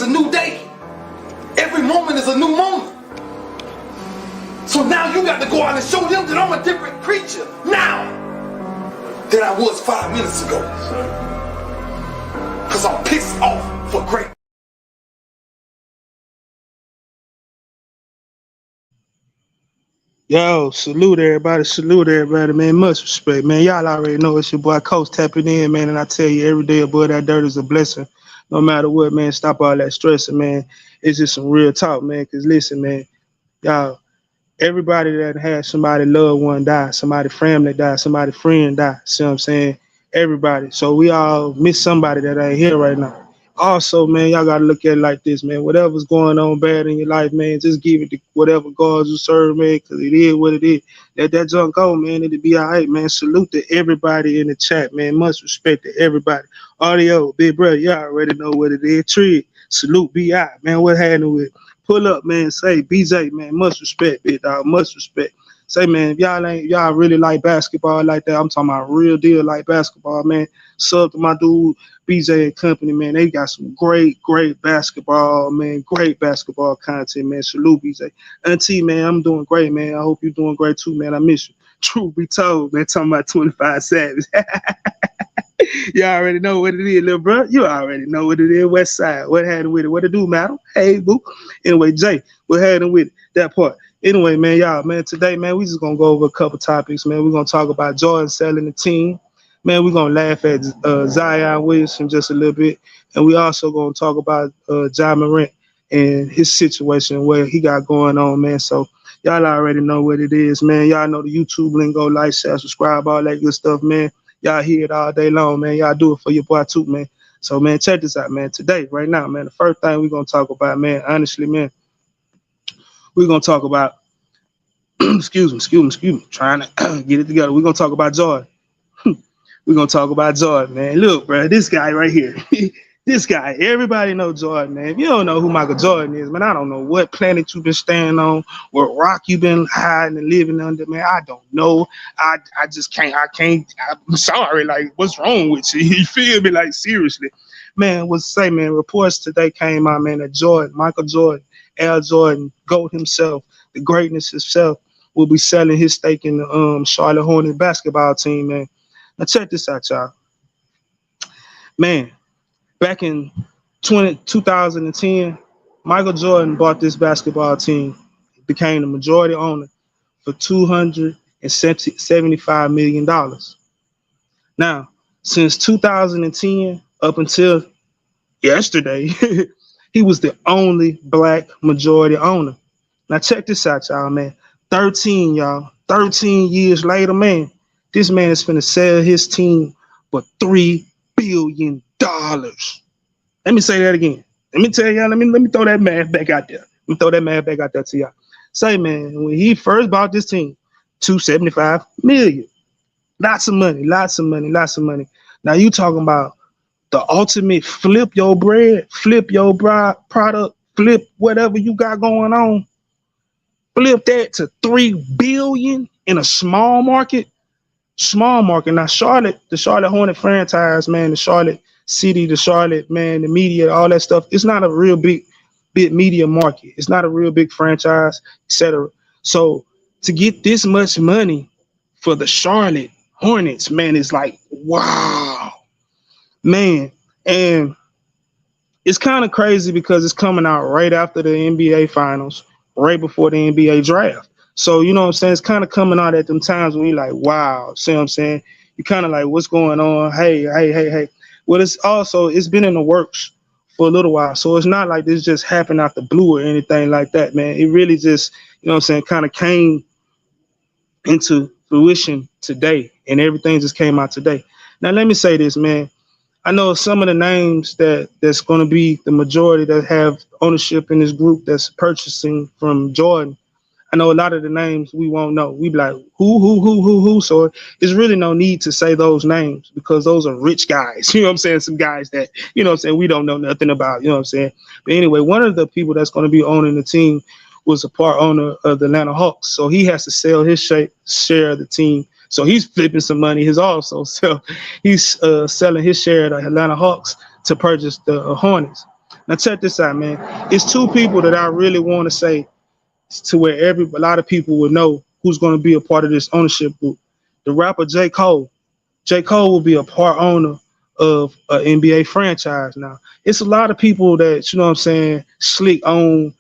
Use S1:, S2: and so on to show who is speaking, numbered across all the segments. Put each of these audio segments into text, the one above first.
S1: is a new day. Every moment is a new moment. So now you got to go out and show them that I'm a different creature now than I was 5 minutes ago. Because I'm pissed off for great.
S2: Yo, salute everybody, man. Much respect, man. Y'all already know it's your boy Coach tapping in, man. And I tell you, every day, above that dirt is a blessing. No matter what, man, stop all that stressing, man. It's just some real talk, man. Because listen, man, y'all, everybody that had somebody loved one die, somebody family die, somebody friend die. See what I'm saying? Everybody. So we all miss somebody that ain't here right now. Also, man, y'all gotta look at it like this, man. Whatever's going on bad in your life, man, just give it to whatever God you serve, man, because it is what it is. Let that junk go, man. It'll be all right, man. Salute to everybody in the chat, man. Much respect to everybody. Audio, big brother, y'all already know what it is. Tree, salute, BI, man. What happening with? Pull up, man. Say, BJ, man. Much respect, big dog. Much respect. Say, man, if y'all really like basketball like that, I'm talking about real deal like basketball, man. Sub to my dude, BJ and company, man. They got some great basketball, man. Great basketball content, man. Salute, BJ. Auntie, man, I'm doing great, man. I hope you're doing great too, man. I miss you. Truth be told, man. Talking about 25 Savage. You already know what it is, little bro. You already know what it is. West Side. What happened with it? What it do, madam? Hey, boo. Anyway, Jay, what happened with it? That part. Anyway, man, y'all, man, today, man, we just going to go over a couple topics, man. We're going to talk about Jordan selling the team. Man, we're going to laugh at Zion Williamson just a little bit. And we also going to talk about Ja Morant and his situation, where he got going on, man. So y'all already know what it is, man. Y'all know the YouTube lingo, like, share, subscribe, all that good stuff, man. Y'all hear it all day long, man. Y'all do it for your boy, too, man. So, man, check this out, man. Today, right now, man, the first thing we're going to talk about, man, honestly, man, we're going to talk about, excuse me, trying to get it together. We're going to talk about Jordan. We're going to talk about Jordan, man. Look, bro, this guy right here, this guy, everybody know Jordan, man. If you don't know who Michael Jordan is, man, I don't know what planet you've been staying on, what rock you've been hiding and living under, man. I don't know. I just can't, I'm sorry, like, what's wrong with you? You feel me? Like, seriously. Man, what's say, man, reports today came out, man, that Jordan, Michael Jordan, Al Jordan, GOAT himself, the greatness himself, will be selling his stake in the Charlotte Hornets basketball team, man. Now check this out, y'all. Man, back in 2010, Michael Jordan bought this basketball team, became the majority owner for $275 million. Now, since 2010 up until yesterday, he was the only black majority owner. Now check this out, y'all, man. 13 years later, man, this man is finna sell his team for $3 billion. Let me say that again. Let me tell y'all, let me throw that math back out there. Let me throw that math back out there to y'all. Say, man, when he first bought this team, $275 million. Lots of money. Now you talking about the ultimate flip your bread, flip your product, flip whatever you got going on. Flip that to $3 billion in a small market. Now Charlotte, the Charlotte Hornet franchise, man, the Charlotte city, the Charlotte, man, the media, all that stuff. It's not a real big media market. It's not a real big franchise, etc. So to get this much money for the Charlotte Hornets, man, it's like, wow, man. And it's kind of crazy because it's coming out right after the NBA finals, right before the NBA draft. So, you know what I'm saying? It's kind of coming out at them times when you're like, wow, see what I'm saying? You're kind of like, what's going on? Hey. Well, it's been in the works for a little while. So it's not like this just happened out the blue or anything like that, man. It really just, you know what I'm saying, kind of came into fruition today, and everything just came out today. Now, let me say this, man. I know some of the names that's going to be the majority that have ownership in this group that's purchasing from Jordan. I know a lot of the names we won't know. We be like, who? So there's really no need to say those names because those are rich guys. You know what I'm saying? Some guys that, you know what I'm saying, we don't know nothing about. You know what I'm saying? But anyway, one of the people that's going to be owning the team was a part owner of the Atlanta Hawks. So he has to sell his share of the team. So he's flipping some money his also. So he's selling his share of the Atlanta Hawks to purchase the Hornets. Now check this out, man. It's two people that I really want to say to where a lot of people will know who's going to be a part of this ownership group. The rapper J. Cole. J. Cole will be a part owner of an NBA franchise now. It's a lot of people that, you know what I'm saying, slick own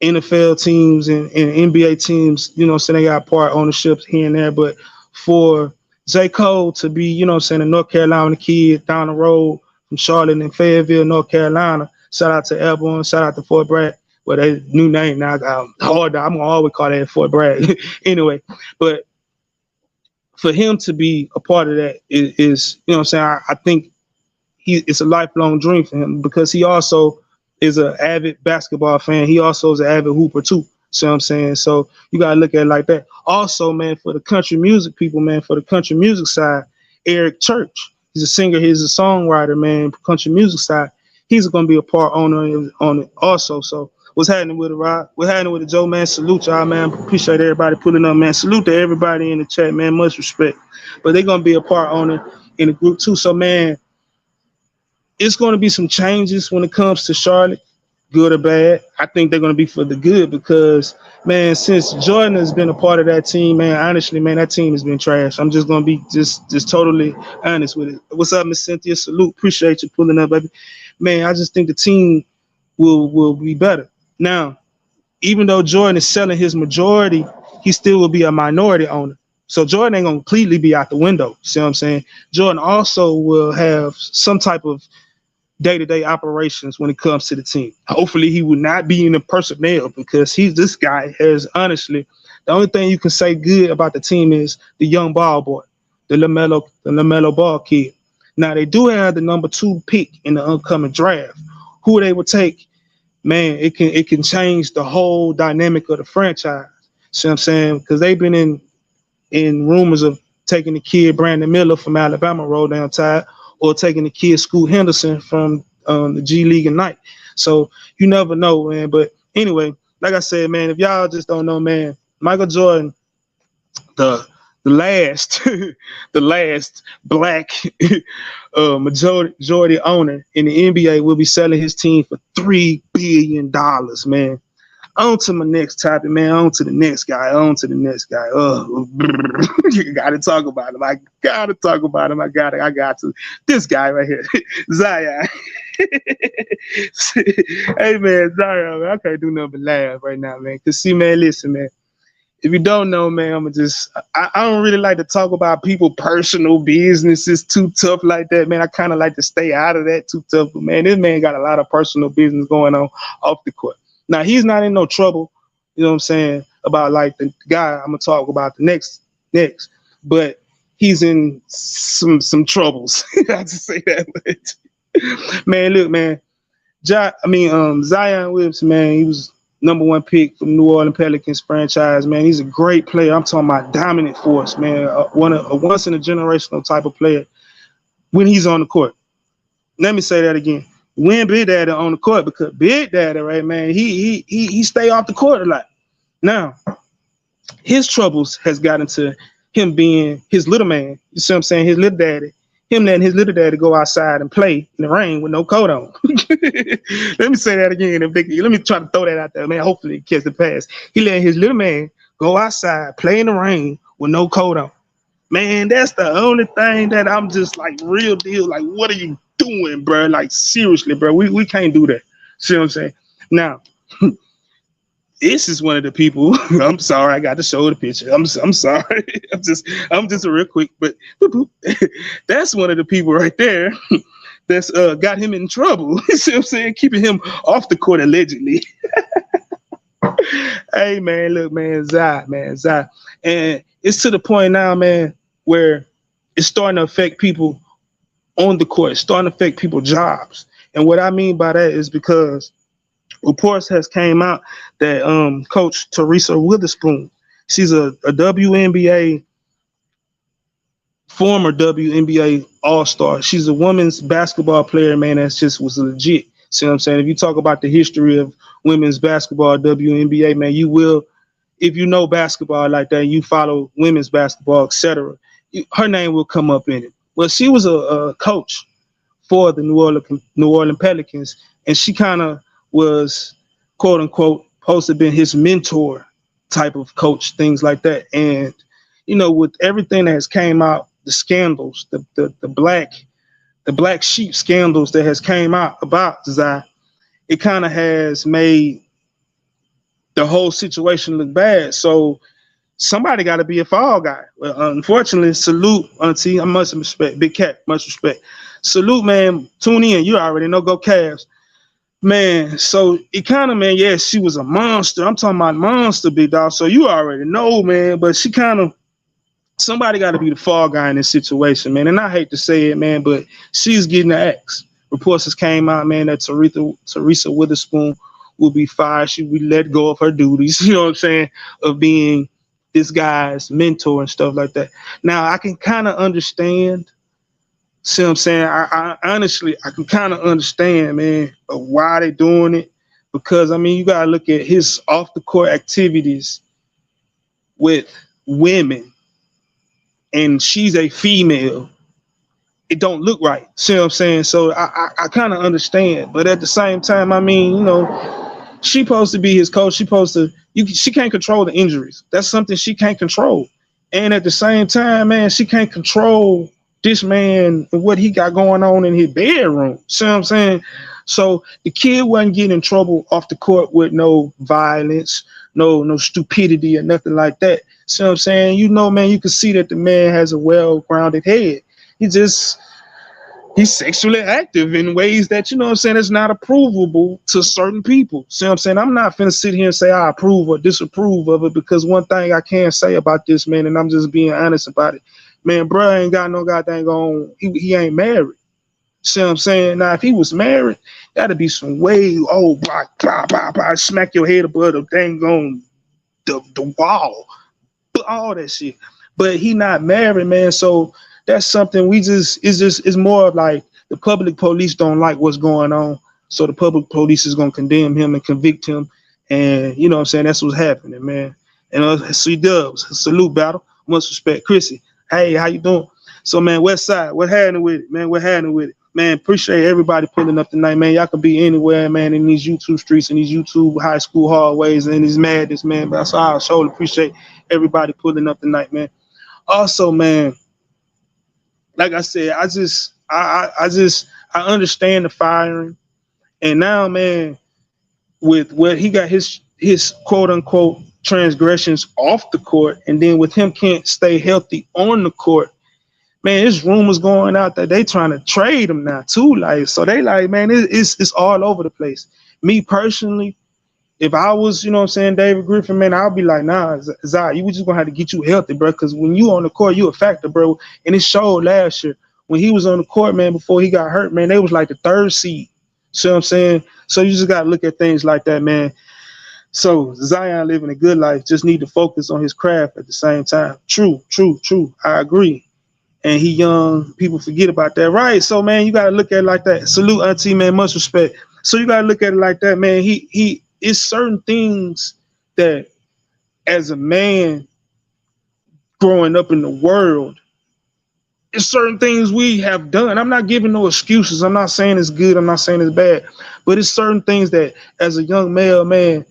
S2: NFL teams and NBA teams, you know what I'm saying, they got part ownerships here and there. But for J. Cole to be, you know what I'm saying, a North Carolina kid down the road from Charlotte and Fayetteville, North Carolina, shout out to Airborne, shout out to Fort Bragg. Well, they new name now. I'm gonna always call that Fort Bragg. Anyway, but for him to be a part of that is you know what I'm saying, I think it's a lifelong dream for him because he also is an avid basketball fan. He also is an avid hooper too. See what I'm saying? So you gotta look at it like that. Also, man, for the country music people, man, for the country music side, Eric Church, he's a singer, he's a songwriter, man. Country music side, he's gonna be a part owner on it also. So what's happening with it, Rod? What's happening with it, Joe, man? Salute y'all, man. Appreciate everybody pulling up, man. Salute to everybody in the chat, man. Much respect. But they're gonna be a part owner in the group too. So, man, it's going to be some changes when it comes to Charlotte, good or bad. I think they're going to be for the good because, man, since Jordan has been a part of that team, man, honestly, man, that team has been trash. I'm just going to be just totally honest with it. What's up, Miss Cynthia? Salute. Appreciate you pulling up, baby. Man, I just think the team will be better. Now, even though Jordan is selling his majority, he still will be a minority owner. So Jordan ain't going to completely be out the window. See what I'm saying? Jordan also will have some type of day-to-day operations when it comes to the team. Hopefully he will not be in the personnel because this guy has honestly, the only thing you can say good about the team is the young ball boy, the LaMelo Ball kid. Now they do have the number 2 pick in the upcoming draft. Who they will take, man, it can change the whole dynamic of the franchise. See what I'm saying? Because they've been in rumors of taking the kid Brandon Miller from Alabama, roll down Tide, or taking the kid Scoot Henderson from the G League Ignite. So you never know, man. But anyway, like I said, man, if y'all just don't know, man, Michael Jordan, the last the last black majority owner in the NBA will be selling his team for $3 billion, man. On to my next topic, man. On to the next guy. You gotta talk about him. I got to. This guy right here, Zion. Hey, man, Zion, man, I can't do nothing but laugh right now, man. Cause see, man, listen, man. If you don't know, man, I don't really like to talk about people's personal businesses too tough like that, man. I kind of like to stay out of that too tough. But, man, this man got a lot of personal business going on off the court. Now, he's not in no trouble, you know what I'm saying, about like the guy I'm going to talk about the next, but he's in some troubles. I have to say that much. Man, look, man, Zion Williamson, man, he was #1 pick from New Orleans Pelicans franchise, man. He's a great player. I'm talking about dominant force, man, a once in a generational type of player when he's on the court. Let me say that again. When Big Daddy on the court, because Big Daddy, right, man, he stay off the court a lot. Now, his troubles has gotten to him being his little man. You see what I'm saying? His little daddy. Him letting his little daddy go outside and play in the rain with no coat on. Let me say that again. Let me try to throw that out there, man. Hopefully it catch the pass. He let his little man go outside, play in the rain with no coat on. Man, that's the only thing that I'm just like real deal. Like, what are you doing, bro? Like, seriously, bro. We can't do that. See what I'm saying? Now, this is one of the people. I'm sorry, I got to show the picture. I'm sorry. I'm just a real quick, but that's one of the people right there that's got him in trouble. You see what I'm saying? Keeping him off the court allegedly. Hey, man, look, man, Zai. And it's to the point now, man, where it's starting to affect people on the court. It's starting to affect people's jobs. And what I mean by that is because reports has came out that Coach Teresa Witherspoon, she's a WNBA, former WNBA All-Star. She's a women's basketball player, man, that's just was legit. See what I'm saying? If you talk about the history of women's basketball, WNBA, man, you will, if you know basketball like that, you follow women's basketball, etc., her name will come up in it. Well, she was a coach for the New Orleans Pelicans, and she kind of was quote unquote supposed to be his mentor type of coach, things like that. And with everything that has came out, the scandals, the black sheep scandals that has came out about Zai, it kind of has made the whole situation look bad. So somebody got to be a fall guy. Well, unfortunately, salute, Auntie. I much respect. Big Cat, much respect. Salute, man. Tune in. You already know. Go Cavs. Man, so it kind of, man, yeah, she was a monster. I'm talking about monster, big dog. So you already know, man. But she kind of, somebody got to be the fall guy in this situation, man. And I hate to say it, man, but she's getting the axe. Reports has came out, man, that Teresa Witherspoon will be fired. She will be let go of her duties, you know what I'm saying, of being this guy's mentor and stuff like that. Now, I can kind of understand, see what I'm saying? I honestly, I can kind of understand, man, of why they doing it. Because, I mean, you got to look at his off-the-court activities with women, and she's a female. It don't look right. See what I'm saying? So I kind of understand. But at the same time, I mean, she supposed to be his coach. She can't control the injuries. That's something she can't control. And at the same time, man, she can't control this man and what he got going on in his bedroom. See what I'm saying? So the kid wasn't getting in trouble off the court with no violence, no stupidity or nothing like that. See what I'm saying? Man, you can see that the man has a well-grounded head. He's sexually active in ways that, it's not approvable to certain people. See what I'm saying? I'm not finna sit here and say I approve or disapprove of it, because one thing I can say about this, man, and I'm just being honest about it, man, bro ain't got no goddamn on, he ain't married. See what I'm saying? Now, if he was married, that'd be some way, blah, blah, blah, blah, smack your head above the dang on the wall, all that shit. But he not married, man, so that's something it's more of like the public police don't like what's going on. So the public police is going to condemn him and convict him. And you know what I'm saying? That's what's happening, man. And C-Dubs, salute, battle. Much respect. Chrissy, hey, how you doing? So, man, West Side, what happening with it, man? What happening with it? Man, appreciate everybody pulling up tonight, man. Y'all can be anywhere, man, in these YouTube streets and these YouTube high school hallways and this madness, man. But that's all I sure appreciate everybody pulling up tonight, man. Also, man, like I said, I understand the firing, and now, man, with where he got his quote unquote transgressions off the court, and then with him can't stay healthy on the court, man, there's rumors going out that they trying to trade him now too. Like, so they like, man, it's all over the place. Me personally, if I was, you know what I'm saying, David Griffin, man, I'll be like, nah, Zai, you just gonna have to get you healthy, bro. Because when you on the court, you a factor, bro. And it showed last year when he was on the court, man, before he got hurt, man, they was like the 3rd seed. See what I'm saying? So you just gotta look at things like that, man. So Zion living a good life, just need to focus on his craft at the same time. True. I agree. And he young, people forget about that, right? So, man, you gotta look at it like that. Salute, Auntie, man, much respect. So you gotta look at it like that, man. It's certain things that, as a man growing up in the world, it's certain things we have done. I'm not giving no excuses. I'm not saying it's good. I'm not saying it's bad. But it's certain things that, as a young male man,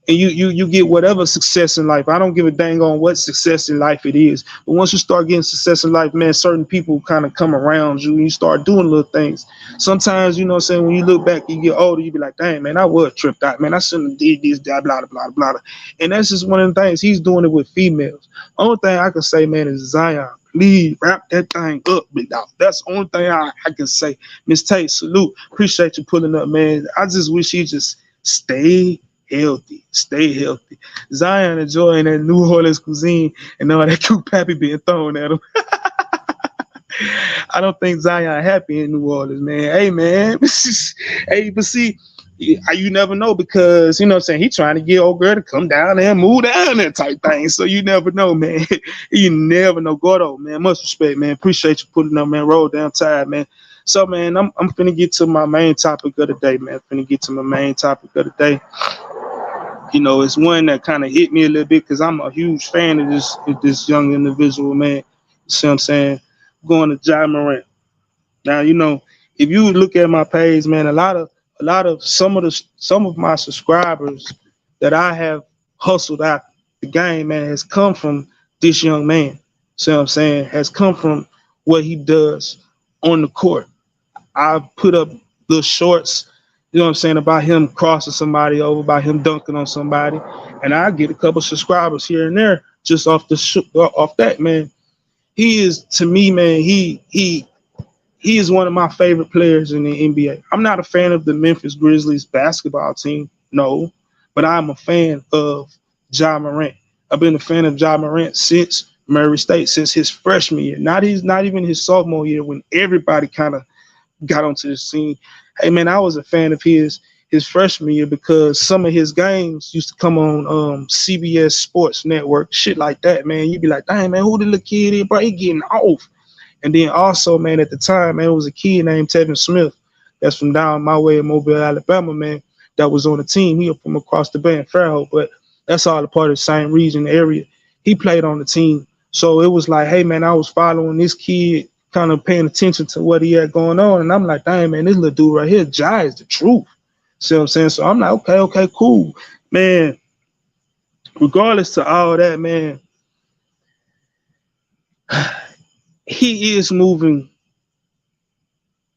S2: and you get whatever success in life. I don't give a dang on what success in life it is. But once you start getting success in life, man, certain people kind of come around you and you start doing little things. Sometimes, you know what I'm saying, when you look back, you get older, you be like, dang, man, I was tripped out, man. I shouldn't have did this, blah, blah, blah, blah, blah. And that's just one of the things. He's doing it with females. Only thing I can say, man, is Zion, please wrap that thing up, big dog. That's the only thing I can say. Miss Tate, salute. Appreciate you pulling up, man. I just wish he just stay healthy. Zion enjoying that New Orleans cuisine and all that cute pappy being thrown at him. I don't think Zion happy in New Orleans, man. Hey, man. Hey, but see, you never know, because, you know what I'm saying, he trying to get old girl to come down there and move down there type thing. So you never know, man. You never know. Gordo, man. Much respect, man. Appreciate you putting up, man. Roll down tide, man. So, man, I'm finna get to my main topic of the day, man. You know, it's one that kind of hit me a little bit because I'm a huge fan of this young individual, man. You see what I'm saying? Going to Ja Morant. Now, you know, if you look at my page, man, a lot of some of my subscribers that I have hustled out the game, man, has come from this young man. See what I'm saying? Has come from what he does on the court. I put up little shorts, you know what I'm saying, about him crossing somebody over, about him dunking on somebody, and I get a couple subscribers here and there just off that, man. He is to me, man. He is one of my favorite players in the NBA. I'm not a fan of the Memphis Grizzlies basketball team, no, but I'm a fan of Ja Morant. I've been a fan of Ja Morant since Murray State, since his freshman year. Not even his sophomore year when everybody kind of got onto the scene. Hey man, I was a fan of his freshman year because some of his games used to come on CBS Sports Network, shit like that, man. You'd be like, dang man, who the little kid is, bro? He getting off. And then also, man, at the time, man, it was a kid named Tevin Smith that's from down my way in Mobile, Alabama, man, that was on the team. He was from across the bay in Fairhope, but that's all a part of the same region area. He played on the team. So it was like, hey, man, I was following this kid, kind of paying attention to what he had going on. And I'm like, dang, man, this little dude right here, Ja is the truth. See what I'm saying? So I'm like, okay, cool. Man, regardless to all that, man, he is moving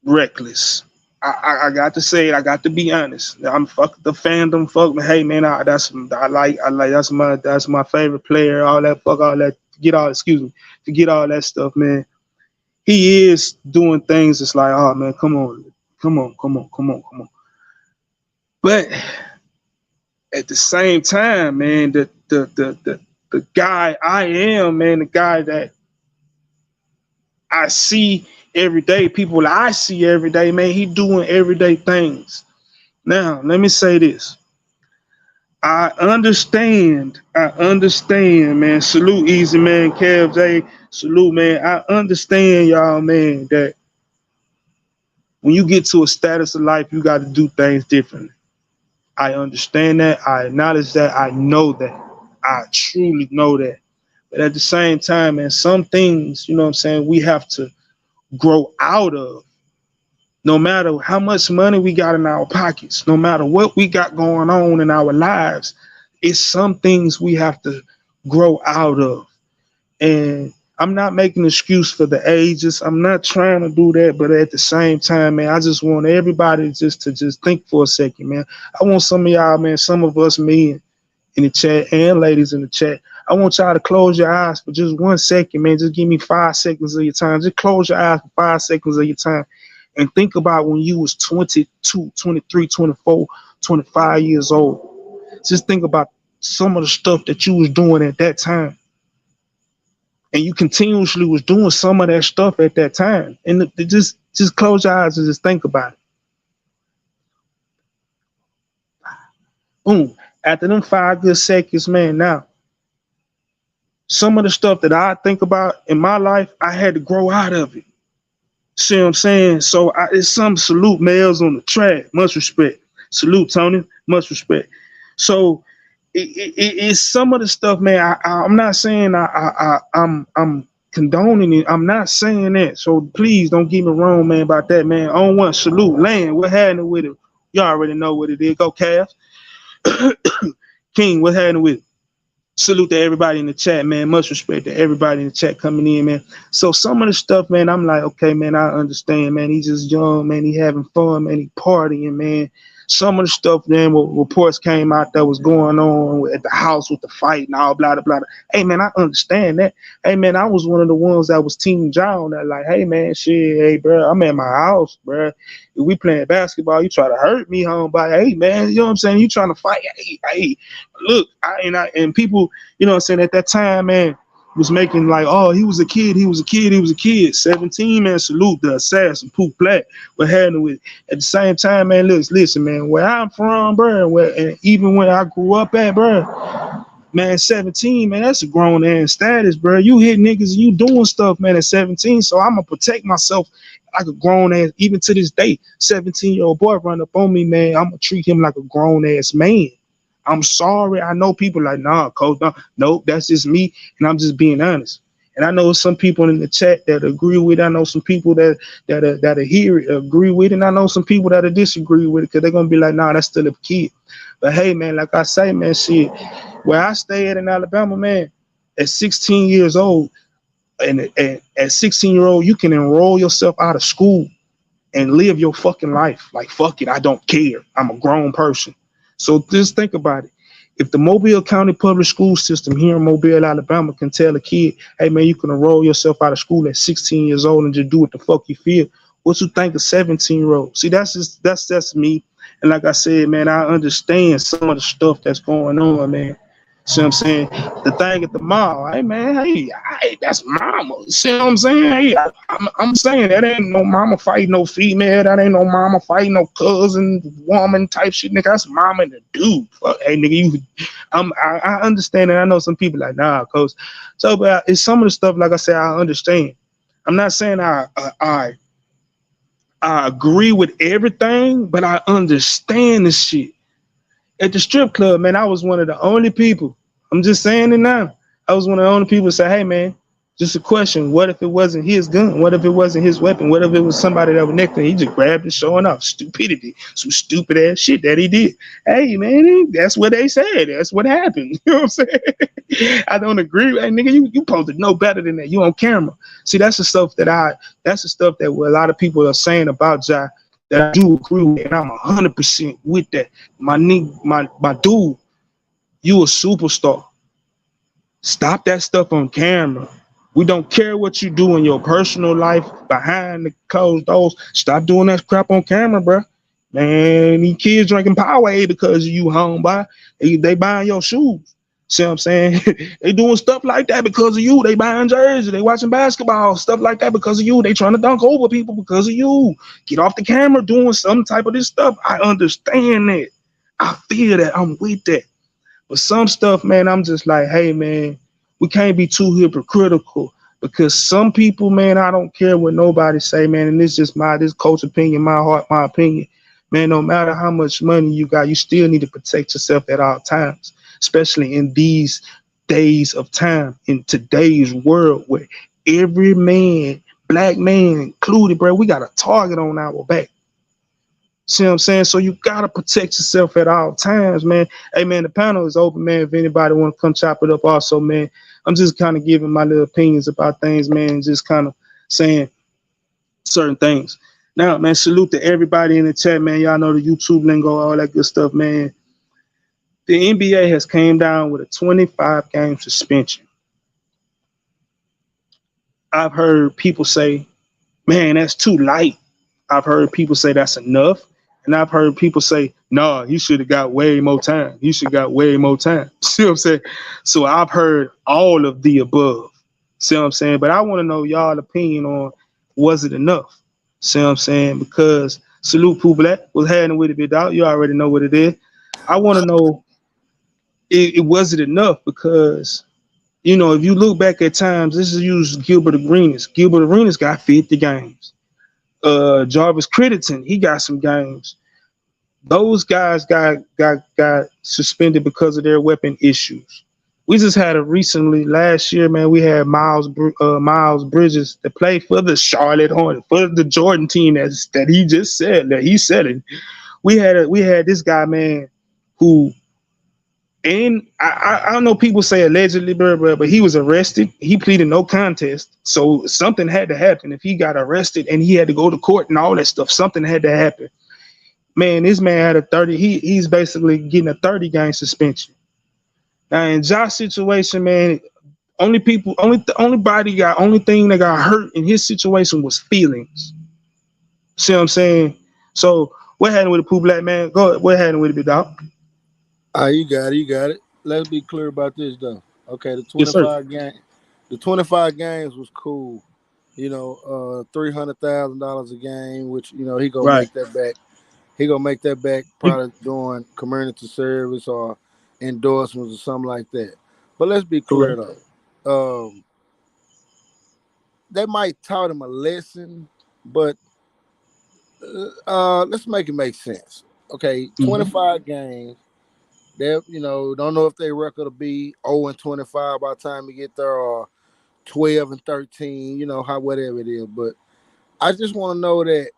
S2: reckless. I got to say it. I got to be honest. I'm fuck the fandom. Fuck me. Hey man, I like that's my favorite player. All that fuck all that. Forget all that stuff, man. He is doing things. It's like, oh man, come on. But at the same time, man, the guy I am, man, the guy that I see every day, people I see every day, man, he doing everyday things. Now, let me say this. I understand, man. Salute Easy Man, Kev J. Salute, man. I understand, y'all, man, that when you get to a status of life, you got to do things differently. I understand that. I acknowledge that. I know that. I truly know that. But at the same time, man, some things, you know what I'm saying, we have to grow out of. No matter how much money we got in our pockets, no matter what we got going on in our lives, it's some things we have to grow out of. And I'm not making an excuse for the ages. I'm not trying to do that, but at the same time, man, I just want everybody to just think for a second, man. I want some of y'all, man, some of us men in the chat and ladies in the chat, I want y'all to close your eyes for just 1 second, man. Just give me 5 seconds of your time. Just close your eyes for 5 seconds of your time and think about when you was 22, 23, 24, 25 years old. Just think about some of the stuff that you was doing at that time. And you continuously was doing some of that stuff at that time. And just close your eyes and just think about it. Boom. After them 5 good seconds, man, now, some of the stuff that I think about in my life, I had to grow out of it. See what I'm saying? So it's some salute males on the track. Much respect. Salute, Tony. Much respect. So it's some of the stuff, man. I'm not saying I'm condoning it. I'm not saying that. So please don't get me wrong, man, about that, man. On one, salute. Land, what happening with it? You already know what it is. Go Cavs. King, what happening with it? Salute to everybody in the chat, man. Much respect to everybody in the chat coming in, man. So some of the stuff, man, I'm like, okay, man, I understand, man. He's just young, man. He having fun, man. He partying, man. Some of the stuff, then, what reports came out that was going on at the house with the fight and all blah, blah, blah. Hey, man, I understand that. Hey, man, I was one of the ones that was Team Ja on that. Like, hey, man, shit, hey, bro, I'm at my house, bro. If we playing basketball, you try to hurt me, homeboy. Hey, man, you know what I'm saying? You trying to fight. Hey, look, and people, you know what I'm saying, at that time, man, was making like, oh, he was a kid. 17, man, salute the assassin, Poop Black. What happened with it? At the same time, man, listen, man, where I'm from, bro, and even when I grew up at, bro, man, 17, man, that's a grown ass status, bro. You hit niggas and you doing stuff, man, at 17. So I'm gonna protect myself like a grown ass, even to this day. 17-year-old boy run up on me, man, I'm gonna treat him like a grown ass man. I'm sorry. I know people like, nah, coach, no, nope, that's just me. And I'm just being honest. And I know some people in the chat that agree with it. I know some people that hear it, agree with it. And I know some people that disagree with it because they're gonna be like, nah, that's still a kid. But hey, man, like I say, man, shit, where I stay at in Alabama, man, at 16 years old, and at 16-year-old, you can enroll yourself out of school and live your fucking life. Like, fuck it, I don't care. I'm a grown person. So just think about it. If the Mobile County Public School System here in Mobile, Alabama can tell a kid, hey man, you can enroll yourself out of school at 16 years old and just do what the fuck you feel, what you think a 17-year-old? See, that's me. And like I said, man, I understand some of the stuff that's going on, man. See what I'm saying? The thing at the mall, hey man, hey, that's mama. See what I'm saying? Hey, I'm saying that ain't no mama fighting no female. That ain't no mama fighting no cousin, woman type shit, nigga. That's mama and the dude. Fuck, hey, nigga, I understand, and I know some people like, nah, coach. So, but it's some of the stuff, like I said, I understand. I'm not saying I agree with everything, but I understand this shit. At the strip club, man, I was one of the only people. I'm just saying it now. I was one of the only people to say, hey, man, just a question. What if it wasn't his gun? What if it wasn't his weapon? What if it was somebody that was next to him? He just grabbed it, showing off stupidity, some stupid ass shit that he did. Hey, man, that's what they said. That's what happened. You know what I'm saying? I don't agree. Hey, nigga, you supposed to know better than that. You on camera. See, that's the stuff that a lot of people are saying about Ja that I do agree with, and I'm 100% with that. My nigga, my dude, you a superstar. Stop that stuff on camera. We don't care what you do in your personal life behind the closed doors. Stop doing that crap on camera, bro. Man, these kids drinking Powerade because of you, homeboy. They buying your shoes. See what I'm saying? They doing stuff like that because of you. They buying jerseys. They watching basketball, stuff like that because of you. They trying to dunk over people because of you. Get off the camera doing some type of this stuff. I understand that. I feel that. I'm with that. But some stuff, man, I'm just like, hey, man, we can't be too hypocritical because some people, man, I don't care what nobody say, man, and this just this coach opinion, my heart, my opinion. Man, no matter how much money you got, you still need to protect yourself at all times, especially in these days of time, in today's world where every man, black man included, bro, we got a target on our back. See what I'm saying? So you gotta protect yourself at all times, man. Hey, man, the panel is open, man. If anybody want to come chop it up also, man, I'm just kind of giving my little opinions about things, man, and just kind of saying certain things. Now, man, salute to everybody in the chat, man. Y'all know the YouTube lingo, all that good stuff, man. The NBA has came down with a 25-game suspension. I've heard people say, man, that's too light. I've heard people say that's enough. And I've heard people say, no, he should have got way more time. He should have got way more time. See what I'm saying? So I've heard all of the above. See what I'm saying? But I want to know y'all opinion on, was it enough? See what I'm saying? Because salute Pooh Black was having with it bit out. You already know what it is. I want to know, it was it enough? Because, you know, if you look back at times, this is used Gilbert Arenas. Gilbert Arenas got 50 games. Jarvis Crittenton, he got some games. Those guys got suspended because of their weapon issues. We just had a recently last year, man. We had Miles Bridges that played for the Charlotte Hornets, for the Jordan team that he just said that he said it. We had this guy, man, who, and I know people say allegedly, but he was arrested. He pleaded no contest. So something had to happen. If he got arrested and he had to go to court and all that stuff, something had to happen. Man, this man had a 30. He's basically getting a 30-game suspension. Now in Josh's situation, man, only thing that got hurt in his situation was feelings. See what I'm saying? So what happened with the Pooh Black, man? Go ahead. What happened with it, dog?
S3: You got it. Let's be clear about this though. Okay, the
S2: Yes, sir.
S3: 25 games was cool. You know, $300,000 a game, which he gonna
S2: Right.
S3: make that back. He gonna make that back probably doing community service or endorsements or something like that. But let's be clear though. They might taught him a lesson, but let's make it make sense. Okay, 25 games. They don't know if their record will be 0-25 by the time we get there, or 12 and 13, how whatever it is. But I just want to know that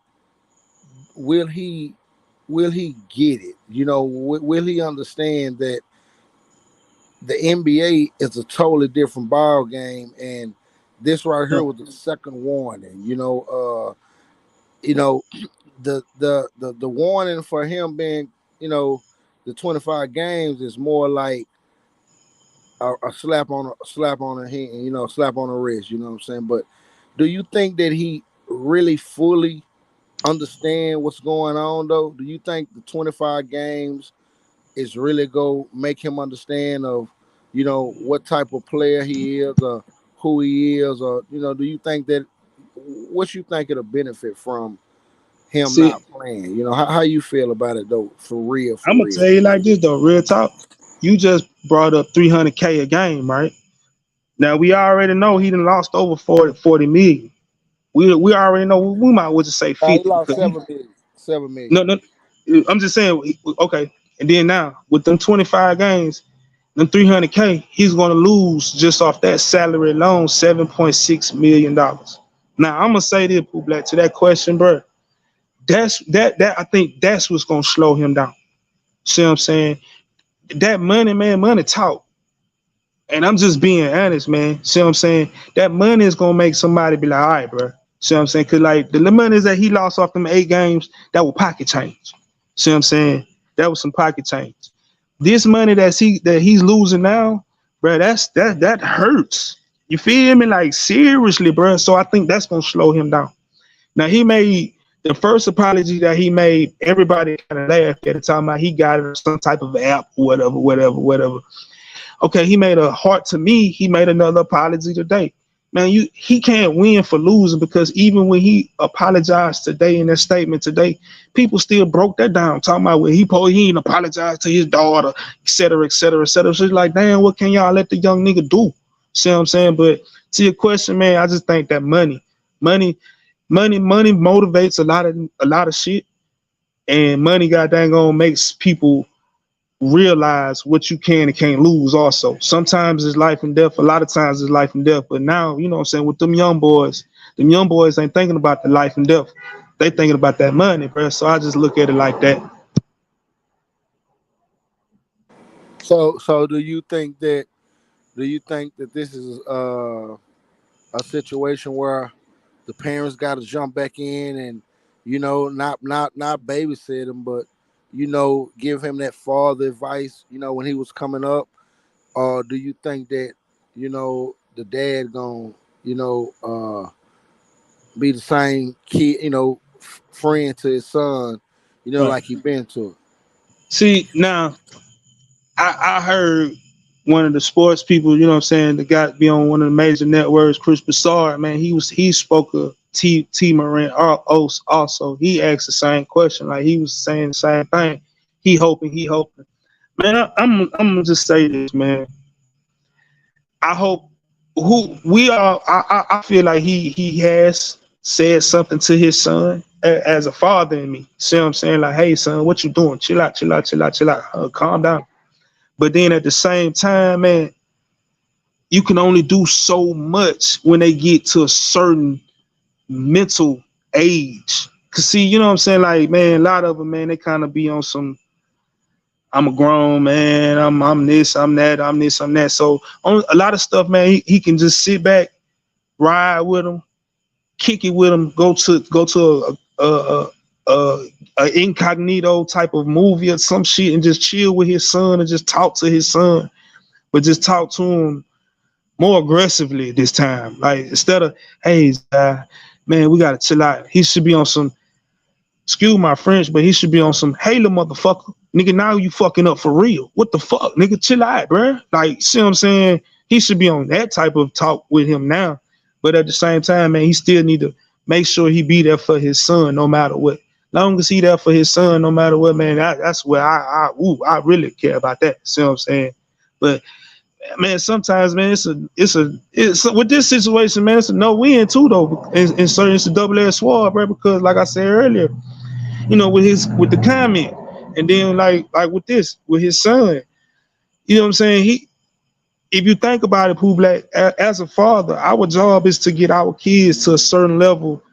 S3: will he will he get it? Will he understand that the NBA is a totally different ball game, and this right here was the second warning. You know, the warning for him being, the 25 games is more like a slap on a hand, slap on the wrist. You know what I'm saying? But do you think that he really fully understand what's going on though? Do you think the 25 games is really go make him understand of, what type of player he is or who he is, or do you think that what you think it'll benefit from him
S2: See,
S3: not playing? How you feel about it though, for real, for
S2: I'm gonna
S3: real.
S2: tell you like this though, real talk. You just brought up 300K a game, right? Now we already know he done lost over 40 million. We already know we might well just say
S3: He
S2: 50
S3: lost
S2: because he
S3: 7 million. 7 million.
S2: no, I'm just saying okay. And then now with them 25 games, them 300K, he's gonna lose just off that salary alone $7.6 million. Now I'm gonna say this, Pooh Black, to that question, bro. That I think that's what's gonna slow him down. See what I'm saying? That money, man, money talk. And I'm just being honest, man. See what I'm saying? That money is gonna make somebody be like, all right, bro. See what I'm saying? Cause like the money that he lost off them 8 games, that was pocket change. See what I'm saying? That was some pocket change. This money that he's losing now, bro, that hurts. You feel me? Like seriously, bro. So I think that's gonna slow him down. Now he made the first apology that he made, everybody kind of laughed at it, talking about he got it or some type of app, whatever. Okay, he made a heart to me. He made another apology today. Man, he can't win for losing because even when he apologized today in that statement today, people still broke that down, talking about when he ain't apologized to his daughter, et cetera, et cetera, et cetera. So it's like, damn, what can y'all let the young nigga do? See what I'm saying? But to your question, man, I just think that money, money motivates a lot of shit, and money, goddamn, gonna makes people realize what you can and can't lose also. Sometimes it's life and death, a lot of times it's life and death. But now, you know what I'm saying, with them young boys ain't thinking about the life and death. They thinking about that money, bro. So I just look at it like that.
S3: So do you think that this is a situation where the parents got to jump back in and not babysit him, but give him that father advice when he was coming up, or do you think that the dad gonna be the same kid, friend to his son,
S2: Right.
S3: like he been to it?
S2: See, now I heard one of the sports people, you know what I'm saying, the guy be on one of the major networks, Chris Broussard, man, he spoke of T Morant also. He asked the same question, like he was saying the same thing. He hoping. Man, I'm gonna just say this, man. I hope who we are. I feel like he has said something to his son as a father in me. See what I'm saying? Like, hey, son, what you doing? Chill out, chill out, chill out, chill out. Calm down. But then at the same time, man, you can only do so much when they get to a certain mental age. Cause see, you know what I'm saying? Like, man, a lot of them, man, they kind of be on some. I'm a grown man. I'm this. I'm that. I'm this. I'm that. So on a lot of stuff, man, he can just sit back, ride with them, kick it with them, go to a incognito type of movie or some shit, and just chill with his son and just talk to his son, but just talk to him more aggressively this time. Like instead of, hey, man, we gotta chill out. He should be on some, excuse my French, but he should be on some, hey, little motherfucker, nigga, now you fucking up for real. What the fuck, nigga, chill out, bro. Like, see what I'm saying? He should be on that type of talk with him now. But at the same time, man, he still need to make sure he be there for his son no matter what. Long as he there for his son no matter what, man, that's where I really care about that. See what I'm saying? But man, sometimes, man, it's with this situation, man, it's a no win too, though. And so it's a double-edged sword, bro. Because like I said earlier, with the comment, and then like with this with his son, you know what I'm saying? if you think about it, Pooh Black, as a father, our job is to get our kids to a certain level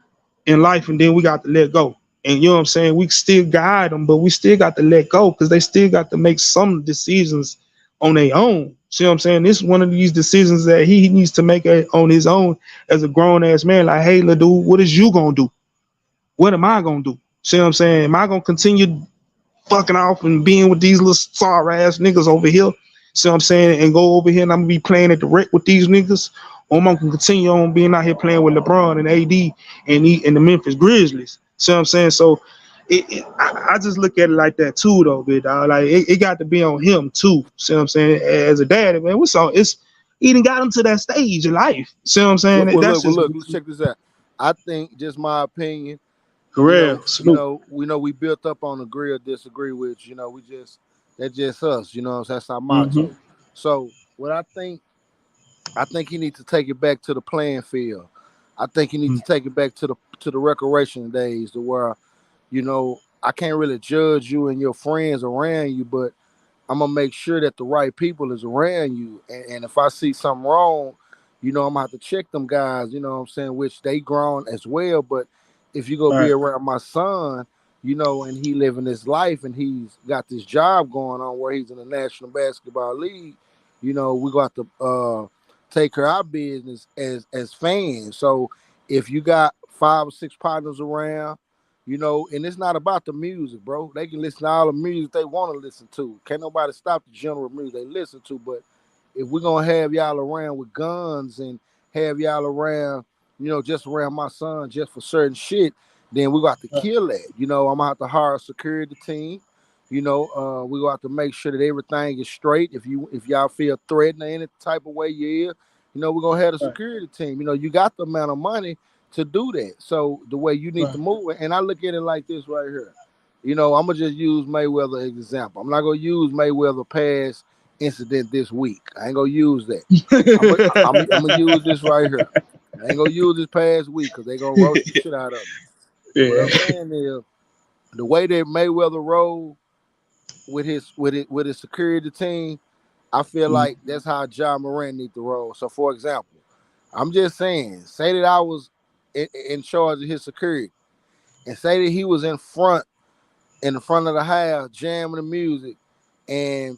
S2: in life, and then we got to let go. And you know what I'm saying? We still guide them, but we still got to let go because they still got to make some decisions on their own. See what I'm saying? This is one of these decisions that he needs to make on his own as a grown ass man. Like, hey, little dude, what is you gonna do? What am I gonna do? See what I'm saying? Am I gonna continue fucking off and being with these little sorry ass niggas over here? See what I'm saying? And go over here and I'm gonna be playing at the rec with these niggas, or I'm gonna continue on being out here playing with LeBron and AD and the Memphis Grizzlies. See what I'm saying? So I just look at it like that too, though, big dog. Like it got to be on him too. See what I'm saying? As a dad, man, we saw it's he done got him to that stage in life. See what I'm saying? That's just
S3: Look, let's check this out. I think, just my opinion,
S2: career. Salute.
S3: we know we built up on agree or disagree with, that's just us, that's our
S2: Mm-hmm.
S3: motto. So what I think he needs to take it back to the playing field. I think he needs to take it back to the recreation days, to where, I can't really judge you and your friends around you, but I'm gonna make sure that the right people is around you. And if I see something wrong, I'm gonna have to check them guys, you know what I'm saying, which they grown as well. But if you go be
S2: Right.
S3: around my son, and he living his life and he's got this job going on where he's in the National Basketball League, we got to take care of our business as fans. So if you got 5 or 6 partners around, and it's not about the music, bro. They can listen to all the music they want to listen to. Can't nobody stop the general music they listen to. But if we're gonna have y'all around with guns and have y'all around, just around my son just for certain shit, then we got to kill that. I'm gonna have to hire a security team. We got to make sure that everything is straight. If y'all feel threatened in any type of way, we're gonna have a security team. You got the amount of money to do that. So the way you need to move it, and I look at it like this right here. I'm gonna just use Mayweather as an example. I'm not gonna use Mayweather past incident this week. I ain't gonna use that. I'm gonna use this right here. I ain't gonna use this past week because they gonna roast the shit out of me. What I'm saying is, the way that Mayweather rolled with his security team, I feel like that's how Ja Morant need to roll. So, for example, I'm just saying, say that I was in charge of his security, and say that he was in the front of the house jamming the music, and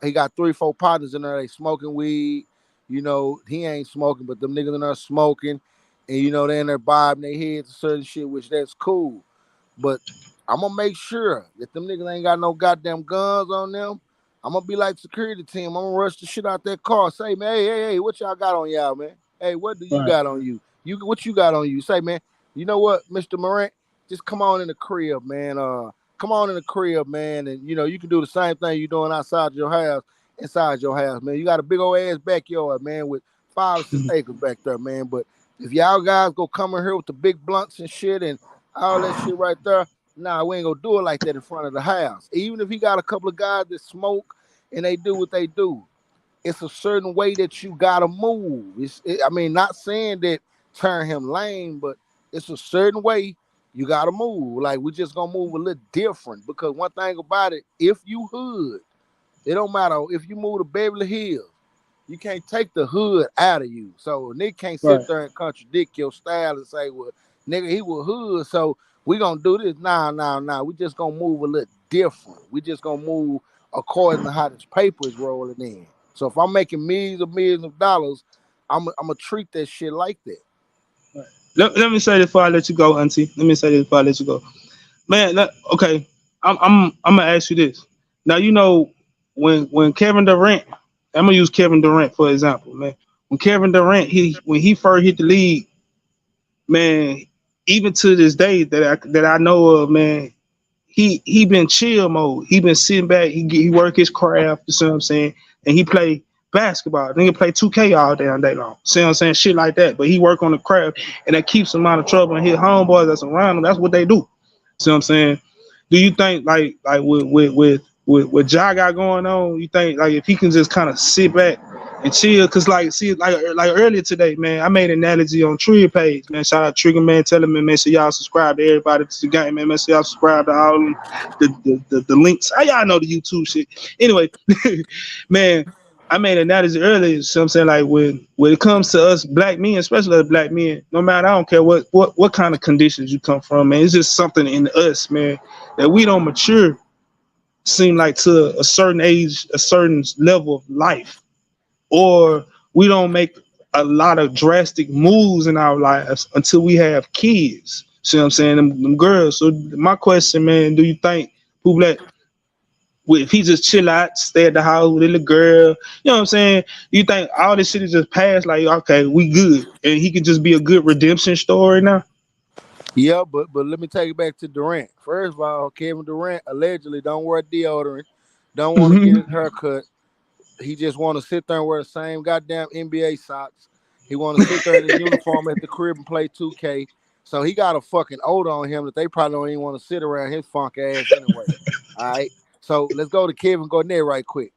S3: he got 3-4 partners in there. They smoking weed. He ain't smoking, but them niggas in there smoking, and they in there bobbing their heads to certain shit, which that's cool. But I'm gonna make sure that them niggas ain't got no goddamn guns on them. I'm gonna be like security team. I'm gonna rush the shit out that car. Say, man, hey, what y'all got on y'all, man? Hey, what do you got on you? What you got on you? Say, man, you know what, Mr. Morant? Just come on in the crib, man. Come on in the crib, man, and you can do the same thing you're doing outside your house, inside your house, man. You got a big old ass backyard, man, with 5 or 6 acres back there, man. But if y'all guys go come in here with the big blunts and shit and all that shit right there, nah, we ain't gonna do it like that in front of the house. Even if he got a couple of guys that smoke and they do what they do, it's a certain way that you gotta move. Not saying that turn him lame, but it's a certain way you gotta move. Like, we just gonna move a little different, because one thing about it, if you hood, it don't matter if you move to Beverly Hills, you can't take the hood out of you. So nigga can't sit there and contradict your style and say, well, nigga, he was hood, so we gonna do this. Nah. We just gonna move a little different. We just gonna move according to how this paper is rolling in. So if I'm making millions of dollars, I'm gonna treat that shit like that.
S2: Let me say this before I let you go, Auntie. Let me say this before I let you go, man. Okay, I'm gonna ask you this. Now when Kevin Durant, I'm gonna use Kevin Durant for example, man. When Kevin Durant when he first hit the league, man, even to this day that I know of, man, he been chill mode. He been sitting back. He work his craft. You see what I'm saying? And he play basketball. Then he play 2K all damn day long. See what I'm saying? Shit like that. But he work on the craft, and that keeps him out of trouble. And his homeboys that's around him, that's what they do. See what I'm saying? Do you think like with Ja got going on, you think like if he can just kind of sit back and chill? Cause like earlier today, man, I made an analogy on Trigger page, man. Shout out Trigger, man. Tell him, man, make sure y'all subscribe to everybody to the game, man. Make sure y'all subscribe to all them, the links. Y'all know the YouTube shit. Anyway, man, I made an analogy earlier. So I'm saying like when it comes to us black men, especially us black men, no matter I don't care what kind of conditions you come from, man. It's just something in us, man, that we don't mature. Seem like to a certain age, a certain level of life, or we don't make a lot of drastic moves in our lives until we have kids. See what I'm saying? Them girls. So my question, man, do you think people that if he just chill out, stay at the house with a little girl, you know what I'm saying? You think all this shit is just past? Like, okay, we good, and he could just be a good redemption story now.
S3: Yeah, but let me take it back to Durant. First of all, Kevin Durant allegedly don't wear deodorant, don't want to get his hair cut. He just want to sit there and wear the same goddamn NBA socks. He want to sit there in his uniform at the crib and play 2K. So he got a fucking odor on him that they probably don't even want to sit around his funk ass anyway. All right. So let's go to Kevin Garnett right quick.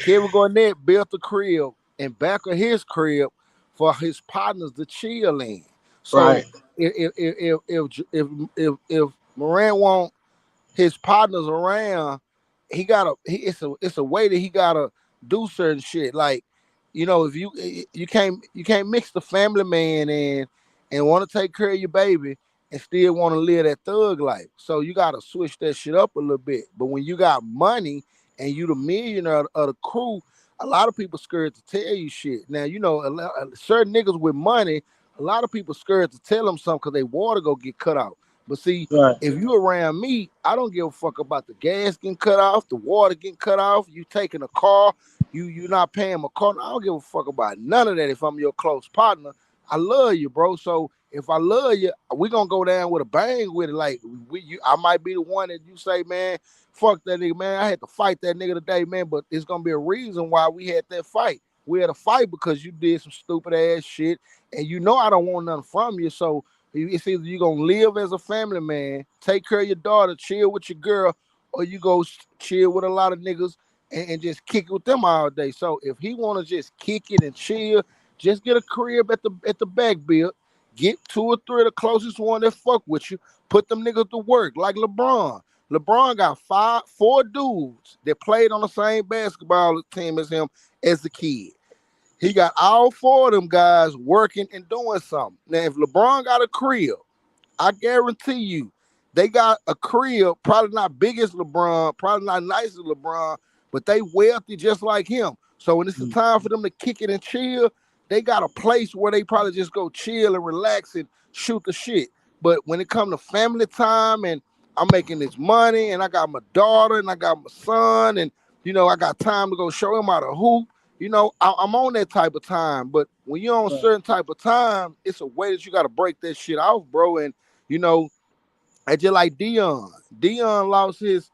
S3: Kevin Garnett built a crib in back of his crib for his partners to chill in. So
S2: Right.
S3: if Morant want his partners around, he gotta. It's a way that he gotta do certain shit. Like, if you can't mix the family man in and want to take care of your baby and still want to live that thug life. So you gotta switch that shit up a little bit. But when you got money and you the millionaire of the crew, a lot of people scared to tell you shit. Now certain niggas with money, a lot of people scared to tell them something because they water go get cut out. But see,
S2: Right.
S3: if you around me, I don't give a fuck about the gas getting cut off, the water getting cut off, you taking a car, you not paying my car. I don't give a fuck about none of that if I'm your close partner. I love you, bro. So if I love you, we gonna go down with a bang with it. Like I might be the one that you say, man, fuck that nigga, man. I had to fight that nigga today, man. But it's gonna be a reason why we had that fight. We had a fight because you did some stupid ass shit, and I don't want nothing from you. So it's either you gonna live as a family man, take care of your daughter, chill with your girl, or you go chill with a lot of niggas and just kick it with them all day. So if he wanna just kick it and chill, just get a crib at the back build, get two or three of the closest one that fuck with you, put them niggas to work like LeBron. LeBron got four dudes that played on the same basketball team as him as a kid. He got all four of them guys working and doing something. Now, if LeBron got a crib, I guarantee you, they got a crib, probably not big as LeBron, probably not nice as LeBron, but they wealthy just like him. So when it's the time for them to kick it and chill, they got a place where they probably just go chill and relax and shoot the shit. But when it comes to family time and I'm making this money and I got my daughter and I got my son and I got time to go show him how to hoop. I'm on that type of time, but when you're on a certain type of time, it's a way that you got to break that shit off, bro. And you know, I just like Dion. Dion lost his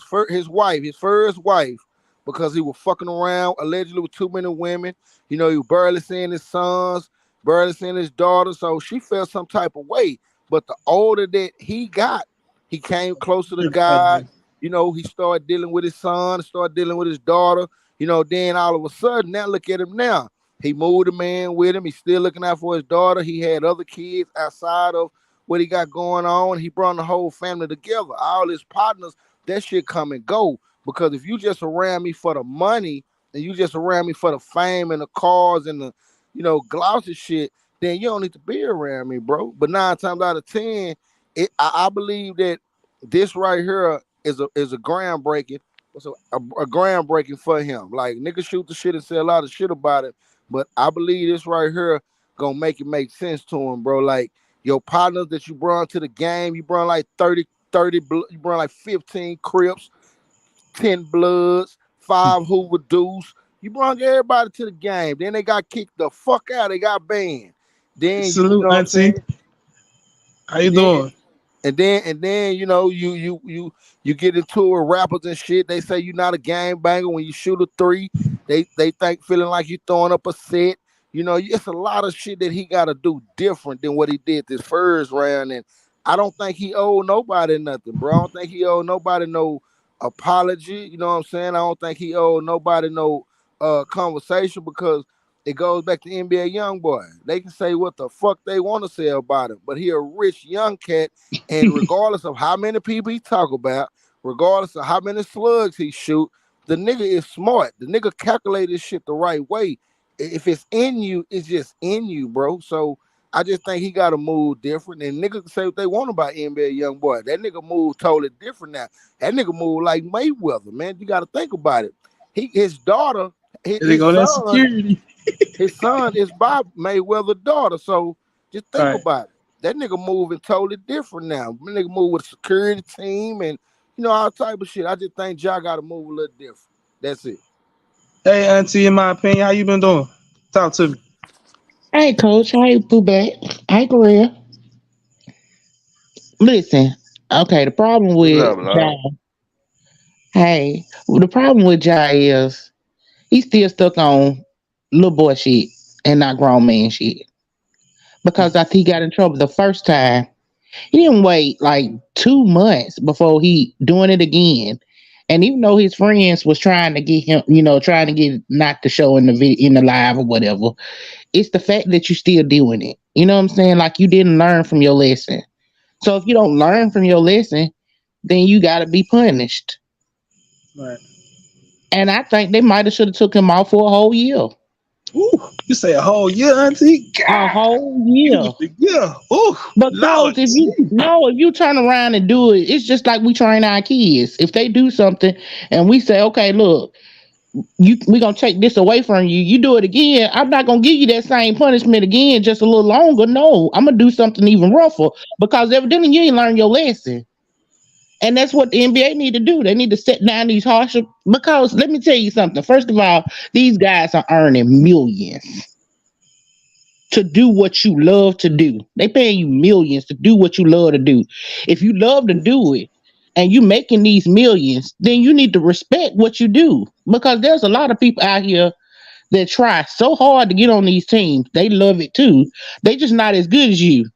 S3: first wife, because he was fucking around allegedly with too many women. He was barely seeing his sons, barely seeing his daughter, so she felt some type of way. But the older that he got, he came closer to God. He started dealing with his son, started dealing with his daughter. Then all of a sudden, now look at him now. He moved a man with him. He's still looking out for his daughter. He had other kids outside of what he got going on. He brought the whole family together. All his partners, that shit come and go. Because if you just around me for the money and you just around me for the fame and the cars and the, glossy shit, then you don't need to be around me, bro. But 9 times out of 10, I believe that this right here is a groundbreaking. So a groundbreaking for him. Like, niggas shoot the shit and say a lot of shit about it, but I believe this right here gonna make it make sense to him, bro. Like, your partners that you brought to the game, you brought like 30, you brought like 15 Crips, 10 Bloods, 5 Hoover Deuce. You brought everybody to the game. Then they got kicked the fuck out. They got banned. Then you
S2: Salute,
S3: know what I'm
S2: Auntie.
S3: saying?
S2: How you
S3: And then
S2: doing?
S3: and then you get into it with rappers and shit. They say you're not a gang banger when you shoot a three. They think feeling like you throwing up a set. It's a lot of shit that he got to do different than what he did this first round. And I don't think he owed nobody nothing, bro. I don't think he owed nobody no apology. You know what I'm saying? I don't think he owed nobody no conversation, because it goes back to NBA YoungBoy. They can say what the fuck they want to say about him, but he a rich young cat, and regardless of how many people he talk about, regardless of how many slugs he shoot, the nigga is smart. The nigga calculated shit the right way. If it's in you, it's just in you, bro. So I just think he got to move different. And niggas can say what they want about NBA young boy. That nigga move totally different now. That nigga move like Mayweather, man. You got to think about it. His daughter,
S2: They go that security.
S3: his son is by Mayweather's daughter. So just think
S2: Right.
S3: about it. That nigga moving totally different now. That nigga move with a security team and all type of shit. I just think Ja got to move a little different. That's it.
S2: Hey, Auntie, in my opinion, how you been doing? Talk to me.
S4: Hey, Coach. Hey, Boo Back. Hey, Korea. Listen. Okay, the problem
S5: What's
S4: with
S5: up,
S4: Ja.
S5: love?
S4: Hey, the problem with Ja is he's still stuck on little boy shit and not grown man shit. Because after he got in trouble the first time, he didn't wait like 2 months before he doing it again. And even though his friends was trying to get him, trying to get not to show in the video, in the live or whatever, it's the fact that you still doing it. You know what I'm saying? Like you didn't learn from your lesson. So if you don't learn from your lesson, then you got to be punished.
S2: Right.
S4: And I think they might have should have took him off for a whole year.
S2: Ooh, you say a whole year, Auntie?
S4: A
S2: God,
S4: whole
S2: you
S4: year.
S2: with the year. Ooh,
S4: Because
S2: Lord.
S4: if you turn around and do it, it's just like we train our kids. If they do something and we say, okay, look, we gonna take this away from you. You do it again. I'm not gonna give you that same punishment again, just a little longer. No, I'm gonna do something even rougher because evidently you ain't learned your lesson. And that's what the NBA need to do. They need to set down these harsher because let me tell you something. First of all, these guys are earning millions to do what you love to do. They paying you millions to do what you love to do. If you love to do it and you making these millions, then you need to respect what you do because there's a lot of people out here that try so hard to get on these teams. They love it too. They just not as good as you.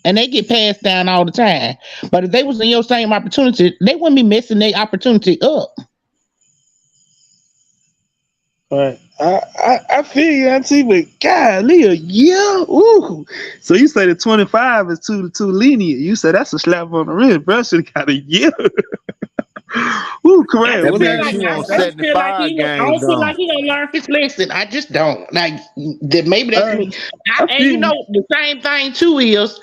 S4: And they get passed down all the time. But if they was in your same opportunity, they wouldn't be messing their opportunity up.
S2: Right. I feel you, Auntie, but golly, a year? Ooh. So you say the 25 is too lenient. You say that's a slap on the wrist, bro. Should have got a year. Ooh,
S4: I
S2: correct.
S4: don't
S3: That
S2: What
S4: feel
S3: means
S4: like
S3: she
S2: happened?
S4: I
S3: wants
S4: don't feel like
S3: 75
S4: I
S3: games
S4: don't feel
S3: done.
S4: like he don't learn his lesson. I just don't like that. Maybe that's
S2: Uh,
S4: me.
S2: I
S4: And
S2: feel you.
S4: the same thing too is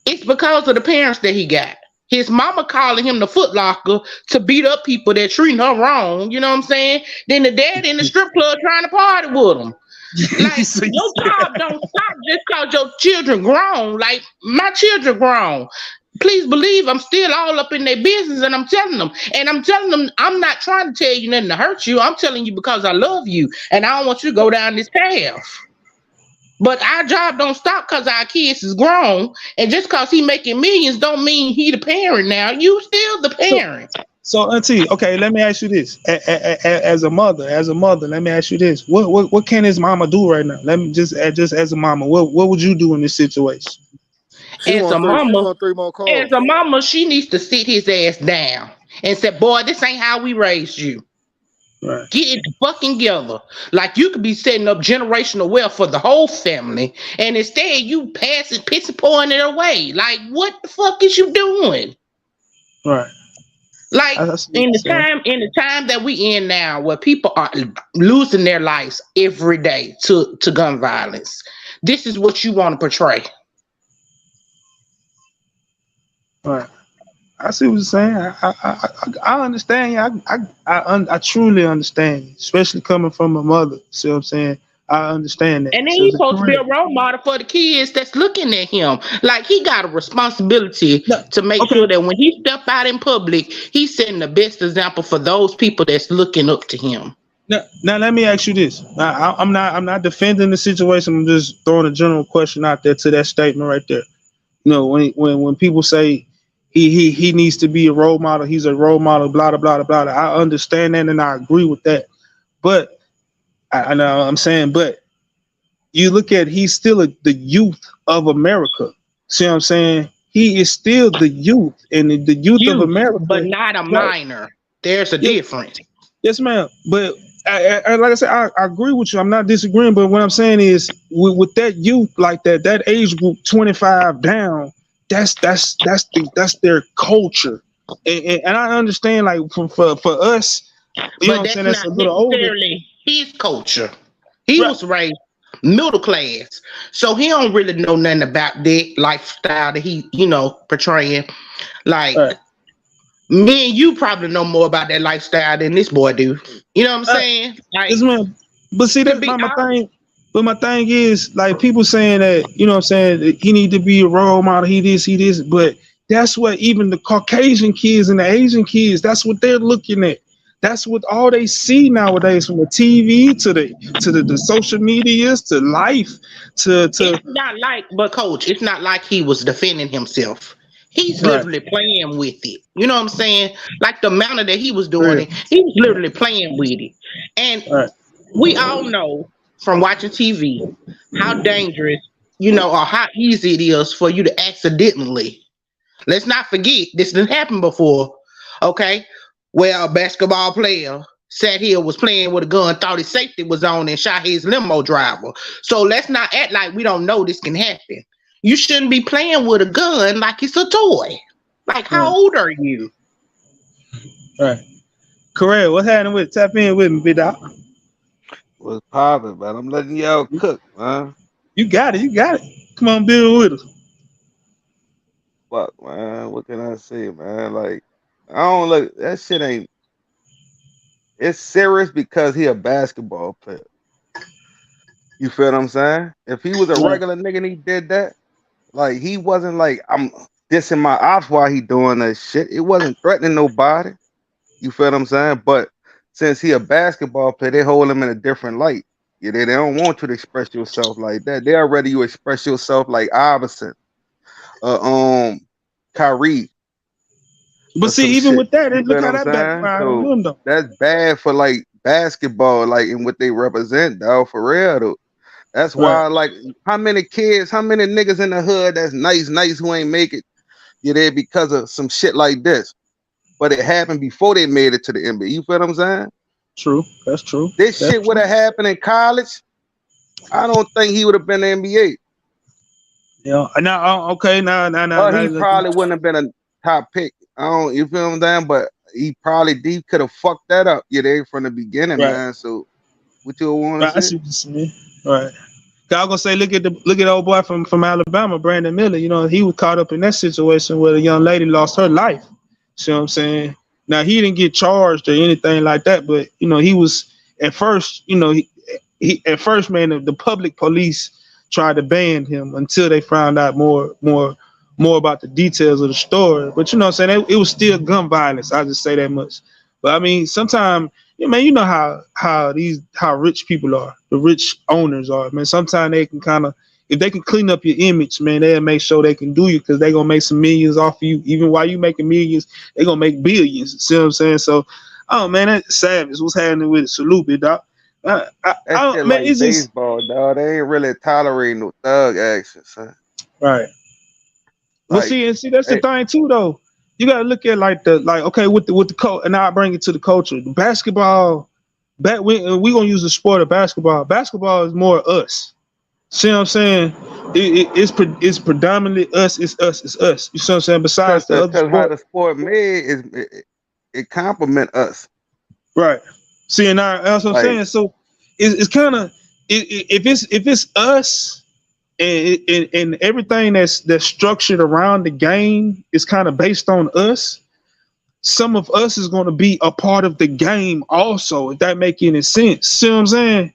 S4: it's because of the parents that he got. His mama calling him the Foot Locker to beat up people that treating her wrong. You know what I'm saying? Then the dad in the strip club trying to party with him. Like
S2: So you
S4: your
S2: say-
S4: job don't stop just cause your children grown. Like my children grown. Please believe I'm still all up in their business and I'm telling them. And I'm telling them I'm not trying to tell you nothing to hurt you. I'm telling you because I love you and I don't want you to go down this path. But our job don't stop because our kids is grown. And just because he making millions don't mean he the parent now. You still the
S2: so,
S4: parent.
S2: so, Auntie, okay, let me ask you this. As a mother, let me ask you this. What can his mama do right now? Let me just as a mama, what would you do in this situation?
S3: She
S4: As a
S3: wants three. She
S4: mama,
S3: wants three more
S4: as
S3: cars.
S4: a mama, she needs to sit his ass down and say, boy, this ain't how we raised you.
S2: Right.
S4: Get it fucking together. Like you could be setting up generational wealth for the whole family, and instead you passing, pissing, pouring it away. Like what the fuck is you doing?
S2: Right.
S4: Like
S2: I see what you're saying.
S4: in the time that we in now, where people are losing their lives every day to gun violence, this is what you want to portray.
S2: Right. I see what you're saying. I understand you. I truly understand you, especially coming from a mother. See what I'm saying? I understand that.
S4: And then
S2: So
S4: he's
S2: it's
S4: supposed to be
S2: correct.
S4: a role model for the kids that's looking at him. Like he got a responsibility
S2: No,
S4: to make
S2: okay.
S4: sure that when he step out in public, he's setting the best example for those people that's looking up to him.
S2: Now let me ask you this. I'm not defending the situation. I'm just throwing a general question out there to that statement right there. You know, when people say he needs to be a role model, he's a role model, blah blah blah blah blah. I understand that and I agree with that. But I know I'm saying, but you look at he's still the youth of America. See what I'm saying? He is still the youth, and the youth of
S4: Youth, but
S2: America.
S4: not a
S2: Right.
S4: minor. There's a
S2: Yeah,
S4: difference.
S2: yes, ma'am. But like I said, I agree with you. I'm not disagreeing. But what I'm saying is, with that youth like that age group 25 down, that's their culture. And I understand, like for us, You know what
S4: But
S2: I'm saying?
S4: that's
S2: That's
S4: not
S2: a little older.
S4: necessarily his culture. He
S2: Right.
S4: was raised middle class, so he don't really know nothing about that lifestyle that he, portraying.
S2: Right.
S4: Like me and you probably know more about that lifestyle than this boy do. You know what I'm
S2: Right.
S4: saying? Like
S2: This man, but see,
S4: to
S2: that's
S4: be
S2: my
S4: honest,
S2: thing. But my thing is, like, people saying that, you know what I'm saying, that he need to be a role model, he this, but that's what even the Caucasian kids and the Asian kids, that's what they're looking at. That's what all they see nowadays, from the TV to the social medias to life to
S4: it's not like, but coach, it's not like he was defending himself. He's
S2: right,
S4: literally playing with it. You know what I'm saying? Like the manner that he was doing
S2: right,
S4: it, he was literally playing with it. And
S2: right,
S4: we all know from watching TV how dangerous, or how easy it is for you to accidentally. Let's not forget this didn't happen before. Okay, where a basketball player sat here, was playing with a gun, thought his safety was on, and shot his limo driver. So let's not act like we don't know this can happen. You shouldn't be playing with a gun like it's a toy. Like, how
S2: right,
S4: old are you?
S2: right. Correct. What's happening with tap in with me, big dog?
S5: What's poppin', man? I'm letting y'all cook, man.
S2: You got it. Come on, build with us.
S5: Fuck, man. What can I say, man? Like, I don't look. That shit ain't. It's serious because he a basketball player. You feel what I'm saying? If he was a
S2: Right,
S5: regular nigga and he did that, like he wasn't like I'm dissing my ops while he doing that shit. It wasn't threatening nobody. You feel what I'm saying? But since he a basketball player, they hold him in a different light. Yeah, they don't want you to express yourself like that. They are ready you express yourself like Iverson, uh, um, Kyrie,
S2: but
S5: or
S2: see,
S5: some
S2: even
S5: shit.
S2: with that,
S5: You
S2: look
S5: feel what
S2: how
S5: I'm
S2: that
S5: saying?
S2: backfired on
S5: So
S2: them though.
S5: that's bad for like basketball, like and what they represent, dog. For real though. That's
S2: Right.
S5: why, like, how many kids, how many niggas in the hood that's nice who ain't make it, you there because of some shit like this. But it happened before they made it to the NBA. You feel what I'm saying?
S2: True. That's true.
S5: This
S2: That's
S5: shit would
S2: true.
S5: have happened in college. I don't think he would have been in the NBA.
S2: Yeah. Now, okay.
S5: Or he probably wouldn't have been a top pick. I don't, you feel what I'm saying? But he probably deep could have fucked that up, you there from the beginning,
S2: Right.
S5: man. So what you want
S2: Right.
S5: to
S2: I
S5: say?
S2: see what you're saying. Right. 'Cause I was gonna say, look at old boy from Alabama, Brandon Miller. You know, he was caught up in that situation where the young lady lost her life. See what I'm saying? Now he didn't get charged or anything like that, but he was at first. He at first, man, the public police tried to ban him until they found out more about the details of the story. But you know what I'm saying? It was still gun violence. I'll just say that much. But I mean, sometimes, yeah, man, you know how rich people are, the rich owners are, man. Sometimes they can kind of, if they can clean up your image, man, they'll make sure they can do you because they're gonna make some millions off of you. Even while you making millions, they're gonna make billions. See what I'm saying? So, oh man, that's savage. What's happening with it? Salute, it, doc.
S5: That shit
S2: Man,
S5: like
S2: it's just
S5: baseball, dog. They ain't really tolerating no thug action, son.
S2: right. But
S5: Like,
S2: see, that's the
S5: hey,
S2: thing too, though. You gotta look at okay, with the coach, and now I bring it to the culture. The basketball, we gonna use the sport of basketball. Basketball is more us. See what I'm saying? It's predominantly us. It's us. It's us. You see what I'm saying?
S5: cause,
S2: Besides the
S5: the,
S2: other
S5: cause how
S2: sport,
S5: the sport made is it compliment us.
S2: right? See, and that's what I'm
S5: Like,
S2: saying. So it's kind of if it's us and everything that's structured around the game is kind of based on us. Some of us is going to be a part of the game also, if that make any sense. See what I'm saying?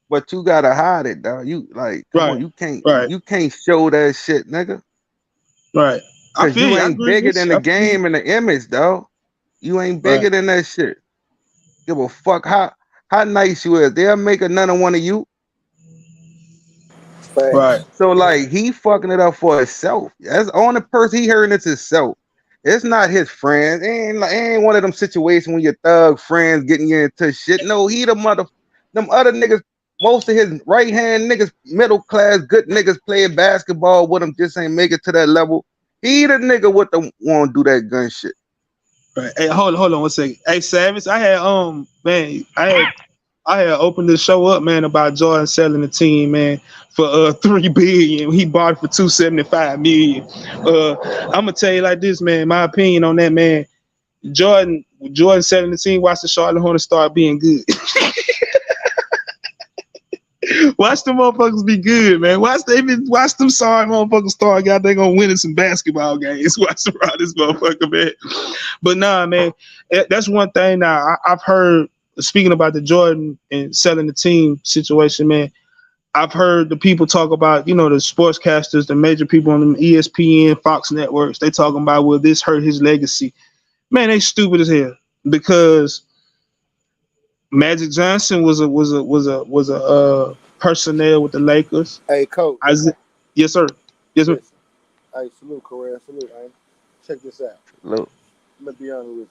S5: but you gotta hide it, dog. You like, come on,
S2: Right, right,
S5: you can't show that shit, nigga.
S2: right. I
S5: Cause
S2: feel
S5: you
S2: you. I
S5: ain't
S2: agree
S5: bigger
S2: with
S5: than
S2: you.
S5: the
S2: I feel you.
S5: game and the image, dog. You ain't
S2: Right,
S5: bigger than that shit. Give a fuck how nice you is. They'll make another one of you.
S2: right,
S3: Facts.
S5: So like he fucking it up for himself. That's the only person he hurting it's himself. It's not his friends. It ain't one of them situations when your thug friends getting you into shit. No, he the mother. Them other niggas. Most of his right hand niggas, middle class, good niggas playing basketball with him, just ain't make it to that level. He the nigga with the want to do that gun shit.
S2: right. Hey, hold on one second. Hey, Savage, I had man, I had opened the show up, man, about Jordan selling the team, man, for $3 billion. He bought it for $275 million. I'm gonna tell you like this, man. My opinion on that, man. Jordan selling the team. Watch the Charlotte Hornets start being good. Watch them motherfuckers be good, man. Watch them sorry motherfuckers start. God, they gonna win in some basketball games. Watch them around this motherfucker, man. But nah, man, that's one thing. Now I've heard speaking about the Jordan and selling the team situation, man. I've heard the people talk about, the sportscasters, the major people on the ESPN, Fox networks. They talking about, will this hurt his legacy? Man, they stupid as hell because Magic Johnson was a personnel with the Lakers.
S3: Hey, coach.
S2: Yes, sir. Yes, sir.
S3: Listen. Hey, salute, Korea. Salute, man. Check this out.
S5: Look,
S3: Let me be honest with you.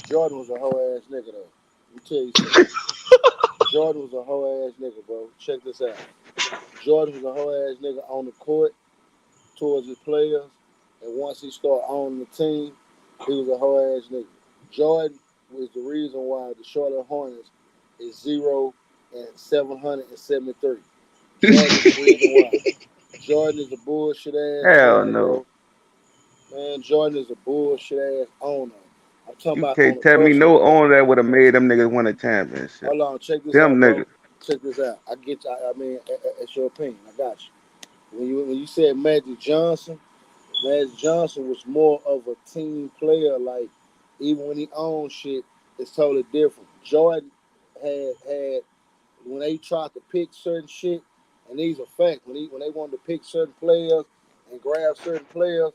S3: Jordan was a hoe ass nigga though. Let me tell you something. Jordan was a hoe ass nigga, bro. Check this out. Jordan was a hoe ass nigga on the court towards his players, and once he started owning the team, he was a hoe ass nigga. Jordan was the reason why the Charlotte Hornets is 0-773. Jordan is the reason why. Jordan is a bullshit ass
S5: hell
S3: owner,
S5: no.
S3: bro. Man, Jordan is a bullshit ass owner. I'm talking
S5: You
S3: about on
S5: can't
S3: a
S5: tell me
S3: personal
S5: no
S3: level.
S5: owner that would have made them niggas win a championship.
S3: Hold on, check this
S5: Them
S3: out, bro.
S5: niggas.
S3: Check this out. I get you. I mean, it's your opinion. I got you. When you said Magic Johnson was more of a team player. Like even when he owned shit, it's totally different. Jordan had when they tried to pick certain shit, and these are facts. When they wanted to pick certain players and grab certain players,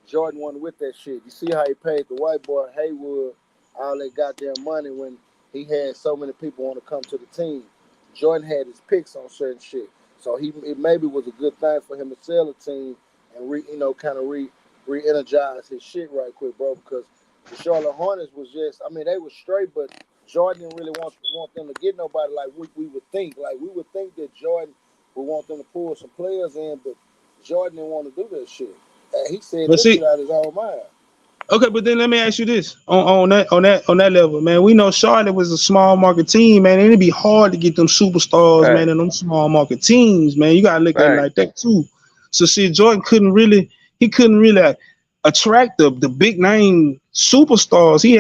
S3: Jordan wasn't with that shit. You see how he paid the white boy Haywood all that goddamn money when he had so many people want to come to the team. Jordan had his picks on certain shit, so it maybe was a good thing for him to sell the team and re-energize his shit right quick, bro. Because the Charlotte Hornets was just, I mean, they were straight, but Jordan didn't really want them to get nobody like we would think. Like we would think that Jordan would want them to pull some players in, but Jordan didn't want to do that shit. And he said
S2: But
S3: that
S2: see,
S3: shit out of his own mind.
S2: okay, but then let me ask you this on that level, man. We know Charlotte was a small market team, man, and it'd be hard to get them superstars, man,
S5: Fact.
S2: and them small market teams, man. You gotta look at it
S5: Fact.
S2: like that too. So see, Jordan couldn't really attract the big name superstars. He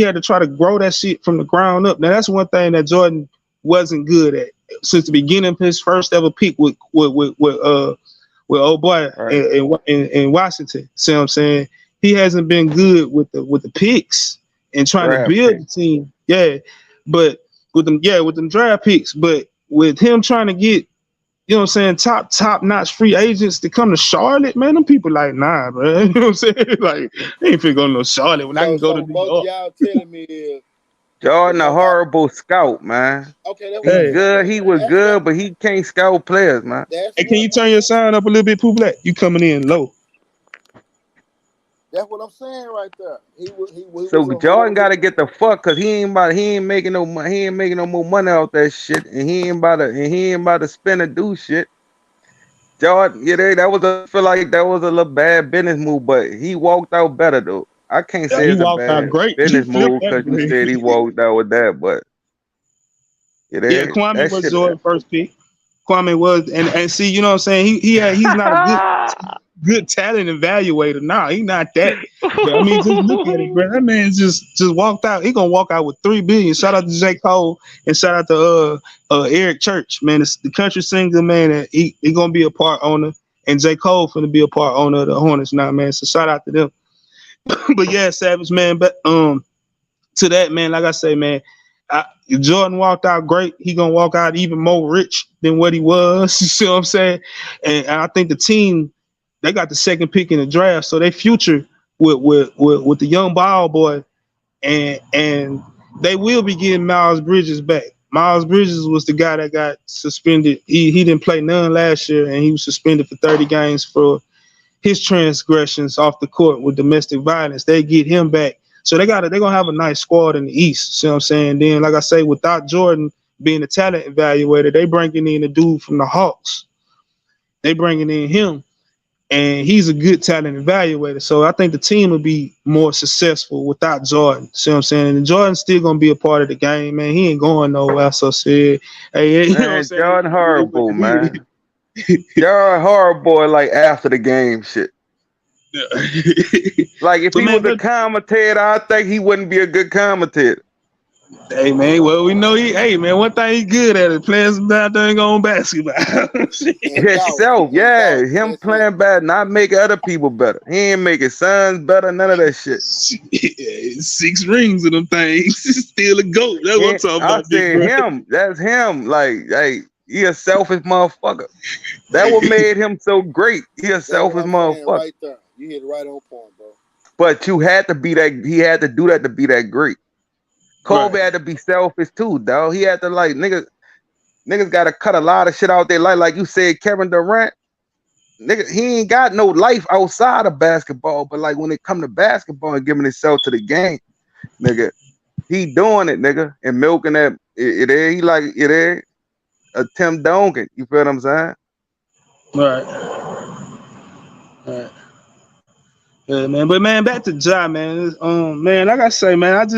S2: had to try to grow that shit from the ground up. Now that's one thing that Jordan wasn't good at since the beginning of his first ever pick with old boy
S5: Right.
S2: in Washington. See what I'm saying? He hasn't been good with the picks and trying to
S5: Draft
S2: build
S5: pick.
S2: the team. Yeah, but with them draft picks, but with him trying to get, you know what I'm saying, top notch free agents to come to Charlotte, man, them people like, nah, bro. You know what I'm saying? Like, they ain't finna go to no Charlotte when I
S3: So
S2: can go
S3: so
S2: to
S3: what
S2: New
S3: both of
S2: York.
S3: y'all telling me is that
S5: Jordan a
S3: nobody.
S5: horrible scout, man.
S3: Okay, that's what
S5: He
S3: I'm
S2: Hey,
S3: saying.
S5: good. He was
S3: That
S5: good, but he can't scout players, man.
S3: that's
S2: hey, can
S3: what
S2: you turn your sound up a little bit, Pooh Black? You coming in low.
S3: that's what I'm saying right there.
S5: So Jordan got to get the fuck because he ain't making no money. He ain't making no more money off that shit, and he ain't about to spend or do shit. Jordan, yeah, that was I feel like that was a little bad business move, but he walked out better though. I can't
S2: Yeah,
S5: say
S2: he
S5: it's a
S2: walked out
S5: bad
S2: great. He
S5: business
S2: flipped
S5: move
S2: that
S5: because you
S2: way.
S5: said he walked out with that, but
S2: Yeah, Kwame
S5: that
S2: was
S5: shit.
S2: Jordan's first pick. Kwame was, and see, you know what I'm saying? He's not a good talent evaluator. Nah, he not that. But I mean, just look at it, bro. That man just walked out. He gonna walk out with 3 billion. Shout out to J. Cole and shout out to Eric Church, man. It's the country singer, man. And he gonna be a part owner, and J. Cole finna be a part owner of the Hornets now, man. So shout out to them. But yeah, Savage, man. But to that, man, like I say, man, Jordan walked out great. He gonna walk out even more rich than what he was. You see what I'm saying? And I think the team, they got the second pick in the draft, so they future with the young ball boy, and they will be getting Miles Bridges back. Miles Bridges was the guy that got suspended. He didn't play none last year, and he was suspended for 30 games for his transgressions off the court with domestic violence. They get him back. So they're gonna have a nice squad in the East. See what I'm saying? Then, like I say, without Jordan being a talent evaluator, they bringing in a dude from the Hawks. They bringing in him, and he's a good talent evaluator. So I think the team will be more successful without Jordan. See what I'm saying? And Jordan's still gonna be a part of the game, man. He ain't going nowhere. So said, hey, you know what I'm
S5: Man,
S2: saying?
S5: Jordan horrible, man. Jordan horrible like after the game shit. Like if
S2: But
S5: he
S2: man,
S5: was a commentator, I think he wouldn't be a good commentator.
S2: hey man, well we know he. Hey man, one thing he good at is playing some goddamn on basketball.
S3: And doubt.
S5: Himself,
S3: And
S5: yeah,
S3: doubt.
S5: him
S3: That's it.
S5: playing bad, not making other people better. He ain't making sons better, none of that shit.
S2: 6 rings of them things. Still a goat. That's what I'm
S5: And
S2: talking
S5: I
S2: about, big
S5: said
S2: bro.
S5: him, that's him. Like, hey, he a selfish motherfucker. That what made him so great. He a
S3: That's what
S5: selfish
S3: I'm saying
S5: motherfucker.
S3: right there. You hit it right on point, bro.
S5: But you had to be that. He had to do that to be that great. Kobe
S2: Right.
S5: had to be selfish too, dog. He had to like niggas got to cut a lot of shit out their life. Like you said, Kevin Durant, nigga, he ain't got no life outside of basketball. But like when it come to basketball and giving himself to the game, nigga, he doing it, nigga, and milking that. He like it is a Tim Duncan. You feel what I'm saying?
S2: Right. Right. Yeah, man. But man, back to Ja, man. Man, like I say, man,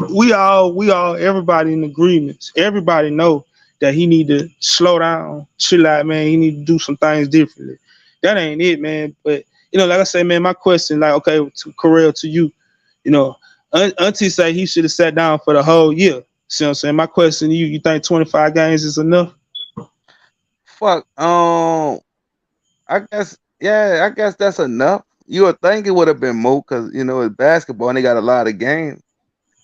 S2: we all, everybody in agreements. Everybody know that he need to slow down, chill out, man. He need to do some things differently. That ain't it, man. But like I say, man, my question, like, okay, to Correll, to you, Auntie say he should have sat down for the whole year. See what I'm saying? My question to you, you think 25 games is enough?
S5: Fuck. I guess, yeah, I guess that's enough. You would think it would have been more because it's basketball and they got a lot of games.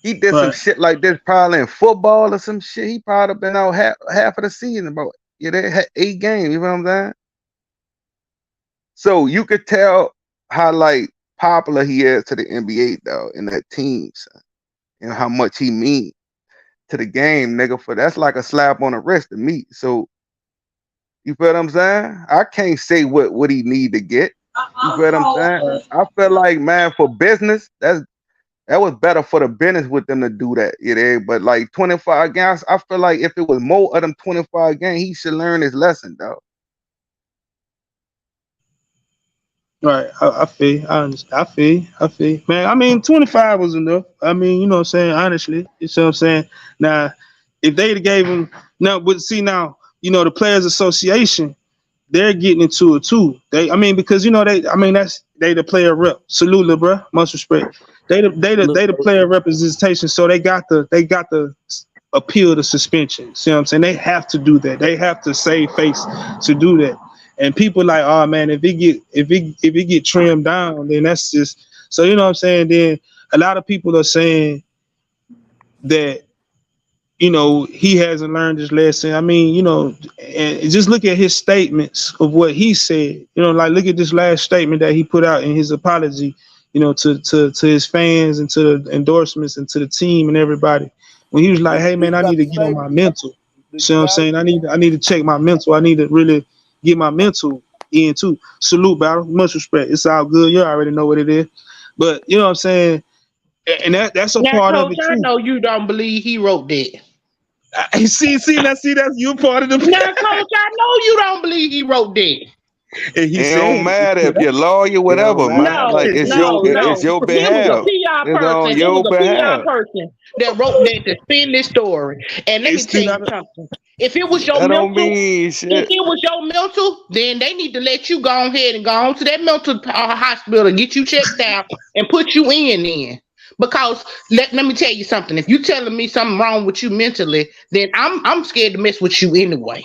S5: He did some
S2: Right.
S5: shit like this probably in football or some shit. He probably been out half of the season about they had 8 games. You know what I'm saying? So you could tell how like popular he is to the NBA though in that team, son, and how much he mean to the game, nigga. For that's like a slap on the wrist to me. So you feel what I'm saying? I can't say what he need to get. You feel what I'm saying? I feel like, man, for business, that was better for the business with them to do that. But like 25 games, I feel like if it was more of them 25 games, he should learn his lesson, though.
S2: Right, I feel, I understand. I feel, man. I mean, 25 was enough. I mean, you know what I'm saying. Honestly, you see what I'm saying. Now, if they'd gave him now, but see now, the Players Association, they're getting into it too. I mean, because they the player rep. Salute, lil' bro. Much respect. They the player representation. So they got the appeal to suspension. See what I'm saying? They have to do that. They have to save face to do that. And people like, oh man, if it get trimmed down, then that's just so you know what I'm saying. Then a lot of people are saying that he hasn't learned his lesson. I mean, and just look at his statements of what he said. Like look at this last statement that he put out in his apology. To his fans and to the endorsements and to the team and everybody. When he was like, "Hey
S3: Do
S2: man,
S3: you
S2: I
S3: got
S2: need
S3: the
S2: to get on my
S3: statement?
S2: mental."
S3: Do
S2: See
S3: you
S2: what I'm
S3: got it?
S2: saying? I need to check my mental. I need to really get my mental in too. Salute, battle. Much respect. It's all good. You already know what it is. But you know what I'm saying? And that's a
S4: Now,
S2: part of
S4: Coach,
S2: it
S4: I
S2: too.
S4: know you don't believe he wrote that.
S2: See, that's you part of the.
S4: Now, Coach, I know you don't believe he wrote that.
S2: And he
S5: It don't
S2: said,
S5: matter if you're lawyer,
S3: It don't
S5: whatever,
S3: matter.
S5: man.
S4: No,
S5: Like
S3: It don't
S5: it's
S3: matter.
S4: no.
S5: your
S4: It was a
S5: behalf.
S4: PR
S5: It's
S4: person.
S5: on
S4: It was
S5: your
S4: a PR
S5: behalf.
S4: person that wrote that to spin this story. And let me
S2: it's
S4: tell
S2: still
S4: you
S2: not.
S4: something. If it was your
S5: That don't
S4: mental,
S5: mean
S4: if
S5: shit.
S4: it was your mental, then they need to let you go ahead and go on to that mental hospital and get you checked out and put you in. Because let me tell you something. If you telling me something wrong with you mentally, then I'm scared to mess with you anyway.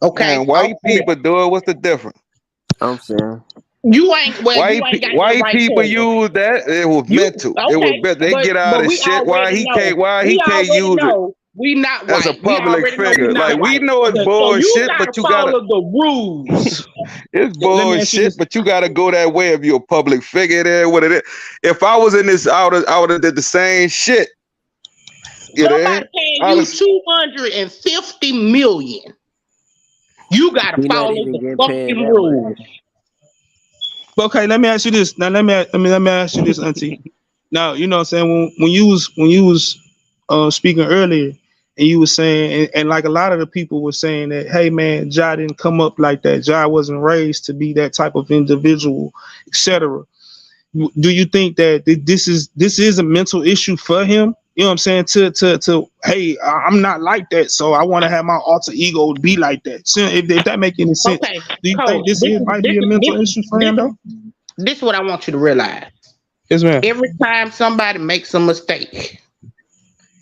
S4: Okay?
S5: Man, white people do it. What's the difference?
S3: I'm saying.
S4: You ain't got that
S5: White
S4: right
S5: people
S4: choice.
S5: use that. It was
S4: You
S5: mental. It was
S4: okay?
S5: they get out
S4: But
S5: of shit. Why he can't use it
S4: we not
S5: as a
S4: white. We
S5: public
S4: already know we
S5: figure?
S4: not
S5: Like we
S4: white.
S5: know it's
S4: So you
S5: bullshit,
S4: gotta
S5: but you gotta
S4: follow the rules.
S5: it's
S2: Let me ask you
S5: bullshit,
S2: this.
S5: but you gotta go that way if you're a public figure. There, what it is. If I was in this, I would have did the same shit.
S4: Somebody paying
S5: I
S4: you
S5: was
S4: 250 million. You gotta
S3: He not
S4: follow
S3: even
S4: the
S3: getting paid
S4: fucking
S3: that much.
S4: rules.
S2: Okay, let me ask you this. Now let me ask you this, Auntie. Now, you know what I'm saying, when you was speaking earlier and you were saying and like a lot of the people were saying that, hey man, Ja didn't come up like that. Ja wasn't raised to be that type of individual, etc. Do you think that this is a mental issue for him? You know what I'm saying? To hey, I'm not like that, so I want to have my alter ego be like that. So if that make any sense,
S4: Okay,
S2: do you
S4: coach,
S2: think this might be a mental issue for him
S4: this
S2: though?
S4: this is what I want you to realize.
S2: Yes, ma'am.
S4: Every time somebody makes a mistake,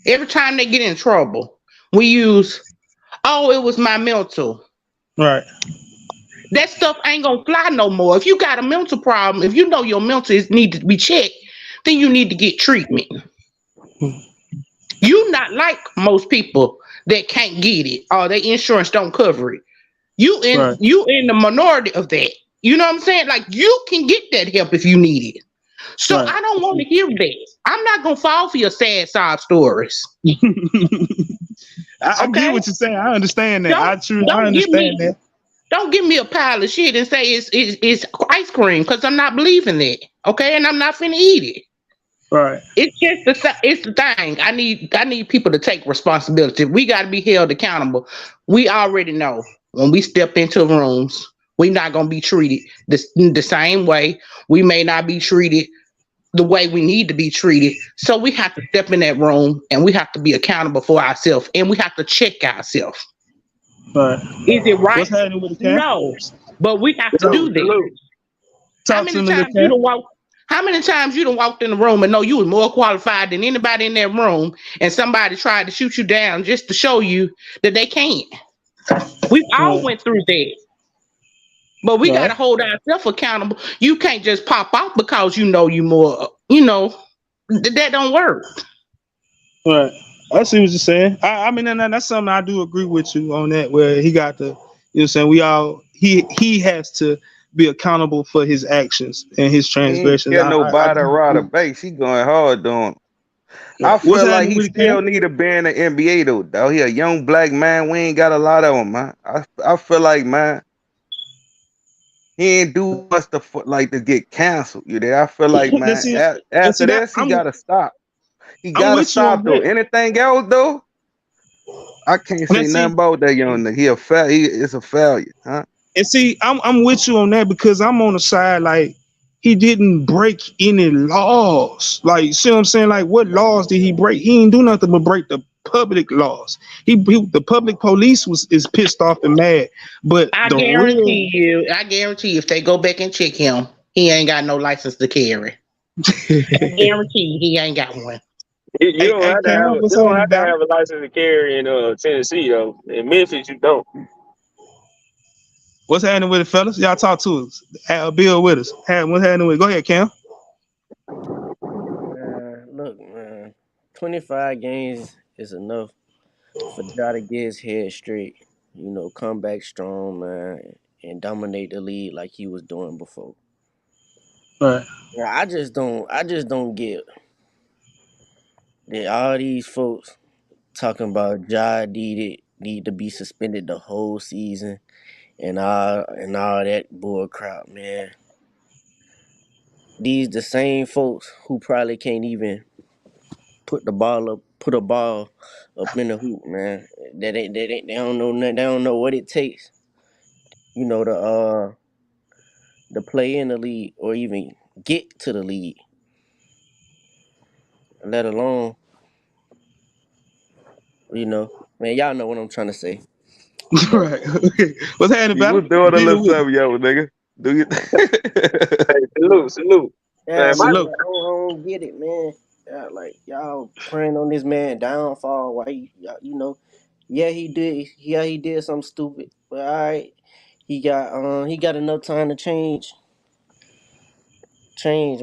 S4: every time they get in trouble, we use, oh, it was my mental.
S2: Right.
S4: That stuff ain't gonna fly no more. If you got a mental problem, if you know your mental is need to be checked, then you need to get treatment. You not like most people that can't get it or their insurance don't cover it.
S2: Right.
S4: You in the minority of that. You know what I'm saying? Like you can get that help if you need it. So
S2: Right.
S4: I don't want to hear that. I'm not gonna fall for your sad sob stories.
S2: I get
S4: Okay?
S2: what you're saying. I understand that.
S4: Don't
S2: I
S4: don't give
S2: understand
S4: me
S2: that.
S4: don't give me a pile of shit and say it's ice cream because I'm not believing that. Okay, and I'm not finna eat it.
S2: Right.
S4: It's just it's the thing. I need people to take responsibility. We got to be held accountable. We already know when we step into rooms, we not gonna be treated the same way. We may not be treated the way we need to be treated. So we have to step in that room and we have to be accountable for ourselves and we have to check ourselves.
S2: Right.
S4: Is it right?
S2: What's happening with the camp?
S4: No, but we have to do
S6: Salute,
S4: that.
S6: salute.
S4: How
S2: Talk to
S4: many
S2: me, little
S4: times you
S2: camp.
S4: don't walk? How many times you done walked in the room and know you was more qualified than anybody in that room, and somebody tried to shoot you down just to show you that they can't? We all
S2: Right.
S4: went through that, but we got
S2: Right.
S4: to hold ourselves accountable. You can't just pop out because you know you more. You know that don't work.
S2: Right. I see what you're saying. I mean, and that's something I do agree with you on that. Where he got to, you know, what I'm saying we all he has to be accountable for his actions and his
S5: He ain't
S2: transgressions.
S5: get
S2: I
S5: nobody
S2: do
S5: ride a
S2: agree.
S5: base. He going hard doing.
S2: Yeah.
S5: I
S2: What's
S5: feel like
S2: happening
S5: he
S2: with the camp?
S5: still need to be in the NBA though. Though he a young black man, we ain't got a lot of him, man. I feel like man, he ain't do much to like to get canceled. You there? I feel like
S2: And
S5: man,
S2: see, and see
S5: after
S2: that
S5: this he gotta stop. He
S2: I'm
S5: gotta
S2: with you on
S5: stop though.
S2: that.
S5: Anything else though, I can't
S2: And
S5: say
S2: see,
S5: nothing about that young nigga. He a He is a failure, huh?
S2: and see, I'm with you on that because I'm on the side like he didn't break any laws. Like, see what I'm saying? Like, what laws did he break? He didn't do nothing but break the public laws. The public police is pissed off and mad. But
S4: I
S2: the real
S4: guarantee you. I guarantee you, if they go back and check him, he ain't got no license to carry. I
S2: hey,
S4: guarantee he ain't got one.
S6: You don't
S2: hey
S6: have to have
S2: Cam, what's
S6: you don't
S2: happening,
S6: have to
S2: Doc?
S6: have a license to carry in Tennessee though. In Memphis, you don't.
S2: What's happening with it, fellas? Y'all talk to us. Bill with us. What's happening with it? Go ahead, Cam.
S7: Man, look, man, 25 games is enough for Ja to get his head straight. You know, come back strong, man, and dominate the league like he was doing before.
S2: All right.
S7: Yeah, I just don't get that all these folks talking about Ja need to be suspended the whole season and all that bull crap, man. These the same folks who probably can't even put a ball up in the hoop, man. They don't know nothing. They don't know what it takes, you know, to play in the league or even get to the league, let alone, you know, man, y'all know what I'm trying to say. But
S2: Right. Okay. What's happening,
S5: You
S2: battle?
S5: was doing a little
S2: Bill with us.
S5: something, yo, nigga. Do you?
S6: Hey, salute, salute.
S7: yeah,
S6: Man, my
S7: man,
S2: Salute.
S7: I don't get it, man. Yeah, like y'all praying on this man downfall. Why you know? Yeah, he did something stupid, but all right, he got enough time to change,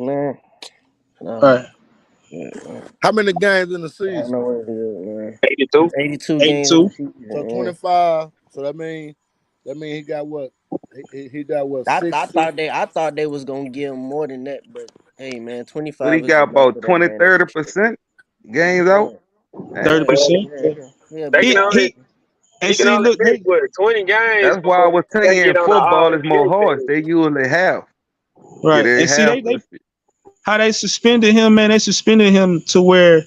S7: man.
S2: All
S7: Uh,
S2: right.
S7: yeah, man.
S3: How many games in the
S7: I don't
S3: season?
S7: know what it is, man.
S6: 82.
S7: It's 82 games in the
S2: 82.
S7: season,
S3: So
S7: man.
S3: 25. So that mean he got what? He got what? Six, six.
S7: I thought they was gonna give him more than that, but hey, man,
S5: What he
S7: 25 is
S5: got
S7: enough
S5: about
S7: for that
S5: 20,
S7: man to get straight.
S5: 30% games
S7: Yeah,
S5: out? Damn.
S6: Well,
S2: 30%.
S7: he'll
S6: they
S7: be
S6: can
S2: He
S7: fine.
S6: only
S2: he and
S6: he can
S2: see,
S6: only
S2: look,
S6: miss what 20 games
S5: That's why I
S6: before
S5: was
S6: they
S5: telling you in
S6: get on the
S5: football
S6: All
S5: is more
S6: NBA
S5: harsh.
S6: team.
S5: They usually have. Yeah,
S2: right.
S5: they
S2: And see,
S5: have.
S2: they how they suspended him, man. They suspended him to where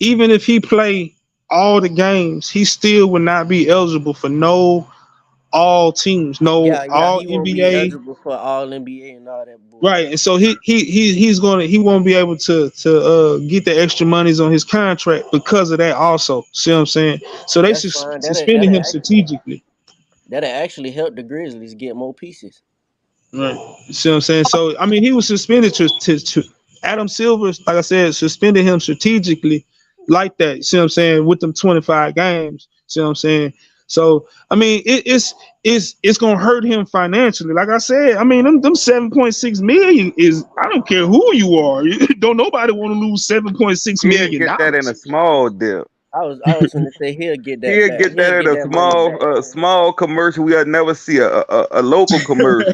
S2: even if he play all the games, he still would not be eligible for no all teams, no
S7: Yeah,
S2: all
S7: he won't be
S2: NBA.
S7: eligible for All NBA and all that bull
S2: Right,
S7: crap.
S2: and so he won't be able to get the extra monies on his contract because of that. Also, see what I'm saying? So they
S7: That's fine.
S2: suspended him strategically.
S7: That'll actually help the Grizzlies get more pieces.
S2: Right. You see what I'm saying? So I mean, he was suspended to Adam Silver, like I said, suspended him strategically like that. You see what I'm saying? With them 25 games. See what I'm saying? So I mean, it's gonna hurt him financially. Like I said, I mean, them 7.6 million is, I don't care who you are. Don't nobody want to lose 7.6
S5: He'll
S2: million
S5: get that in a
S2: dollars.
S5: small deal.
S7: I was gonna say he'll get that
S5: He'll
S7: back.
S5: get
S7: He'll
S5: that in
S7: get
S5: a
S7: that money back.
S5: small commercial. We'll never see a local commercial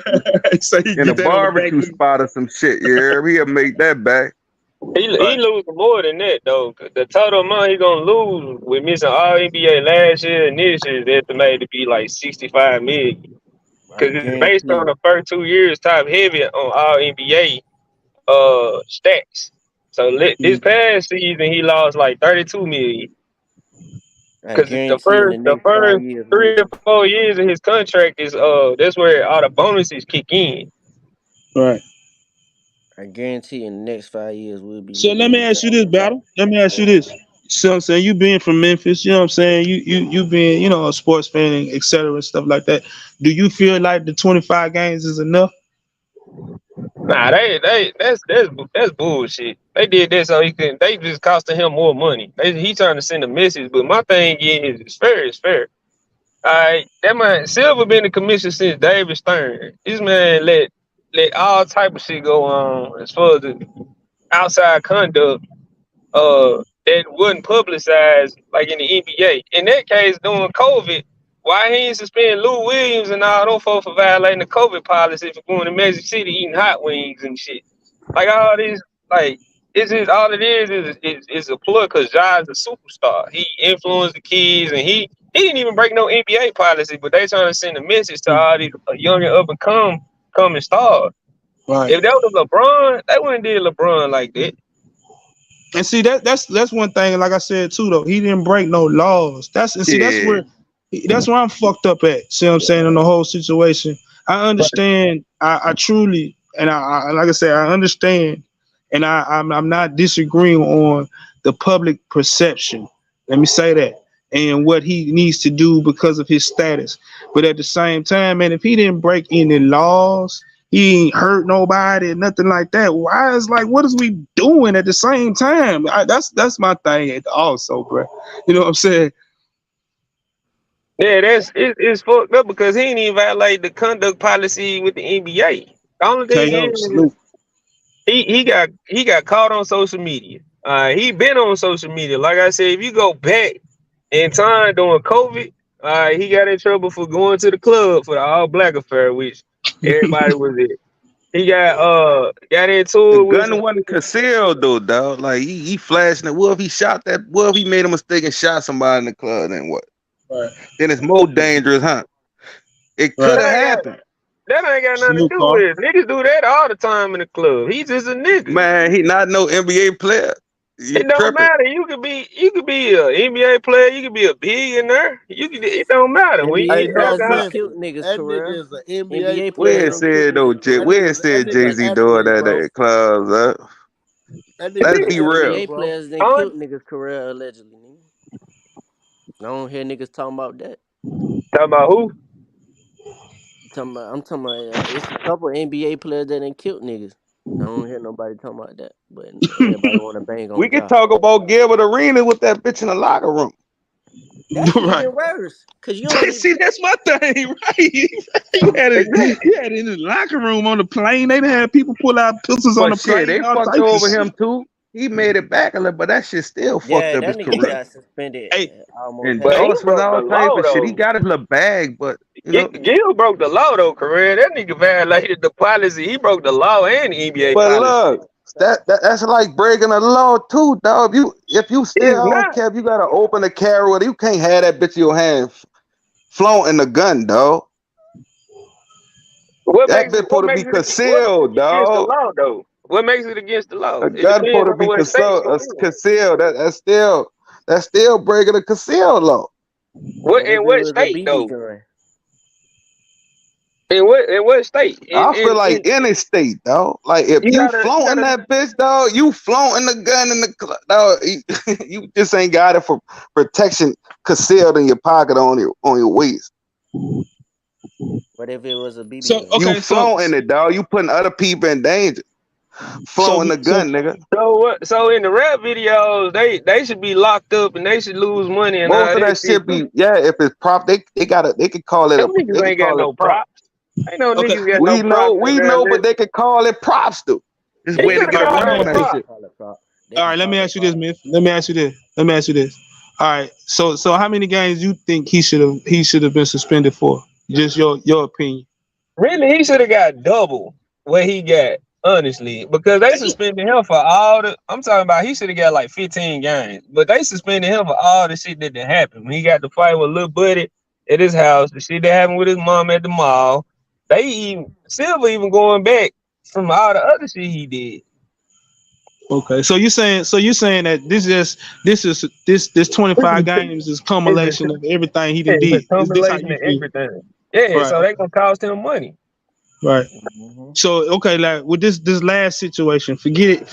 S2: So he
S5: in a
S2: get that on the back
S5: barbecue
S2: end.
S5: spot or some shit. Yeah, he'll make that back.
S6: He
S2: Right.
S6: losing more than that though. 'Cause the total amount he gonna lose with missing all NBA last year and this year is estimated to be like 65 million.
S7: I
S6: Because it's based on
S7: guarantee.
S6: the first 2 years top heavy on all NBA stats. So this
S2: Mhm.
S6: past season he lost like 32 million.
S7: I
S6: Because
S7: guarantee in the
S6: the
S7: next 5
S6: first
S7: years we'll
S6: three or
S7: be.
S6: 4 years of his contract is that's where all the bonuses kick in.
S2: Right.
S7: I guarantee in the next 5 years we'll be
S2: So
S7: looking
S2: let me
S7: at
S2: ask you
S7: that.
S2: this, Battle. Let me ask you this. So I'm saying, you being from Memphis, you know what I'm saying? You being, a sports fan, et cetera, and stuff like that. Do you feel like the 25 games is enough?
S6: Nah, that's bullshit. They did that so he couldn't. They just costing him more money. He trying to send a message, but my thing is, it's fair. It's fair. All right, that man Silver been the commissioner since David Stern. This man let all type of shit go on as far as the outside conduct that wasn't publicized like in the NBA. In that case, during COVID, why he ain't suspend Lou Williams and all those folks for violating the COVID policy for going to Magic City eating hot wings and shit. Like all these, like it's just all it is a plug because Ja is a superstar. He influenced the kids and he didn't even break no NBA policy, but they trying to send a message to all these young and up and coming stars.
S2: Right.
S6: If that was LeBron, they wouldn't did LeBron like that.
S2: And see, that's one thing. Like I said too, though, he didn't break no laws.
S5: Yeah.
S2: That's where I'm fucked up at. See what I'm saying, in the whole situation. I understand. I truly, and like I said, I understand, and I'm not disagreeing on the public perception. Let me say that, and what he needs to do because of his status. But at the same time, man, if he didn't break any laws, he ain't hurt nobody, nothing like that. Why is, like, what is we doing at the same time? That's my thing also, bro. You know what I'm saying?
S6: Yeah, it's fucked up because he ain't even violate the conduct policy with the NBA. The only thing
S2: KO,
S6: is
S2: salute.
S6: he got caught on social media. He been on social media. Like I said, if you go back in time during COVID, he got in trouble for going to the club for the all black affair, which everybody was there. He got
S5: The
S6: into it with
S5: gun wasn't concealed though, dog. Like he flashing it. What if he shot that? What if he made a mistake and shot somebody in the club? Then what?
S2: Right,
S5: Then it's more dangerous, huh? It could
S2: right.
S5: have
S6: that ain't got
S5: happened.
S6: nothing to
S2: Salute,
S6: do
S2: Carl.
S6: with it. Niggas do that all the time in the club. He's just a nigga.
S5: Man, he not no NBA player. You
S6: It don't
S5: tripping.
S6: matter. You could be an NBA player. You could be a billionaire. It don't matter when you
S3: Hey,
S7: NBA
S6: get
S3: no,
S7: players done
S6: alcohol.
S3: Memphis.
S7: killed niggas,
S3: That nigga
S7: Terrell.
S3: is an NBA
S7: NBA
S5: We
S7: players
S3: player.
S5: ain't
S7: done killed
S5: said though,
S7: niggas,
S5: Jay.
S7: Terrell.
S5: We ain't said
S3: That nigga
S5: Jay
S3: an
S5: Z doing
S3: athlete,
S5: that
S3: bro.
S5: at clubs.
S3: That nigga
S5: Let's
S3: an
S5: be real.
S3: athlete,
S7: NBA
S3: bro.
S7: players done
S6: Only
S7: killed niggas, career allegedly. Nigga. I don't hear niggas talking about that.
S6: talking about who?
S7: I'm talking about it's a couple NBA players that done killed niggas. I don't hear nobody talking about that, but everybody want to bang
S5: We
S7: on
S5: can
S7: Ja.
S5: talk about Gilbert Arena with that bitch in the locker room.
S7: That's
S2: Right.
S7: even worse, cause you don't
S2: See,
S7: even.
S2: that's my thing, right? You had it in the locker room on the plane. They had people pull out pistols on
S5: But
S2: the
S5: shit,
S2: plane,
S5: they
S2: all
S5: fucked
S2: types of
S5: over
S2: shit.
S5: him too. He made it back a little, but that shit still fucked
S7: Yeah,
S5: up
S7: that
S5: his
S7: nigga
S5: career.
S7: got suspended
S2: Hey,
S7: almost half.
S6: But he
S5: Endorsements,
S6: broke the
S5: all type
S6: law
S5: of shit. He
S6: though.
S5: got his little bag, but you know.
S6: Gil broke the law though, career. That nigga violated the policy. He broke the law and the NBA
S5: But
S6: policy.
S5: look, that's like breaking the law too, dog. If you still,
S6: It's
S5: I don't
S6: not.
S5: care if you gotta open the carry with it, you can't have that bitch in your hand flaunting the gun, dog.
S6: What
S5: That
S6: makes
S5: bitch
S6: it what
S5: supposed to be
S6: makes it what makes
S5: concealed,
S6: it against the
S5: dog.
S6: law though? What makes it against the law?
S5: A
S6: It
S5: gun
S6: depends
S5: supposed to
S6: on
S5: be
S6: what state you in.
S5: concealed. That's still breaking the concealed law.
S6: What
S7: What
S6: in
S7: if it
S6: what
S7: was a
S6: state
S7: BB
S6: though?
S7: gun?
S6: In what state?
S5: I feel like any state, dog. Like if
S6: You
S5: you
S6: gotta
S5: flaunting that bitch, dog, you flaunting the gun in the dog. You just ain't got it for protection concealed in your pocket on your waist.
S7: What if it was a BB
S2: So
S7: gun?
S5: You
S2: okay,
S5: flaunting it, dog. You putting other people in danger. Flaunting the
S2: so
S5: gun, nigga.
S6: So what? So in the rap videos, they should be locked up and they should lose money and
S5: Most
S6: all
S5: of
S6: that
S5: that
S6: shit
S5: shit
S6: too.
S5: be they they could call it
S6: Them niggas ain't got no
S5: props.
S6: props. Ain't no
S2: okay,
S6: niggas got no props in
S5: We
S6: there.
S5: know, but they could call it props though. This
S6: You
S5: way to
S6: could
S5: get
S2: all
S6: have
S2: right,
S6: called
S2: let me
S6: that a
S5: around
S2: ask
S7: Yeah,
S2: you
S5: that
S7: they
S2: this.
S6: prop.
S7: can
S5: shit.
S7: call it prop. They
S2: All
S7: can
S2: right, let me
S7: call it
S2: ask you this,
S7: prop.
S2: Myth. Let me ask you this. Let me ask you this. All right, so how many games you think he should have been suspended for? Just your opinion.
S6: Really, he should have got double what he got, honestly, because they suspended him for all the. I'm talking about he should have got like 15 games, but they suspended him for all the shit that didn't happen. When he got to fight with Lil Buddy at his house, the shit that happened with his mom at the mall. They even Silver even going back from all the other shit he did.
S2: Okay, so you saying that this 25 games is
S6: It's a,
S2: culmination of everything he done
S6: it's a
S2: did. This how
S6: combination
S2: you
S6: of
S2: feel?
S6: everything. Yeah,
S2: Right,
S6: so they gonna cost him money.
S2: right.
S7: Hmm.
S2: So okay, like with this last situation, forget.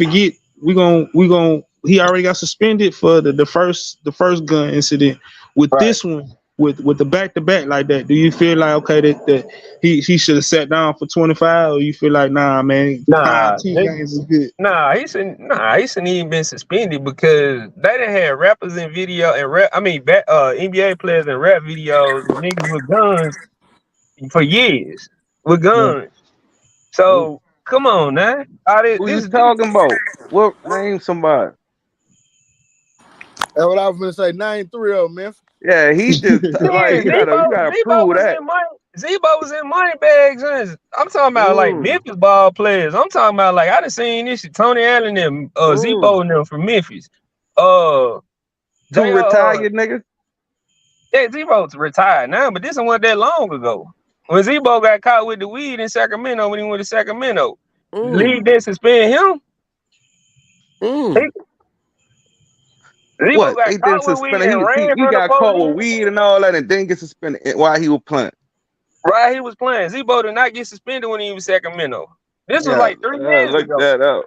S2: We gonna he already got suspended for the first gun incident. With
S6: Right.
S2: this one, with the back to back like that, do you feel like okay that he should have sat down for 25, or you feel like nah man, five
S6: Nah,
S2: 10 games is good?
S6: he shouldn't even been suspended because they done had rappers in video and NBA players in rap videos with niggas with guns for years with
S2: Right.
S6: guns.
S5: Who
S6: So come on now, all this,
S5: who you
S6: this
S5: talking about? What name somebody?
S3: That's what I was gonna say. Name three of them, man.
S5: Yeah, he just like
S6: yeah,
S5: you gotta
S6: Zebo
S5: prove
S6: was
S5: that.
S6: in money. Zebo was in money bags. I'm talking about like
S5: Mm,
S6: Memphis ball players. I'm talking about like I done seen this shit. Tony Allen and
S5: mm.
S6: Zebo and them from Memphis. Uh,
S5: Two
S6: J.
S5: retired niggas.
S6: Yeah, Zebo's retired now, but this wasn't that long ago. When Zebo got caught with the weed in Sacramento when he went to Sacramento,
S7: Mm,
S6: league didn't suspend him.
S7: mm.
S6: Zebo
S5: What?
S6: got
S5: They didn't
S6: caught with weed
S5: suspend him.
S6: and ran
S5: He
S6: from the
S5: got caught with
S6: police
S5: weed and all that and didn't get suspended while he was playing.
S6: while he was playing. Zebo did not get suspended when he was Sacramento. This was
S5: Yeah,
S6: like 3 years
S5: look
S6: ago.
S5: that up.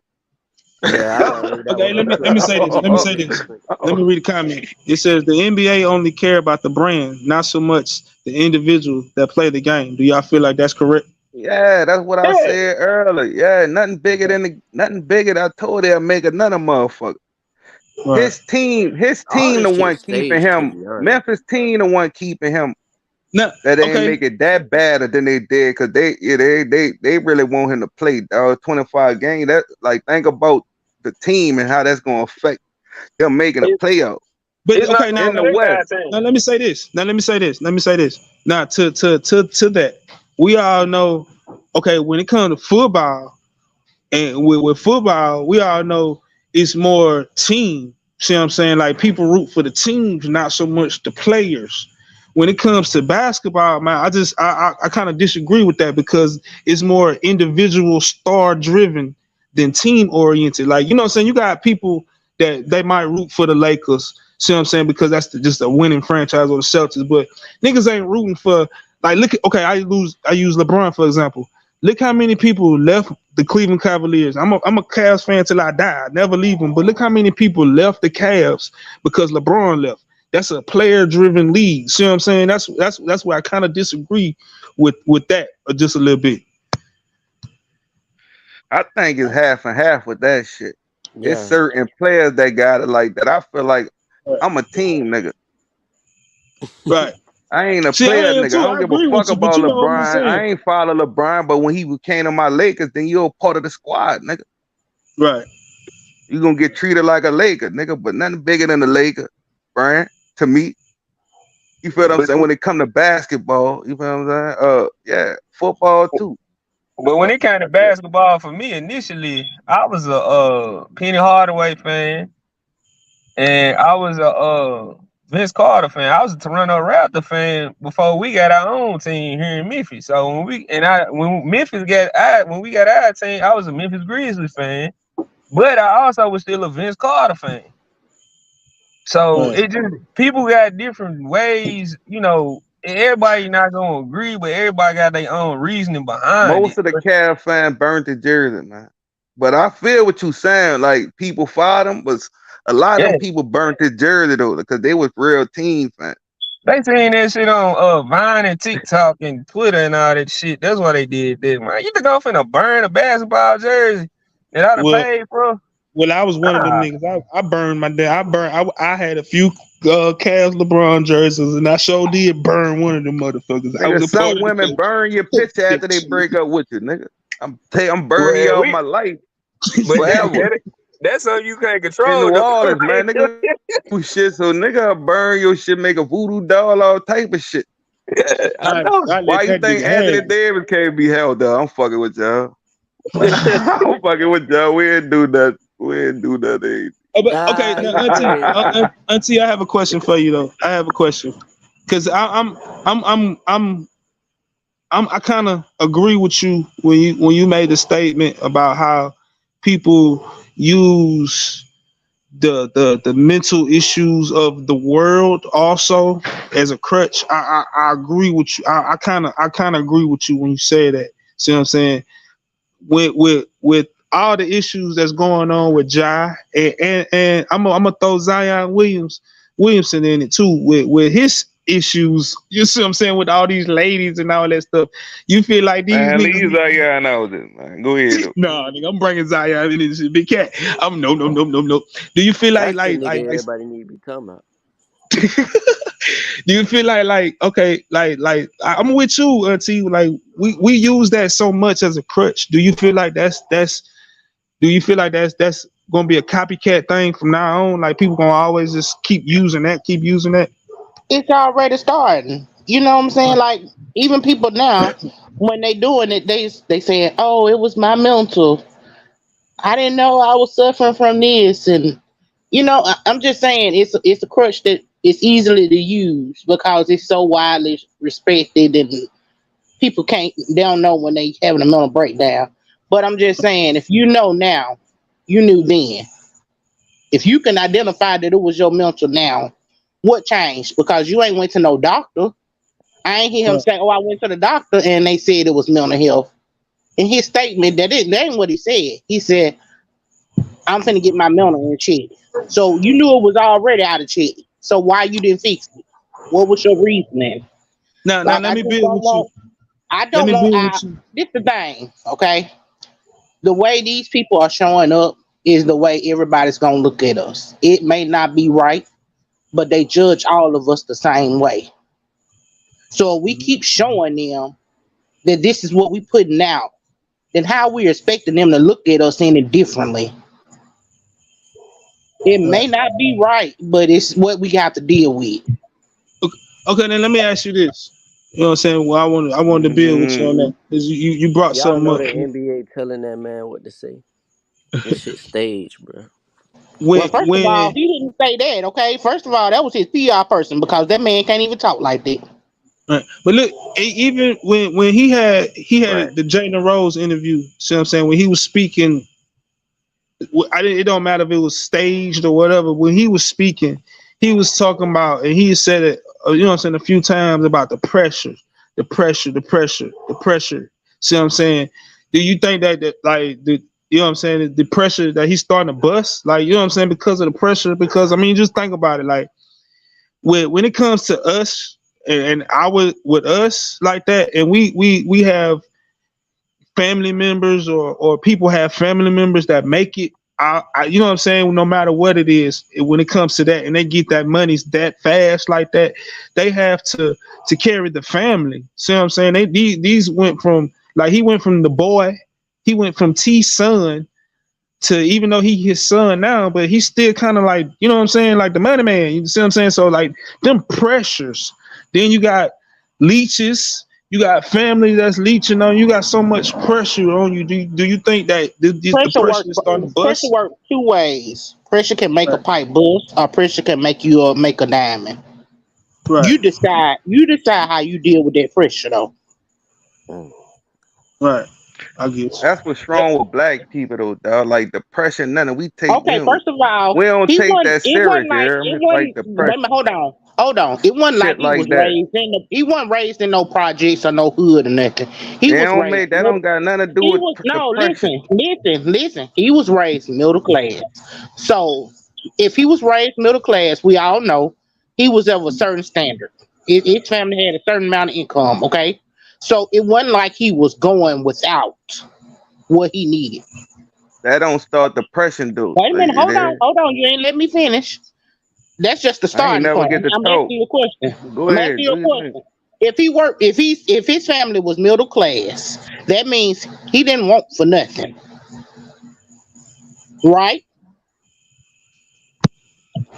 S7: Yeah, I gotta look that
S2: Okay,
S7: one
S2: let
S7: up
S2: me
S7: too.
S2: let
S7: I
S2: me
S7: don't
S2: say
S7: know
S2: this.
S7: too
S2: Let me
S7: much
S2: say
S7: about
S2: this.
S7: it.
S2: Let me read the comment. It says the NBA only care about the brand, not so much the individual that play the game. Do y'all feel like that's correct?
S5: Yeah, that's what I
S6: Yeah,
S5: said earlier. Yeah, nothing bigger. I told they'll make another motherfucker.
S2: Right.
S5: His
S7: All
S5: team,
S7: this
S5: the
S7: shit
S5: one keeping
S7: staged, to
S5: him.
S7: be honest.
S5: Memphis team, the one keeping him.
S2: Now,
S5: That they ain't
S2: okay.
S5: make it that badder than they did because they really want him to play. 25 games. That like think about the team and how that's gonna affect them making a
S6: it,
S5: playoff
S2: But
S6: it's not
S2: okay,
S6: gonna
S2: now,
S5: in the
S2: now,
S6: affect our
S5: West.
S2: now
S6: team.
S2: let me say this. Now to that, we all know. Okay, when it comes to football, and with football, we all know it's more team. See what I'm saying? Like people root for the teams, not so much the players. When it comes to basketball, man, I kind of disagree with that because it's more individual star driven than team oriented. Like, you know what I'm saying? You got people that they might root for the Lakers. See what I'm saying? Because that's just a winning franchise or the Celtics. But niggas ain't rooting for like look at okay, I use LeBron for example. Look how many people left the Cleveland Cavaliers. I'm a Cavs fan till I die. I never leave them. But look how many people left the Cavs because LeBron left. That's a player-driven league. See what I'm saying? That's where I kind of disagree with that just a little bit.
S5: I think it's half and half with that shit. It's
S7: Yeah.
S5: certain players that got it like that. I feel like
S2: Right.
S5: I'm a team nigga.
S2: Right.
S5: I ain't a
S2: See, I
S5: player
S2: am
S5: nigga. I
S2: too.
S5: don't
S2: I
S5: give a
S2: agree
S5: fuck
S2: with you, but
S5: about
S2: you know what I'm
S5: LeBron.
S2: saying.
S5: I ain't follow LeBron, but when he came to my Lakers, then you're a part of the squad, nigga.
S2: Right.
S5: You gonna get treated like a Laker, nigga, but nothing bigger than the Laker, Brian, to me. You feel what I'm
S6: But
S5: saying? When it come to basketball, you feel what I'm saying? Yeah, football too.
S6: but when it came to
S5: Yeah.
S6: basketball for me initially, I was a Penny Hardaway fan, and I was a Vince Carter fan. I was a Toronto Raptor fan before we got our own team here in Memphis. So when we got our team, I was a Memphis Grizzlies fan, but I also was still a Vince Carter fan. So
S2: Right.
S6: it just people got different ways, and everybody not gonna agree, but everybody got their own reasoning behind
S5: Most
S6: it.
S5: of the
S6: But
S5: Cavs fan burnt the jersey, man. But I feel what you saying. Like people fought them, but a lot of
S6: yeah,
S5: them people burnt the jersey though, because they was real team fans.
S6: They seen that shit on Vine and TikTok and Twitter and all that shit. That's why they did that, man. You think I'm finna burn a basketball jersey that I done
S2: Well,
S6: paid for?
S2: well, I was one of them
S6: Nah.
S2: niggas. I burned my dad. I had a few Cavs LeBron jerseys, and I sure did burn one of them motherfuckers. I was
S5: Nigga,
S2: a part
S5: some
S2: of the
S5: women burn your picture after they break up with you, nigga. I'm burning you
S6: Well,
S5: all my life
S6: but
S5: forever.
S6: that's something you can't
S5: In
S6: control,
S5: New
S6: though.
S5: Orleans, man, nigga do shit. So nigga, I'll burn your shit, make a voodoo doll, all type of shit.
S6: I know.
S2: I
S5: Why
S2: let
S5: you
S2: that
S5: think
S2: nigga have
S5: Anthony
S2: it.
S5: Davis can't be held up? I'm fucking with y'all. I'm fucking with y'all. We ain't do that. We ain't do that.
S2: But okay,
S7: Ah,
S2: now,
S7: you crazy.
S2: auntie, I have a question for you though. I have a question because I kind of agree with you when you made the statement about how people use the mental issues of the world also as a crutch. I agree with you. I kind of agree with you when you say that. See what I'm saying? With all the issues that's going on with Ja and I'm gonna throw Zion Williamson in it too with his issues. You see what I'm saying with all these ladies and all that stuff. You feel like these
S5: Man,
S2: niggas
S5: leave Zion out there, man. Go ahead. Though.
S2: no, nigga, I'm bringing Zion in this shit. Big cat. I'm no. Do you feel
S7: That's the nigga everybody need to be talking about.
S2: do you feel like okay, I'm with you, T. Like we use that so much as a crutch. Do you feel like that's do you feel like that's gonna be a copycat thing from now on? Like people gonna always just keep using that?
S4: It's already starting. You know what I'm saying? Like even people now, when they doing it, they saying, "Oh, it was my mental. I didn't know I was suffering from this." And I'm just saying it's a crutch that it's easily to use because it's so widely respected and people they don't know when they having a mental breakdown. But I'm just saying, if you know now, you knew then. If you can identify that it was your mental now, what changed? Because you ain't went to no doctor. I ain't hear him
S2: Right.
S4: say, "Oh, I went to the doctor and they said it was mental health." In his statement, that ain't what he said. He said, "I'm finna get my mental in check." So you knew it was already out of check. So why you didn't fix it? What was your reasoning?
S2: Now
S4: Like
S2: let
S4: I
S2: me
S4: just
S2: build
S4: don't
S2: with you.
S4: want. I
S2: Let
S4: don't
S2: me
S4: want.
S2: build with you.
S4: This the thing, okay? The way these people are showing up is the way everybody's gonna look at us. It may not be right, but they judge all of us the same way. So if we keep showing them that this is what we putting out, then how we expecting them to look at us any differently? It may
S2: Right.
S4: not be right, but it's what we have to deal with.
S2: Okay, then let me ask you this. You know what I'm saying? Well, I wanted to build with you on
S5: Mm,
S2: that because you brought
S7: Y'all
S2: something
S7: know
S2: up.
S7: the NBA telling that man what to say. This shit staged, bro.
S4: Well,
S2: When
S4: first of all,
S2: when
S4: he didn't say that, okay? First of all, that was his PR person because that man can't even talk like that.
S2: right. But look, even when he had
S7: Right.
S2: the Jalen Rose interview. See what I'm saying? When he was speaking, I didn't. It don't matter if it was staged or whatever. When he was speaking, he was talking about, and he said it. You know what I'm saying? A few times about the pressure, the pressure. See what I'm saying? Do you think that like the you know what I'm saying? The pressure that he's starting to bust, like you know what I'm saying, because of the pressure. Because I mean, just think about it. Like when it comes to us and our with us like that, and we have family members or people have family members that make it. You know what I'm saying? No matter what it is, when it comes to that, and they get that money that fast like that, they have to carry the family. See what I'm saying? These went from like he went from the boy, he went from T's son to even though he his son now, but he's still kind of like you know what I'm saying, like the money man. You see what I'm saying? So like them pressures. Then you got leeches. You got family that's leeching on you. You got so much pressure on you. Do you think that the pressure is starting to
S4: Pressure
S2: bust?
S4: works two ways. Pressure can make a
S2: Right,
S4: pipe bust, or pressure can make you make a diamond.
S2: right,
S4: You decide how you deal with that pressure though.
S7: Mm.
S2: right. I get you.
S5: that's what's wrong with black people, though, dog. Like depression, none of we take
S4: Okay, first of all,
S5: we don't
S4: he
S5: take
S4: wasn't.
S5: that
S4: It
S5: serious.
S4: wasn't
S5: You
S4: like
S5: hear
S4: it
S5: me? Like
S4: wasn't. Wait a minute,
S5: depression,
S4: hold on. It wasn't like
S5: shit
S4: he was
S5: like that.
S4: raised in the. He wasn't raised in no projects or no hood or nothing. He
S5: They
S4: was
S5: don't
S4: raised
S5: make that.
S4: middle.
S5: Don't got nothing to do
S4: He
S5: with
S4: was no.
S5: depression.
S4: Listen. He was raised middle class. So if he was raised middle class, we all know he was of a certain standard. His family had a certain amount of income, okay? So it wasn't like he was going without what he needed.
S5: That don't start depression, dude.
S4: Wait a minute,
S5: It is.
S4: hold on, you ain't let me finish. That's just the
S5: I ain't
S4: starting
S5: never
S4: point.
S5: get to
S4: I'm
S5: talk.
S4: asking you a question.
S5: Go
S4: I'm asking
S5: ahead,
S4: you
S5: do
S4: a
S5: your thing.
S4: question. If his family was middle class, that means he didn't want for nothing, right?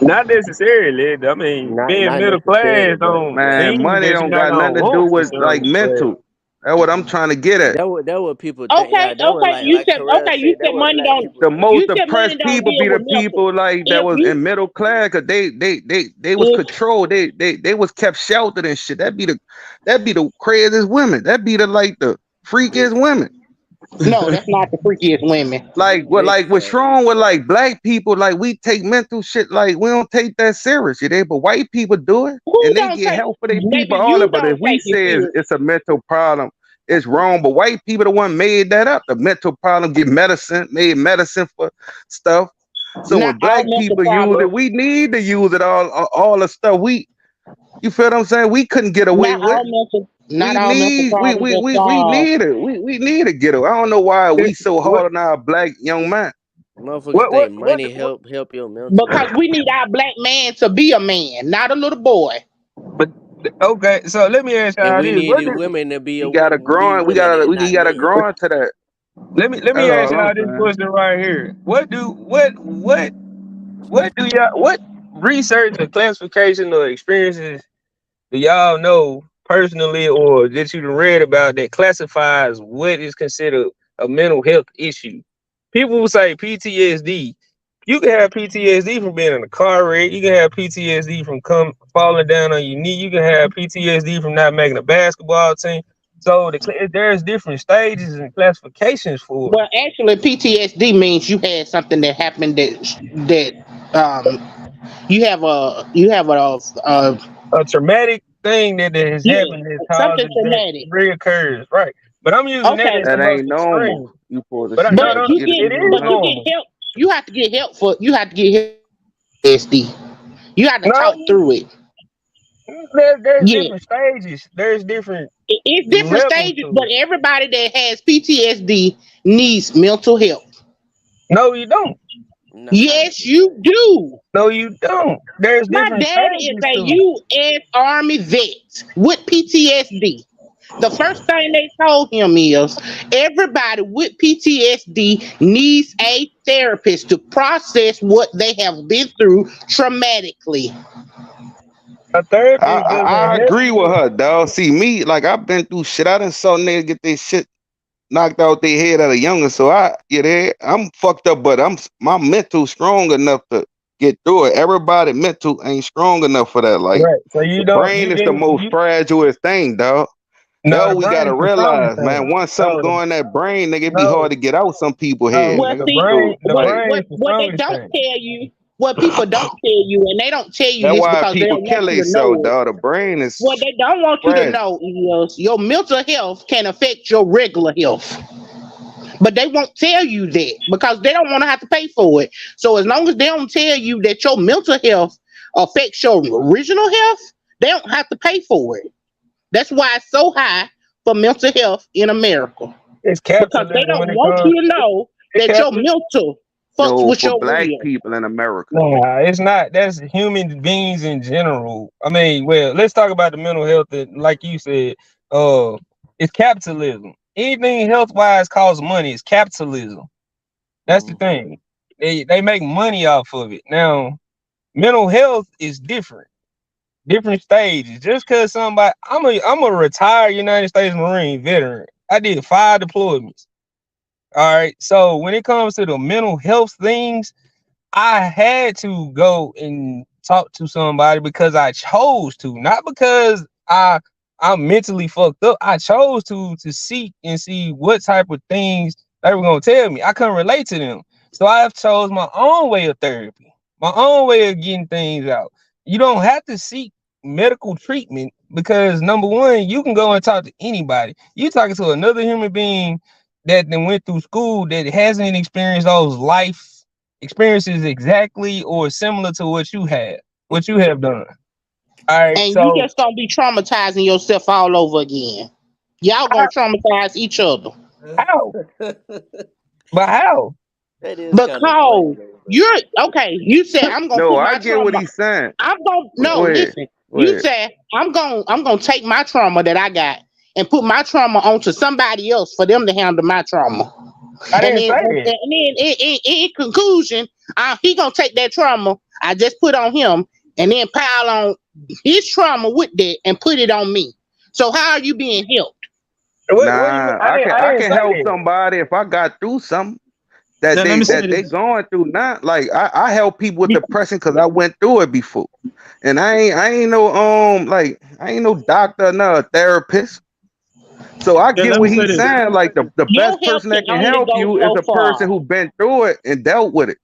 S6: Not necessarily. I mean, being
S7: Not
S6: middle
S7: necessarily,
S6: class
S7: but
S6: don't
S5: Man,
S6: mean
S5: money
S6: that you're
S5: don't
S6: not
S5: got
S6: gonna
S5: nothing to do
S6: want for
S5: with like
S6: something. But
S5: mental. That's what I'm trying to get at.
S7: that what people think.
S4: Okay,
S7: Yeah, that what like Terrell
S4: you
S7: said. That
S4: said
S7: what
S4: money
S7: black
S4: don't.
S7: people
S5: The
S7: think.
S5: most
S4: You said money
S5: depressed
S4: don't
S5: people
S4: deal
S5: be the
S4: with mental.
S5: people like that
S4: If
S5: was in
S4: you
S5: middle class, cause they was
S4: if
S5: controlled. They was kept sheltered and shit. That be the craziest women. That be the like the
S7: Big
S5: freakiest
S7: fact.
S5: women.
S4: no, that's not the freakiest women.
S7: Big
S5: What's
S7: fact.
S5: wrong with like black people? Like we take mental shit like we don't take that serious, you know. But white people do it
S4: Who
S5: and they
S4: don't
S5: get
S4: take?
S5: help for their people,
S4: Maybe
S5: all
S4: you
S5: that. But if
S4: don't
S5: we
S4: take it
S5: say
S4: serious.
S5: it's a mental problem, it's wrong. But white people the one made that up. The mental problem get made medicine for stuff. So
S4: Not
S5: when
S4: all
S5: black
S4: mental
S5: people use
S4: problems.
S5: it, we need to use it all the stuff you feel what I'm saying? We couldn't get away with.
S4: Not all mental problems are
S5: We
S4: solved.
S5: need it. We need to get it. I don't know why we so
S6: what
S5: hard on our black young man.
S7: Motherfuckers
S6: what
S7: think
S6: what what,
S7: money
S6: what
S7: help your mental
S4: Because
S7: health.
S4: we need our black man to be a man, not a little boy.
S6: but okay, so let me ask
S7: And
S6: y'all
S7: we
S6: this.
S7: need the women to be
S5: We gotta
S7: be
S5: grow.
S7: women and
S5: We
S7: not
S5: gotta
S7: men.
S5: grow into that.
S6: Let me
S5: That's
S6: ask
S5: all I'm
S6: y'all this
S5: saying.
S6: question right here. What research or classification or experiences do y'all know personally or that you read about that classifies what is considered a mental health issue? People will say PTSD. You can have PTSD from being in a car wreck. You can have PTSD from falling down on your knee. You can have PTSD from not making a basketball team. So there's different stages and classifications for it.
S4: Well, actually, PTSD means you had something that happened that you have
S6: A traumatic thing that has
S4: yeah,
S6: happened that
S4: something
S6: causes that
S4: traumatic.
S6: reoccurs, right? But I'm using that
S4: Okay,
S6: as the
S5: That
S6: most
S5: ain't normal.
S6: extreme.
S5: You supposed to
S6: But I,
S5: see
S6: no,
S4: but
S5: that
S6: no,
S4: you
S5: shit
S4: get
S5: is
S6: it is
S4: but you
S5: normal.
S4: get
S6: normal.
S4: help. You have to get help for PTSD. You have to
S6: No,
S4: talk through it.
S6: there's
S4: Yeah.
S6: different stages. There's different
S4: It's different
S6: levels
S4: stages,
S6: to
S4: but
S6: it.
S4: everybody that has PTSD needs mental help.
S6: No, you don't.
S7: Not
S4: Yes,
S7: everybody.
S4: you do.
S6: No, you don't. There's
S4: My
S6: different
S4: daddy is
S6: stages
S4: a
S6: to it.
S4: U.S. Army vet with PTSD. The first thing they told him is everybody with PTSD needs a therapist to process what they have been through traumatically.
S6: A
S5: I,
S6: therapist
S5: I
S6: doesn't
S5: I
S6: help
S5: agree with
S6: you.
S5: her, dog. See me, like I've been through shit. I done saw niggas get their shit knocked out their head at a younger. So I'm fucked up, but my mental strong enough to get through it. Everybody mental ain't strong enough for that. Like
S6: Right. So
S5: the
S6: you don't.
S5: brain
S6: You
S5: is the
S6: didn't.
S5: most fragilest thing, dog. That's
S6: No, the
S5: what we
S6: brain
S5: gotta
S6: is the strongest
S5: realize, man.
S6: thing.
S5: Once something
S6: No,
S5: go in that brain, nigga, it be hard
S6: no,
S5: to get out some people head,
S6: no.
S4: Well,
S5: nigga.
S4: see,
S5: So
S6: The
S5: like
S6: brain is the
S4: what they
S6: strongest
S4: don't
S6: thing.
S4: tell you, what people don't tell you, and they don't tell you
S5: that's
S4: this
S5: why
S4: because they
S5: people
S4: don't want
S5: kill
S4: you to
S5: themselves,
S4: know it.
S5: dog. The brain
S4: What
S5: is
S4: they don't want you to
S5: fragile.
S4: know is your mental health can affect your regular health. But they won't tell you that because they don't want to have to pay for it. So as long as they don't tell you that your mental health affects your original health, they don't have to pay for it. That's why it's so high for mental health in America.
S6: It's
S4: Because they
S6: capitalism
S4: don't
S6: when it
S4: want
S6: comes.
S4: you to know
S6: It's
S4: that your
S6: capitalism.
S4: mental fucks
S5: No,
S4: with
S5: for
S4: your
S5: black
S4: real.
S5: people in America.
S6: Nah, it's not. That's human beings in general. I mean, well, let's talk about the mental health that, like you said, uh, it's capitalism. Anything health wise costs money. It's capitalism. That's the
S7: Mhm.
S6: thing. They make money off of it. Now, mental health is different. Different stages. Just cause I'm a retired United States Marine veteran. I did 5 deployments. All right. So when it comes to the mental health things, I had to go and talk to somebody because I chose to, not because I'm mentally fucked up. I chose to seek and see what type of things they were gonna tell me. I couldn't relate to them, so I have chose my own way of therapy, my own way of getting things out. You don't have to seek medical treatment because number one, you can go and talk to anybody. You talking to another human being that then went through school that hasn't experienced those life experiences exactly or similar to what you have done. All right,
S4: and you
S6: so
S4: just gonna be traumatizing yourself all over again. Y'all
S6: how?
S4: gonna traumatize each other
S6: How? But how?
S7: That is kind of funny
S4: because
S7: though, bro.
S4: you're okay. You said I'm gonna
S5: No,
S4: put
S5: I
S4: my
S5: get what
S4: trauma.
S5: he's saying.
S4: I'm gonna
S5: But
S4: no
S5: go ahead.
S4: listen.
S5: Go
S4: You
S5: ahead.
S4: said I'm gonna take my trauma that I got and put my trauma onto somebody else for them to handle my trauma.
S6: I
S4: And
S6: didn't
S4: then
S6: say
S4: and
S6: that.
S4: then in conclusion, he gonna take that trauma I just put on him and then pile on his trauma with that and put it on me. So how are you being helped?
S6: What do you mean?
S5: Nah,
S6: I
S5: I
S6: didn't
S5: can
S6: say
S5: help
S6: that.
S5: somebody if I got through something that
S2: Now let me say
S5: they
S2: this.
S5: going through now. Like I help people with depression because I went through it before. And I ain't no like I ain't no doctor, no therapist. So I
S2: Yeah,
S5: get
S2: let me
S5: what
S2: say
S5: he's
S2: this.
S5: saying. Like the
S4: Your
S5: best
S4: help
S5: person
S4: can
S5: that can
S4: only
S5: help
S4: go
S5: you is
S4: so
S5: a person
S4: far.
S5: who been through it and dealt with it.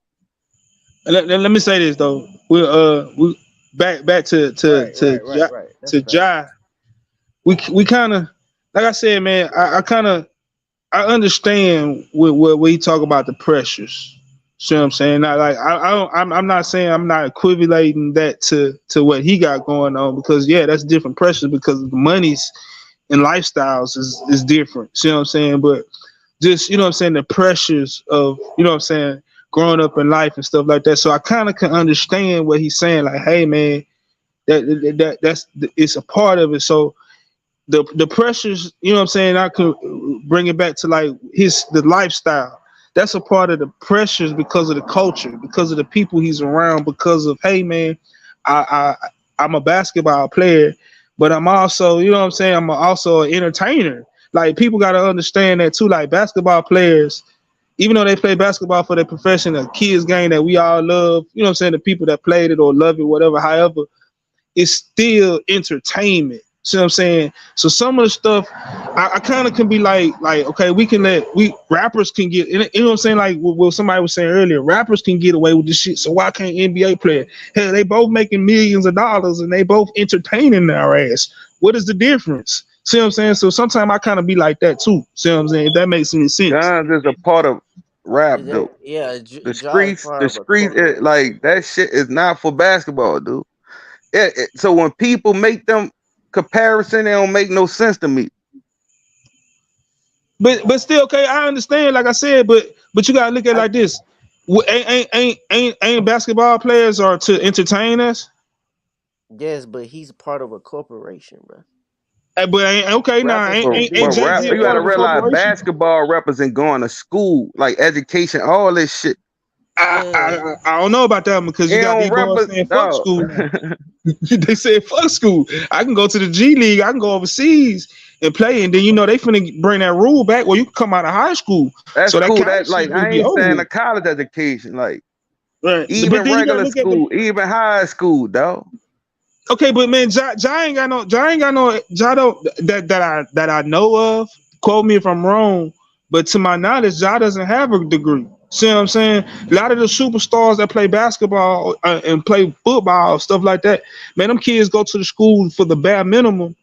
S2: Let me say this though. We back
S7: Right, right, right, right. That's a
S2: To
S7: fact.
S2: Ja. We kind of like I said, man. I kind of I understand what he talk about the pressures. See what I'm saying? Not like I don't, I'm not saying I'm not equivalating that to what he got going on because yeah, that's different pressures because the monies and lifestyles is different. See what I'm saying? But just you know what I'm saying the pressures of you know what I'm saying growing up in life and stuff like that. So I kind of can understand what he's saying. Like, hey man, that's it's a part of it. So the pressures, you know what I'm saying? I could bring it back to like the lifestyle. That's a part of the pressures because of the culture, because of the people he's around, because of hey man, I'm a basketball player, but I'm also, you know what I'm saying, I'm also an entertainer. Like people gotta understand that too. Like basketball players, even though they play basketball for their profession, a kids game that we all love, you know what I'm saying, the people that played it or love it, whatever, however, it's still entertainment. See what I'm saying? So some of the stuff I kind of can be like, okay, we rappers can get, you know what I'm saying? Like what somebody was saying earlier, rappers can get away with this shit. So why can't NBA player? Hell, they both making millions of dollars and they both entertaining our ass. What is the difference? See what I'm saying? So sometimes I kind of be like that too. See what I'm saying? If that makes any sense.
S5: Guns is a part of rap
S7: Is
S5: though.
S7: that yeah? Ja is
S5: The
S7: part of a
S5: streets,
S7: corporation,
S5: like
S7: bro.
S5: that shit is not for basketball, dude. So when people make them comparison, they don't make no sense to me.
S2: But still, okay, I understand. Like I said, but you gotta look at it
S7: I
S2: like this. Ain't basketball players are to entertain us?
S7: Yes, but he's part of a corporation, bro.
S2: But ain't okay now.
S7: Rappers can
S2: Ain't
S5: But
S7: do
S2: Jay
S5: rap,
S2: Z a
S5: you
S2: part
S5: gotta
S2: of a
S7: whatever.
S5: realize
S2: corporation?
S5: basketball represent going to school, like education, all this shit.
S7: Yeah,
S2: I don't know about that one because you
S5: It
S2: got
S5: don't
S2: these boys
S5: represent.
S2: saying fuck
S5: No.
S2: school now. They said fuck school. I can go to the G League. I can go overseas and play, and then you know they finna bring that rule back where you can come out of high school,
S5: That's
S2: so that
S5: cool.
S2: college
S5: That
S2: shit
S5: like
S2: gonna
S5: I
S2: be
S5: ain't
S2: over
S5: saying
S2: with.
S5: a college education, like
S2: Right, but
S5: even
S2: then you gotta
S5: regular
S2: look at the
S5: school, even high school, dog.
S2: okay, but man, Ja ain't got no, Ja don't that I know of. Quote me if I'm wrong, but to my knowledge, Ja doesn't have a degree. See what I'm saying? A lot of the superstars that play basketball and play football, stuff like that, man, them kids go to the school for the bare minimum,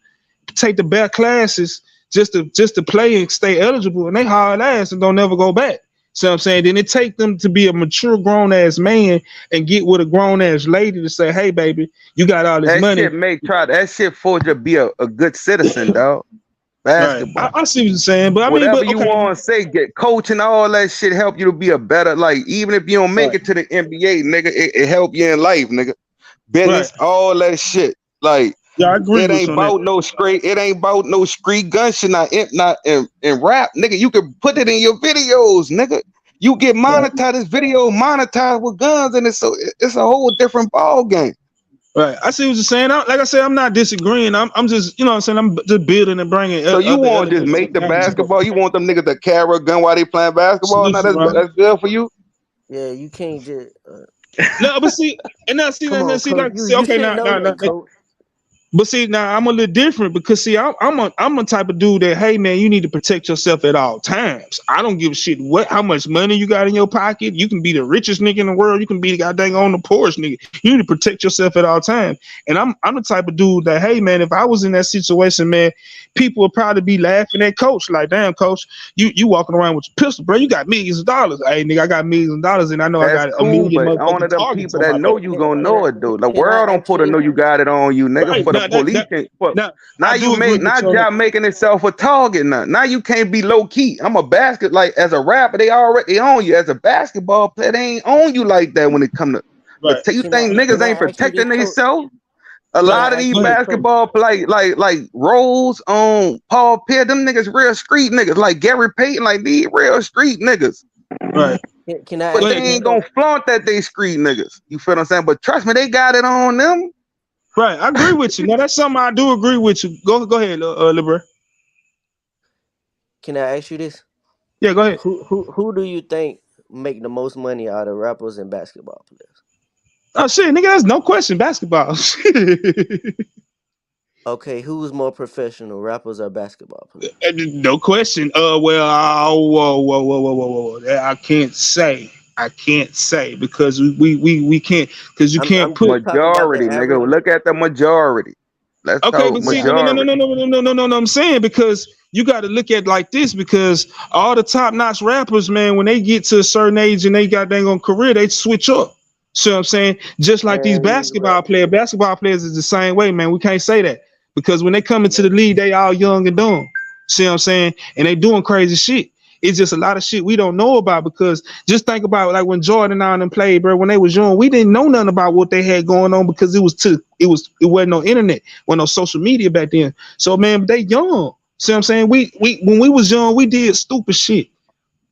S2: take the bare classes just to play and stay eligible, and they hard ass and don't never go back. See what I'm saying? Then it take them to be a mature grown ass man and get with a grown ass lady to say, "Hey, baby, you got all this money."
S5: That shit force you to be a good citizen, dog.
S2: Right.
S5: Basketball.
S2: I see what you're saying, but I mean,
S5: Whatever
S2: but
S5: you
S2: okay.
S5: want to say, get coaching, all that shit help you to be a better, like, even if you don't make
S2: Right.
S5: it to the NBA, nigga, it help you in life, nigga.
S2: Right.
S5: Business, all that shit. Like,
S2: Yeah, I agree with you on that.
S5: it ain't about no street gun shit, not in rap, nigga. You can put it in your videos, nigga. You get
S2: Right.
S5: monetized, this video monetized with guns, and it's a whole different ball game.
S2: Right. I see what you're saying. Like I said, I'm not disagreeing. I'm just, you know what I'm saying? I'm just building and bringing
S5: So you
S2: other
S5: want to just
S2: elements
S5: make
S2: of
S5: the
S2: game to it.
S5: basketball? You want them niggas to carry a gun while they playing basketball?
S2: Salute
S5: Now
S2: you, bro.
S5: that's good for you.
S7: yeah. You can't just
S2: No, but see, and now see,
S7: come on,
S2: see,
S7: coach.
S2: like,
S7: You
S2: see,
S7: you
S2: okay,
S7: should
S2: now,
S7: know
S2: now,
S7: that, coach.
S2: But see, now I'm a little different because see, I'm a type of dude that, hey man, you need to protect yourself at all times. I don't give a shit how much money you got in your pocket. You can be the richest nigga in the world. You can be the goddamn on the poorest nigga. You need to protect yourself at all times. And I'm the type of dude that, hey man, if I was in that situation, man, people would probably be laughing at coach. Like, damn, coach, you walking around with your pistol, bro. You got millions of dollars. Hey nigga, I got millions of dollars and I know I
S5: That's
S2: got a
S5: cool,
S2: million
S5: but only
S2: motherfucking
S5: them
S2: targets
S5: people
S2: on
S5: that
S2: my
S5: know
S2: back.
S5: you gonna
S7: Can
S5: know
S7: I
S5: it though. The
S7: can
S5: world
S7: I
S5: don't
S7: ask
S5: put
S7: you
S5: to know
S7: this?
S5: you got it on you, nigga.
S2: Right.
S5: For the
S2: Now
S5: police, and for
S2: now
S5: now
S2: I
S5: you
S2: do agree
S5: made
S2: with
S5: now
S2: you on
S5: y'all
S2: that.
S5: making itself a target now. Now you can't be low key. I'm a basket like as a rapper, they already own you. As a basketball player, they ain't own you like that when it come to.
S2: Right.
S5: You think niggas
S7: Can I
S5: ain't
S7: ask you this,
S5: protecting
S7: coach?
S5: themselves? A
S7: Can
S2: Right.
S5: lot of
S7: I ask
S5: these
S2: Go
S7: you
S2: ahead.
S7: this, coach?
S5: basketball play like Rose on Paul Pierce, them niggas real street niggas like Gary Payton, like these real street niggas.
S2: Right.
S7: Can I
S5: But
S2: Go
S7: ask
S5: they
S7: you
S2: ahead,
S7: this,
S2: King.
S5: ain't gonna
S7: coach?
S5: flaunt that they street niggas. You feel what I'm saying? But trust me, they got it on them.
S2: Right, I agree with you. Now that's something I do agree with you. Go ahead, Libra.
S7: Can I ask you this?
S2: Yeah, go ahead.
S7: Who do you think make the most money out of rappers and basketball players?
S2: Oh shit, nigga, that's no question. Basketball.
S7: Okay, who's more professional, rappers or basketball players?
S2: No question. Well, whoa. I can't say. I can't say because we can't because you can't
S7: I'm
S2: put.
S7: just talking about the
S5: Majority, nigga.
S7: average.
S5: Look at the majority. Let's
S2: Okay,
S5: talk
S2: but see, no.
S5: majority.
S2: I'm saying because you got to look at it like this because all the top notch rappers, man, when they get to a certain age and they got dang on career, they switch up. See what I'm saying? Just like these
S7: Man, you right.
S2: basketball players is the same way, man. We can't say that because when they come into
S7: Yeah.
S2: the league, they all young and dumb. See what I'm saying? And they doing crazy shit. It's just a lot of shit we don't know about because just think about like when Jordan and them played, bro. When they was young, we didn't know nothing about what they had going on because it wasn't no internet, wasn't no social media back then. So man, they young. See what I'm saying? We when we was young, we did stupid shit.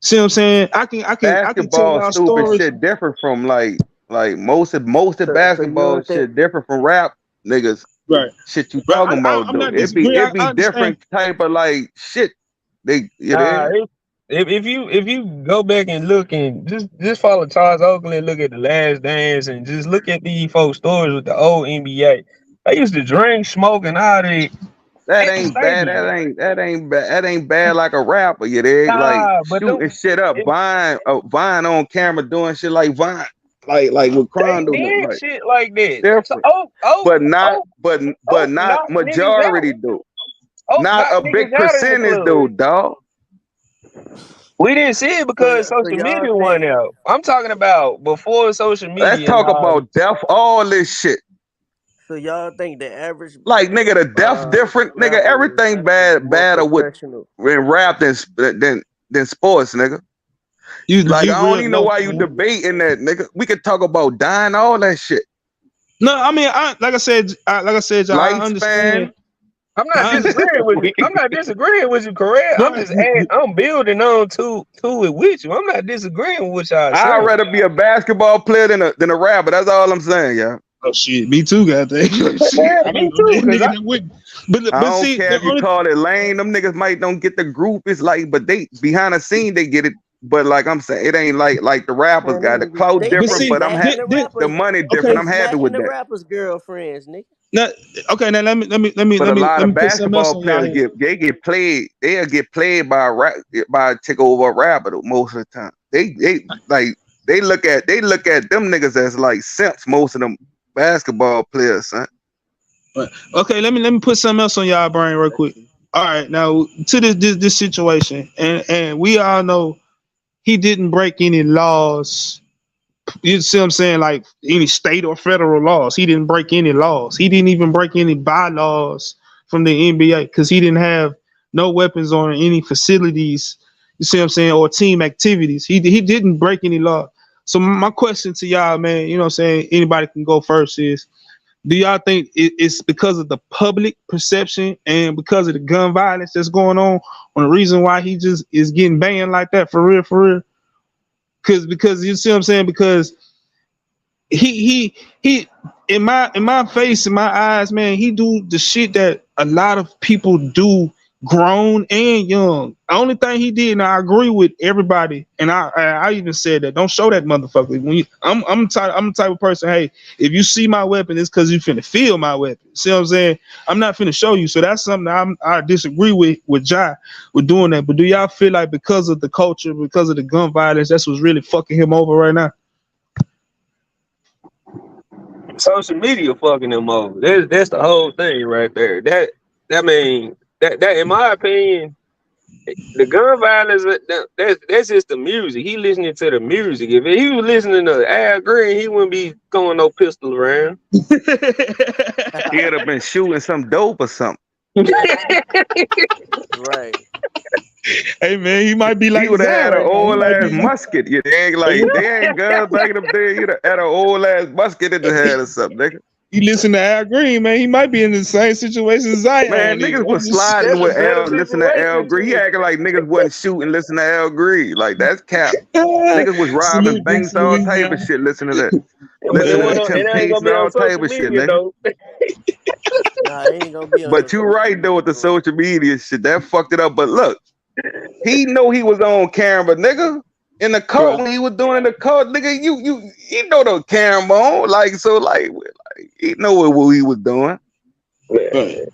S2: See what I'm saying? I can tell
S5: Basketball
S2: y'all
S5: stupid
S2: stories.
S5: shit different from like most of
S7: So you
S5: basketball
S7: don't think
S5: shit different from rap niggas.
S2: Right.
S5: Shit you
S2: Right.
S5: talking about
S2: I'm
S5: though.
S2: not
S5: It be
S2: disagree.
S5: it be
S2: I understand.
S5: different type of like shit. They you
S6: Nah,
S5: know.
S6: if you go back and look and just follow Charles Oakley and look at the Last Dance and just look at these folks' stories with the old NBA. They used to drink, smoke, and all that
S5: That
S6: at the
S5: ain't bad.
S6: stadium.
S5: That ain't bad like a rapper. You dig? Like
S6: Nah, but
S5: shooting
S6: them
S5: shit up,
S6: if
S5: Vine on camera doing shit like Vine, like with
S6: they
S5: Crondo,
S6: did
S5: like
S6: shit like that. So
S5: different, but not
S6: Oak,
S5: but not
S6: knocked niggas out.
S5: majority though.
S6: Oak
S5: Not
S6: knocked
S5: a
S6: niggas
S5: big
S6: out in the
S5: percentage
S6: club.
S5: though, dog.
S6: We didn't see it because
S7: so
S6: social
S7: y'all
S6: media went
S7: think
S6: out. I'm talking about before social
S5: Let's
S6: media and
S5: talk
S6: all.
S5: about death, all this shit.
S7: the average
S5: Like nigga, the death different, nigga.
S7: rapper
S5: Everything
S7: is
S5: bad,
S7: more
S5: badder with
S7: professional?
S5: in rap than sports, nigga. Like
S2: You
S5: I don't
S2: real
S5: even know
S2: no.
S5: why you debating that, nigga. We could talk about dying, all that shit.
S2: No, I mean, like I said, y'all, I understand.
S5: Lifespan.
S2: I understand.
S6: I'm not disagreeing with you, correct?
S2: Right.
S6: I'm building on to it with you. I'm not disagreeing with what y'all
S5: I'd
S6: saying.
S5: rather be a basketball player than a rapper. That's all I'm saying, yeah.
S2: Oh shit, me too, goddamn. Shit,
S6: Yeah,
S2: I don't
S6: me
S2: know
S6: too.
S2: that nigga that would.
S5: I
S2: But
S5: don't
S2: see,
S5: care
S2: the
S5: if you
S2: only
S5: call it lame. Them niggas might don't get the group. It's like, but they behind the scene they get it. But like I'm saying, it ain't like the rappers
S7: Man,
S5: got the
S7: them
S5: clout
S7: they
S2: but
S5: different.
S7: they
S2: see,
S5: But I'm
S7: smacking
S5: happy.
S7: the
S5: The
S7: rappers.
S5: money different.
S7: They
S2: okay,
S5: I'm happy
S7: smacking
S5: with
S7: the
S5: that.
S7: rappers' girlfriends, nigga.
S2: now, okay, now
S5: But a lot
S2: let me
S5: of
S2: put something else
S5: basketball
S2: on y'all
S5: players
S2: here.
S5: get played. They'll get played by a rap by a take over a rapper though, most of the time. They like they look at them niggas as like simps. Most of them basketball players, son.
S2: Right. Okay, let me put something else on y'all brain real quick. All right, now to this situation, and we all know he didn't break any laws. You see what I'm saying? Like any state or federal laws. He didn't break any laws. He didn't even break any bylaws from the NBA because he didn't have no weapons on any facilities. You see what I'm saying? Or team activities. He didn't break any law. So my question to y'all, man, you know what I'm saying? Anybody can go first is do y'all think it's because of the public perception and because of the gun violence that's going on the reason why he just is getting banned like that for real, for real? Because you see what I'm saying? Because he in my face, in my eyes, man, he do the shit that a lot of people do grown and young. The only thing he did, and I agree with everybody, and I even said that don't show that motherfucker. When I'm the type of person. Hey, if you see my weapon, it's because you finna feel my weapon. See what I'm saying? I'm not finna show you. So that's something I disagree with Ja with doing that. But do y'all feel like because of the culture, because of the gun violence, that's what's really fucking him over right now?
S6: Social media fucking him over. That's the whole thing right there. That mean that in my opinion, the gun violence that's just the music. He listening to the music. If he was listening to Al Green, he wouldn't be throwing no pistol around.
S5: He'd have been shooting some dope or something.
S7: Right.
S2: Hey man, he might be
S5: He
S2: like
S5: would have
S2: Zai
S5: had an
S2: right now. He
S5: old
S2: might
S5: ass
S2: be.
S5: musket. You dig? Like they ain't guns back in the day. He'd have had an old ass musket in the head or something, nigga.
S2: You listen to Al Green, man. He might be in the same situation as Zion
S5: Man,
S2: is.
S5: niggas was sliding
S6: That's a
S5: with
S6: better
S5: listen to Al
S6: situation
S5: Green. He
S6: too.
S5: acting like niggas wasn't shooting, listen to Al Green. Like that's cap.
S2: Ah,
S5: Niggas was robbing
S2: salute, big
S5: banks, all
S2: salute,
S5: type
S2: man.
S5: of shit. Listen to that.
S6: But it
S5: Listen to
S6: went
S2: Uh,
S6: on, it ain't gonna
S5: Temptation,
S6: be on
S5: all type
S6: social
S5: of shit,
S6: media
S5: nigga.
S6: though.
S7: Nah, it ain't gonna be on no
S5: But you
S7: social
S5: right though
S7: media,
S5: with the
S7: bro.
S5: social media shit. That fucked it up. But look, he know he was on camera, nigga. In the court
S2: right.
S5: when he was doing in the court, nigga, you know the camera on. Like, so like he know what he was doing.
S6: Man,
S2: Right.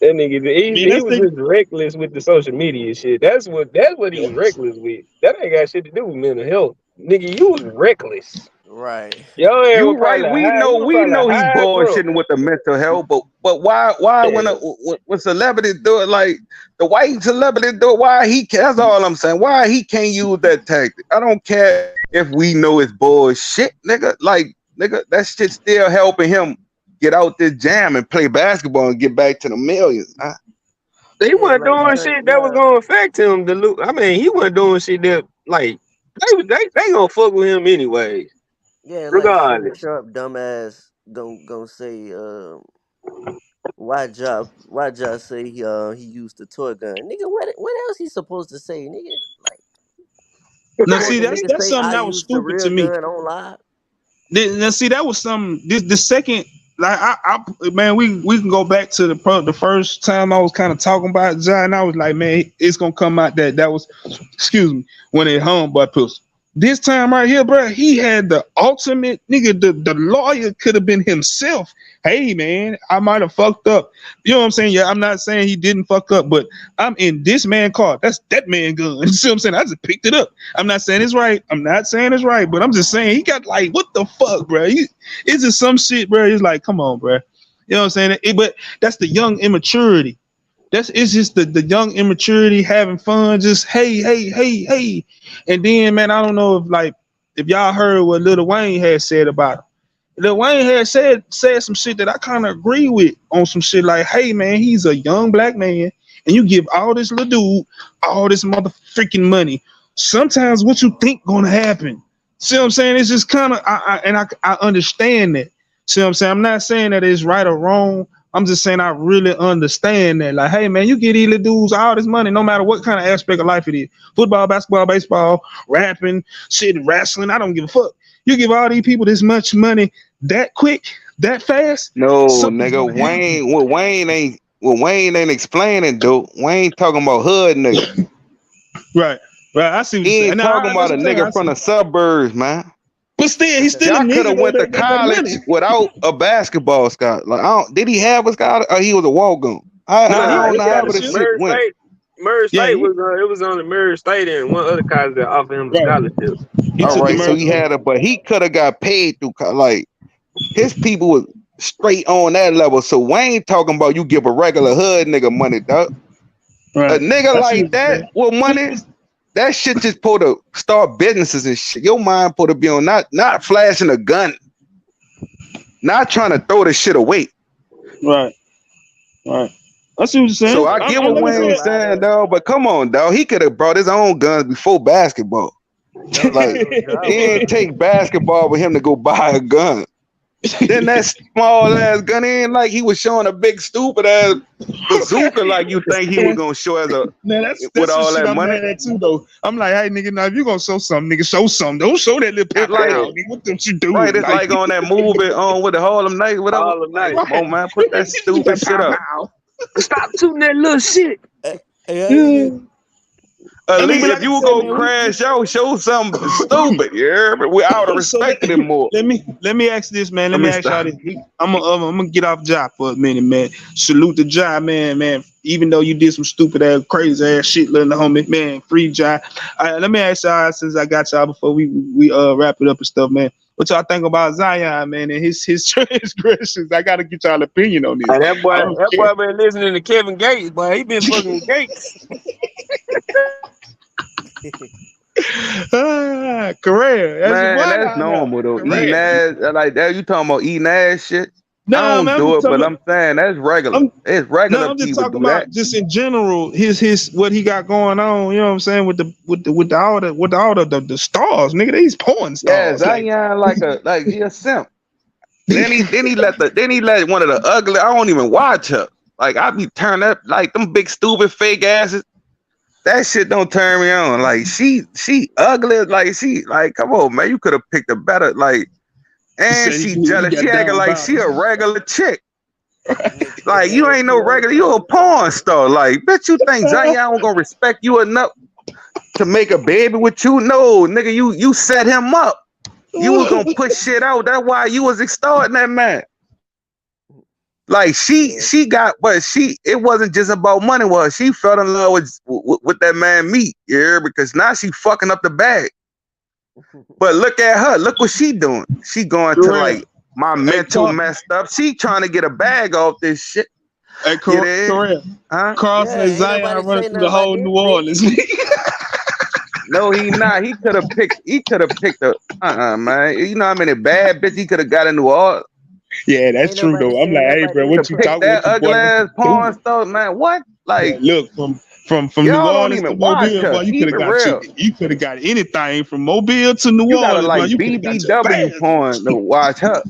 S6: that nigga,
S2: I mean,
S6: he
S2: that's
S6: was
S2: the
S6: just reckless with the social media shit. That's what he was reckless with. That ain't got shit to do with mental health. Nigga, you was reckless.
S7: Right.
S6: Your ass was
S5: You
S6: probably
S5: right. We
S6: high.
S5: know
S6: You were
S5: we
S6: probably
S5: know he
S6: high, bro.
S5: bullshitting with the mental health, but why when celebrities do it like the white celebrities do it, why he that's all I'm saying. Why he can't use that tactic? I don't care if we know it's bullshit, nigga. Like nigga, that shit still helping him get out this jam and play basketball and get back to the millions. Huh?
S6: He
S7: Yeah,
S6: wasn't
S7: like
S6: doing
S7: straight.
S6: shit that was
S7: Yeah,
S6: gonna affect him. I mean, he wasn't doing shit that like they gonna fuck with him anyways,
S7: yeah, like
S6: regardless.
S7: straight up dumbass. Gonna say why Ja say he used the toy gun, nigga. What else he supposed to say, nigga? Like you
S2: now.
S7: want
S2: See,
S7: the nigga
S2: that's
S7: say
S2: something
S7: I
S2: that was
S7: used the
S2: stupid to
S7: real
S2: me.
S7: gun on live?
S2: Now, see, that was some. The second, like man, we can go back to the first time I was kind of talking about Zion. I was like, man, it's gonna come out that was, excuse me, when it hung by pistol. This time right here, bro, he had the ultimate nigga. The lawyer could have been himself. Hey, man, I might have fucked up. You know what I'm saying? Yeah, I'm not saying he didn't fuck up, but I'm in this man car. That's that man gun. You see what I'm saying? I just picked it up. I'm not saying it's right. I'm not saying it's right, but I'm just saying he got like, what the fuck, bro? It's just some shit, bro. It's like, come on, bro. You know what I'm saying? But that's the young immaturity. It's just the young immaturity having fun, just hey. And then man, I don't know if y'all heard what Lil Wayne had said about him. Lil Wayne had said some shit that I kind of agree with on some shit like, hey man, he's a young black man, and you give all this little dude all this motherfucking money. Sometimes what you think gonna happen. See what I'm saying? It's just kind of I understand that. See what I'm saying? I'm not saying that it's right or wrong. I'm just saying I really understand that. Like, hey man, you get these little dudes all this money, no matter what kind of aspect of life it is. Football, basketball, baseball, rapping, shit, wrestling. I don't give a fuck. You give all these people this much money that quick, that fast,
S5: No,
S2: something's
S5: nigga,
S2: gonna happen.
S5: What Wayne ain't explaining, though. Wayne talking about hood niggas.
S2: Right. Right. I see what you're
S5: He
S2: saying.
S5: ain't
S2: Now
S5: talking
S2: that's
S5: about a
S2: what I'm saying.
S5: nigga
S2: I
S5: from
S2: see.
S5: the suburbs, man.
S2: But still, he's still a
S5: Y'all could
S2: nigga
S5: have
S2: though
S5: went to
S2: that got that money.
S5: college without a basketball scholarship. Like, did he have a scholarship or he was a walk-on? I
S2: Nah,
S6: Nah,
S2: he
S5: don't
S2: had
S6: he
S5: know
S2: a
S5: how
S6: got
S5: this
S2: scholarship.
S5: shit
S6: Murray
S5: went.
S6: State. Murray
S2: Yeah,
S6: State
S2: he
S6: it was on the Murray State and one other college that offered him a
S2: right.
S6: scholarship.
S2: He
S5: All
S2: took the
S5: right, so
S2: Murray
S5: he
S2: State.
S5: had but he could have got paid through like his people was straight on that level. So Wayne talking about you give a regular hood nigga money, dog. A
S2: Right.
S5: nigga
S2: I see
S5: like
S2: what you're
S5: that
S2: saying.
S5: with money, that shit just supposed to start businesses and shit. Your mind supposed to be on not flashing a gun, not trying to throw the shit away.
S2: Right. Right. I see what you're
S5: So
S2: saying.
S5: I
S7: Hey,
S5: get
S2: I'm
S5: what
S7: but
S2: like I
S7: ain't no
S5: Wayne's
S2: said.
S7: lie
S5: saying,
S7: though.
S5: dog. But come on, dog. He could have brought his own guns before basketball.
S7: No lie
S5: Like
S7: though. Ja
S5: it didn't
S7: was.
S5: take basketball with him to go buy a gun. Then that small ass gun ain't like he was showing a big stupid ass bazooka like you think he was gonna show as a
S2: Now
S5: with
S2: that's some
S5: all
S2: shit
S5: that
S2: I'm
S5: money.
S2: mad at too though. I'm like, hey nigga, now if you gonna show something, nigga, show something. Don't show that little
S5: It's
S2: pow
S5: like
S2: pow, nigga. What don't you
S5: right,
S2: doing?
S5: it's
S2: Like
S5: like on that movie on with the Harlem Night, whatever.
S6: All of
S5: Like,
S6: night.
S5: come
S2: right.
S5: on, man, put that
S2: You
S5: stupid
S2: got
S5: shit
S2: pow
S5: up.
S2: pow.
S6: Stop shooting that little shit.
S7: Hey,
S5: At
S4: I mean,
S5: least
S4: but
S5: if
S4: like I
S5: you would
S4: said,
S5: go
S4: man,
S5: crash out, show something stupid, yeah. But we I would have
S2: So let,
S5: respected it more.
S2: let me ask this, man.
S5: I
S2: Let me
S5: mean,
S2: ask y'all this. I'm gonna get off Ja for a minute, man. Salute to Ja, man. Even though you did some stupid ass, crazy ass shit, letting the homie, man, free Ja. Let me ask y'all, since I got y'all before we wrap it up and stuff, man. What y'all think about Zion, man, and his transgressions? I gotta get y'all opinion on this.
S6: And that
S2: I
S6: boy,
S2: don't
S6: that
S2: care.
S6: boy been listening to Kevin Gates, boy. He been fucking Gates.
S2: Career. That's your
S5: man,
S2: boy
S5: that's
S2: down there.
S5: normal though. Eating
S2: Career.
S5: ass like that. You talking about eating ass shit? I
S2: Nah,
S5: don't
S2: man,
S5: do it, but
S2: I'm
S5: I'm saying that's regular.
S2: I'm
S5: It's
S2: no,
S5: regular
S2: I'm just
S5: people
S2: talking
S5: do that.
S2: about just in general, his what he got going on. You know what I'm saying with the stars, nigga. These porn
S5: Yeah,
S2: stars, like
S5: Zion like he a simp. Then he let one of the ugly. I don't even watch her. Like I be turned up like them big stupid fake asses. That shit don't turn me on. Like she ugly. Like she like come on man, you could have picked a better like.
S2: he
S5: And
S2: said,
S5: she
S2: he
S5: jealous. She
S2: got
S5: acting
S2: down
S5: like
S2: about
S5: she
S2: it.
S5: a regular chick.
S7: nigga,
S5: Like you
S7: nigga
S5: ain't no
S7: Corey
S5: regular. You a
S7: Corey
S5: porn star. Like bitch, you think Zion gonna respect you enough to make a baby with you? No, nigga, you set him up. You was gonna put shit out. That's why you was extorting that man. Like
S7: yeah.
S5: she got, but it wasn't just about money. Was she fell in love with that man meat? Yeah, because now she fucking up the bag. But look at her. Look what she doing. She going to
S2: Career.
S5: like my
S2: Hey,
S5: mental messed up. She trying to get a bag off this shit. Get in,
S2: Career.
S5: huh?
S2: Carl
S7: Yeah,
S2: says
S7: ain't
S2: Zion
S7: nobody
S2: running
S7: say
S2: through
S7: nothing
S2: the
S7: about
S2: whole
S7: this,
S2: New
S7: nigga.
S2: Orleans.
S5: No, he not. He could have picked. He could have picked a. Man. You know how many bad bitch he could have got in New Orleans.
S2: Yeah, that's
S7: Ain't
S2: true
S7: nobody
S2: though. I'm
S7: saying
S2: like,
S7: nothing
S2: hey,
S7: about
S2: bro,
S7: this,
S2: what
S5: To
S2: you
S7: bro.
S5: pick
S2: talking? What
S5: that
S2: your boy
S5: ugly
S2: what
S5: ass
S2: you
S5: porn
S2: doing?
S5: star, man. What?
S2: Yeah,
S5: Like
S2: look from New
S5: y'all don't
S2: Orleans to
S5: even watch
S2: Mobile,
S5: her.
S2: boy.
S5: Keep it real.
S2: You could have got anything from Mobile to New
S5: You gotta
S2: Orleans, boy.
S5: like
S2: You could have got your
S5: BBW
S2: bag.
S5: porn to watch her.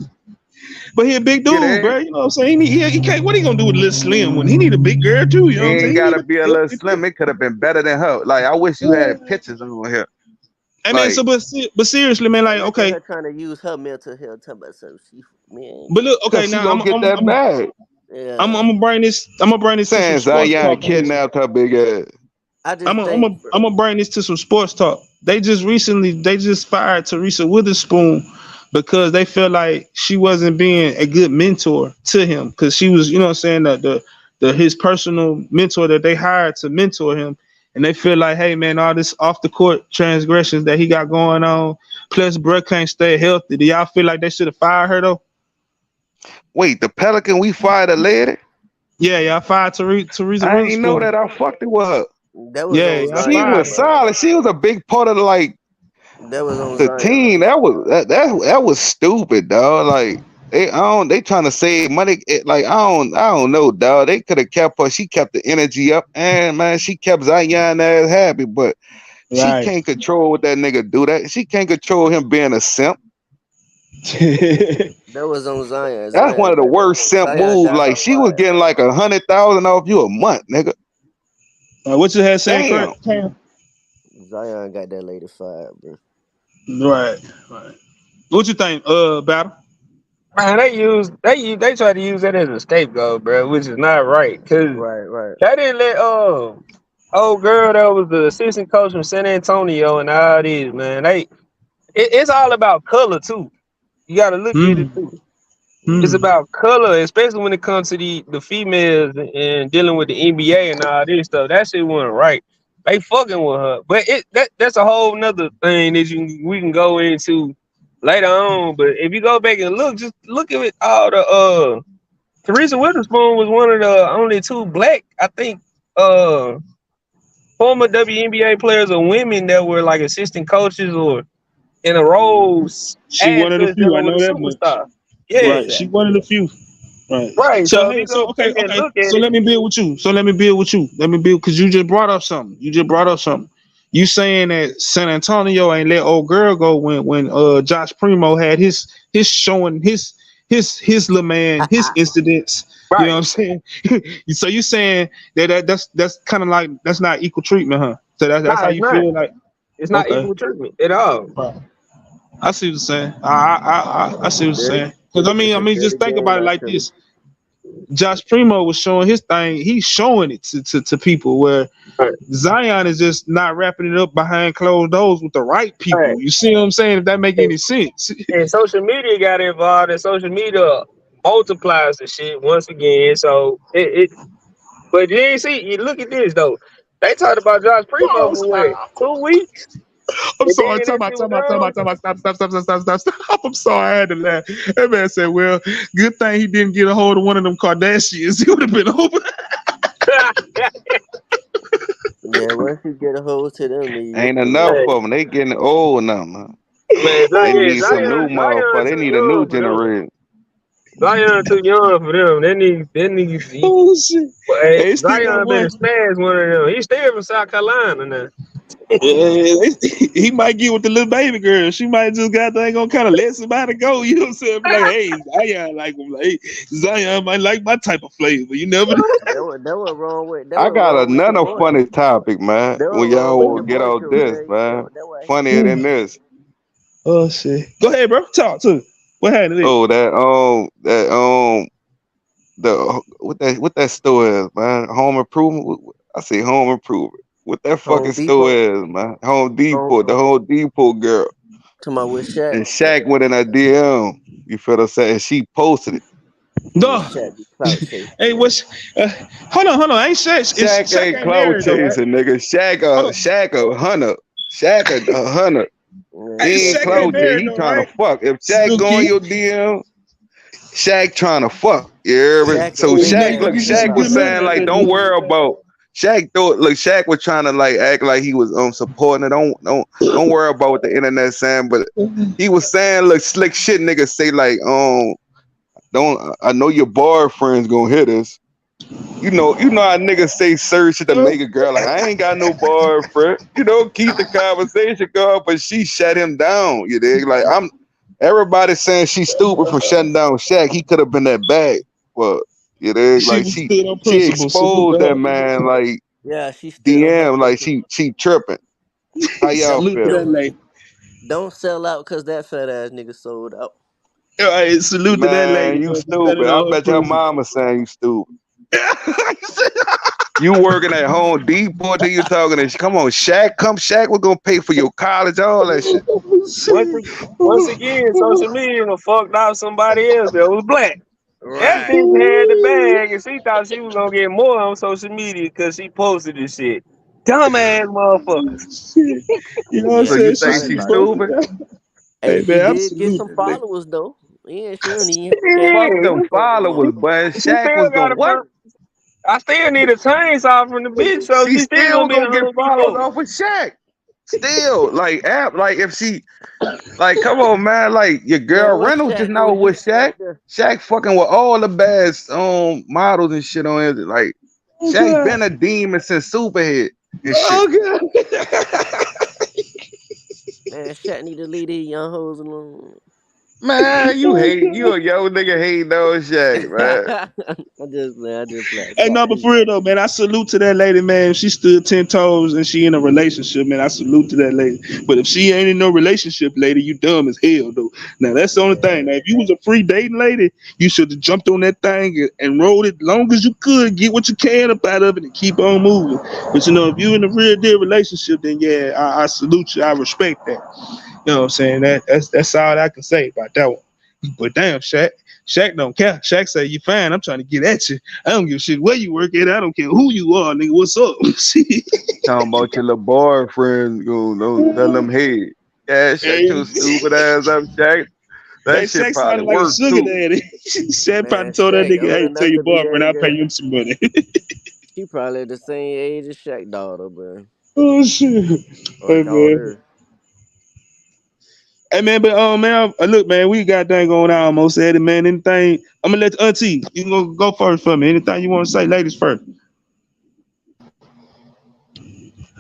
S2: But he a big
S5: Get
S2: dude,
S5: in.
S2: bro. You know what I'm saying? He can't. What he gonna do with a little slim one? He need a big girl too. You know what I'm saying?
S5: Ain't
S2: He need
S5: gotta
S2: a
S5: be a little slim. It could have been better than her. Like I wish you had pictures on here.
S2: Hey man,
S5: Like,
S2: but seriously, man, like
S7: Man, look at
S2: okay,
S7: her trying to use her mental health. Talking about some she, man.
S2: but look, okay,
S5: cause she
S2: now
S5: gonna get that bag.
S7: Yeah,
S2: I'm gonna bring this to some
S5: Saying
S2: sports
S5: Zion
S2: talk on this.
S5: kidnapped her big ass.
S7: I just think, bro.
S2: I'm gonna bring this to some sports talk. They just fired Teresa Witherspoon because they feel like she wasn't being a good mentor to him because she was, you know what I'm saying, the his personal mentor that they hired to mentor him. And they feel like, hey man, all this off the court transgressions that he got going on, plus Brett can't stay healthy. Do y'all feel like they should have fired her though?
S5: Wait, the Pelican we fired a lady?
S2: Yeah, y'all fired Teresa
S5: I ain't know
S2: Witherspoon.
S5: that. I fucked it with her.
S7: That was
S2: Yeah,
S7: on
S2: y'all
S5: She
S2: fired
S7: Zion,
S5: was
S2: her.
S7: bro.
S5: solid. She was a big part of like
S7: That was on
S5: the
S7: Zion.
S5: team. That was stupid, dog. Like they trying to save money. Like I don't know, dog. They could have kept her. She kept the energy up, and man, she kept Zion ass happy. But she
S2: Right.
S5: can't control what that nigga do. That she can't control him being a simp.
S7: That was on Zion.
S5: That's one
S7: Zion
S5: of the
S7: got that.
S5: worst simp
S7: Zion
S5: moves.
S7: got
S5: Like
S7: her
S5: she was
S7: fired.
S5: getting like 100,000 off you a month, nigga.
S2: What you had saying, Kurt?
S5: Damn.
S7: Zion got that lady fired, bro.
S2: Right. Right. What you think, Battle?
S6: Man, they try to use that as a scapegoat, bro, which is not right. Cause
S7: Right, right.
S6: they didn't let old girl that was the assistant coach from San Antonio and all these, man. It's all about color too. You got to look at it
S2: Hmm.
S6: too. It's
S2: Hmm.
S6: about color, especially when it comes to the females and dealing with the NBA and all this stuff. That shit wasn't right. They fucking with her, but that's a whole nother thing that we can go into later on. But if you go back and look, just look at it, all the Teresa Witherspoon was one of the only two black, I think, uh former WNBA players or women that were like assistant coaches or in a roles
S2: She
S6: as
S2: one of the
S6: such
S2: few.
S6: dealing
S2: I
S6: with
S2: know
S6: a
S2: that much.
S6: superstar. Yeah.
S2: Right. She one of the few. Right.
S6: Right.
S2: So
S6: So if
S2: hey,
S6: you go
S2: so
S6: back
S2: okay,
S6: and
S2: okay.
S6: look at
S2: So
S6: it,
S2: let me build with you. Let me build because you just brought up something. You saying that San Antonio ain't let old girl go when Josh Primo had his showing his little man his incidents. You know
S6: right.
S2: what I'm saying? So you saying that's kind of like that's not equal treatment, huh? So that's
S6: No,
S2: how
S6: it's
S2: you
S6: not.
S2: feel like
S6: It's not
S2: okay.
S6: equal treatment at all.
S2: Right. I see what you're saying. I see what you're
S7: Dirty.
S2: saying. Because
S7: It's a
S2: I mean,
S7: dirty
S2: just think
S7: game
S2: about it
S7: out
S2: like
S7: there.
S2: this. Josh Primo was showing his thing. He's showing it to people where
S6: Right.
S2: Zion is just not wrapping it up behind closed doors with the right
S6: Right.
S2: people. You see what I'm saying? If that make any sense.
S6: And social media got involved, and social media multiplies the shit once again. So but you ain't see. You look at this though. They talked about Josh Primo
S2: Oh,
S6: for what,
S2: stop.
S6: 2 weeks,
S2: I'm
S6: and
S2: sorry.
S6: then that shit was
S2: Stop. I'm sorry. I had to laugh. That man said, well, good thing he didn't get a hold of one of them Kardashians. He would have been over.
S6: gone.
S7: Yeah, once you get a hold to them, then you
S5: Ain't
S7: get
S5: enough
S6: Hey,
S5: of them. They getting old now, man.
S6: man,
S5: They need some new
S6: Zion
S5: motherfucker. They
S6: too
S5: need a new
S6: young for them.
S5: generation.
S6: Zion too young for them. They need.
S2: Oh, shit.
S6: Hey,
S2: They still got
S6: Zion better
S2: one.
S6: smash one of them. He's still from South Carolina now.
S2: He might get with the little baby girl. She might just got they gonna kind of let somebody go. You know what I'm saying? Be like, hey, Zion like him. Like, hey, Zion might like my type of flavor. You never know.
S7: that
S5: I
S7: was
S5: got
S7: wrong with your
S5: another
S7: boy.
S5: funny topic, man.
S7: That was
S5: When
S7: wrong
S5: y'all
S7: with
S5: will
S7: your
S5: get
S7: boy
S5: out
S7: too,
S5: this,
S7: man.
S5: man.
S7: That why he
S5: Funnier
S7: left.
S5: than this.
S2: Oh shit. Go ahead, bro. Talk to me. What happened to it?
S5: Oh, what that store is, man. Home Improvement. I say Home Improvement. What that
S7: Home
S5: fucking store
S7: Depot.
S5: is, man. Home
S7: Home,
S5: Depot. The Home Depot girl.
S7: to my with Shaq.
S5: And Shaq went in her DM. You feel what I'm saying? She posted it.
S7: Yeah,
S2: No.
S7: Shaq be clout chasing.
S2: Hey, what's hold on. Ain't Shaq
S5: Shaq
S2: Shaq
S5: ain't
S2: ain't
S5: cloud
S2: married though, right?
S5: chasing, nigga.
S2: Hold on.
S5: Shaq a hunter. Shaq a hunter.
S7: Yeah,
S2: Hey,
S5: He ain't
S7: Shaq
S2: Shaq
S7: ain't
S2: ain't
S5: cloud chase.
S2: married
S5: He
S2: though,
S5: trying
S2: right?
S5: to fuck. If Shaq
S2: Salute
S5: go in
S2: Key.
S5: your DM, Shaq trying to fuck. You hear me?
S7: Shaq
S5: So
S7: ain't
S2: He
S7: been
S2: might
S5: Shaq,
S2: go
S5: look,
S7: married
S2: get you
S7: in
S2: some
S5: Shaq
S2: good
S5: was
S7: about
S2: money
S5: saying
S2: out
S5: like,
S2: that
S5: don't
S2: dude.
S5: worry about. Shaq thought, look, Shaq was trying to like act like he was supporting it. Don't worry about what the internet saying. But he was saying, look, slick shit niggas say like, don't. I know your boyfriend's gonna hit us. You know how niggas say certain shit to make a girl like I ain't got no boyfriend. You know, keep the conversation going, but she shut him down. You dig? Like everybody saying she's stupid for shutting down Shaq. He could have been that bad. Well, you dig?
S2: She
S5: Like
S2: was stood on
S5: she
S2: principle. Salute
S5: exposed
S2: to
S5: that
S2: her.
S5: man like
S7: Yeah, she stood on her
S5: DM like
S7: principle.
S5: she tripping. How y'all
S7: Don't
S2: Salute to
S5: feel?
S2: that
S7: don't
S2: lady.
S7: don't sell out because that fat ass nigga sold out.
S2: All right, salute to that lady,
S5: Man, you
S2: man, for standing
S5: stupid. I
S2: on her
S5: bet your
S2: principle.
S5: mama saying you stupid. You working at Home Depot till you talking to come on, Shaq, Shaq, we're gonna pay for your college, all that shit.
S6: Once again, social media done fucked out somebody else that was black. That
S7: Right.
S6: bitch had the bag, and she thought she was gonna get more on social media because she posted this shit. Dumbass motherfuckers.
S2: You know what I'm
S5: So
S7: Yeah,
S5: you
S2: saying?
S7: she
S2: She
S5: think
S7: probably
S2: she
S5: she's
S7: thought.
S2: busted
S5: stupid?
S2: down.
S7: Hey,
S2: Hey
S7: she
S2: man,
S7: did get
S2: absolute
S7: some
S2: that lady.
S7: followers though. Yeah, she don't even care
S5: Fuck
S7: for
S6: Yeah,
S5: them
S7: them fucking
S5: followers,
S7: motherfuckers.
S5: but
S6: she
S5: Shaq
S6: still
S5: was
S6: got
S5: gonna
S6: a
S5: what?
S6: I still need a chainsaw from the bitch, so
S5: She
S6: she still
S5: still
S6: gonna
S5: was
S6: be a
S5: gonna get
S6: Home
S5: followers
S6: Depot.
S5: off of Shaq. Still, like app, like if she like come on, man, like your
S7: Man,
S5: girl
S7: what
S5: Reynolds just
S7: Shaq
S5: now
S7: gonna
S5: with
S7: do
S5: Shaq.
S7: right there?
S5: Shaq fucking with all the best models and shit on it. Like
S2: Oh
S5: Shaq
S2: god.
S5: been a demon since Superhead and shit.
S2: Oh god.
S7: Man, Shaq need to leave these young hoes alone.
S5: Man, you a young nigga hating on Shaq, man.
S7: I just play.
S2: Hey, no, but for real though, man, I salute to that lady, man. If she stood 10 toes and she in a relationship, man, I salute to that lady. But if she ain't in no relationship, lady, you dumb as hell, though. Now that's the only thing. Now, if you was a free dating lady, you should have jumped on that thing and rode it long as you could, get what you can up out of it, and keep on moving. But you know, if you in a real deal relationship, then yeah, I salute you. I respect that. You know what I'm saying? That's all I can say about that one. But damn, Shaq don't care. Shaq say you fine. I'm trying to get at you. I don't give a shit where you work at. I don't care who you are, nigga. What's up?
S5: Talking about your little boyfriend, go don't tell them hey. Yeah, shut
S2: Hey,
S5: your stupid ass up, Shaq. That shit
S2: Shaq
S5: probably
S2: sounded like a
S5: worked
S2: sugar
S5: too.
S2: daddy. Shaq
S7: Man,
S2: probably told that
S7: Shaq
S2: nigga,
S7: old
S2: "Hey, tell
S7: enough
S2: your
S7: to be
S2: boyfriend
S7: that
S2: I'll pay
S7: girl.
S2: him some money."
S7: She probably the same age as Shaq daughter, but
S2: Oh shit.
S7: or
S2: Hey man.
S7: daughter.
S2: Hey man, but man, look, man, we got dang going on almost at it, man. Anything? I'm gonna let Auntie. You can go first for me. Anything you want to say, ladies first.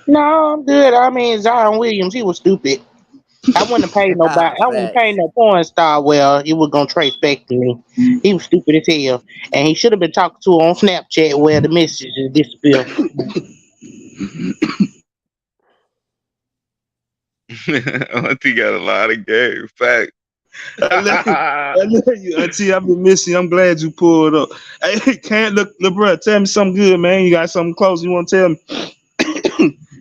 S4: No, I'm good. I mean, Zion Williams, he was stupid. I wouldn't have paid nobody. I wouldn't have paid
S7: Facts.
S4: no porn star. Well, he was gonna trace back to me. He was stupid as hell, and he should have been talking to her on Snapchat where the messages disappear.
S5: Auntie got a lot of game. Fact.
S2: I love you. I love you, Auntie. I've been missing you. I'm glad you pulled up. Hey, can't look, bro. Tell me something good, man. You got something close you want to tell me?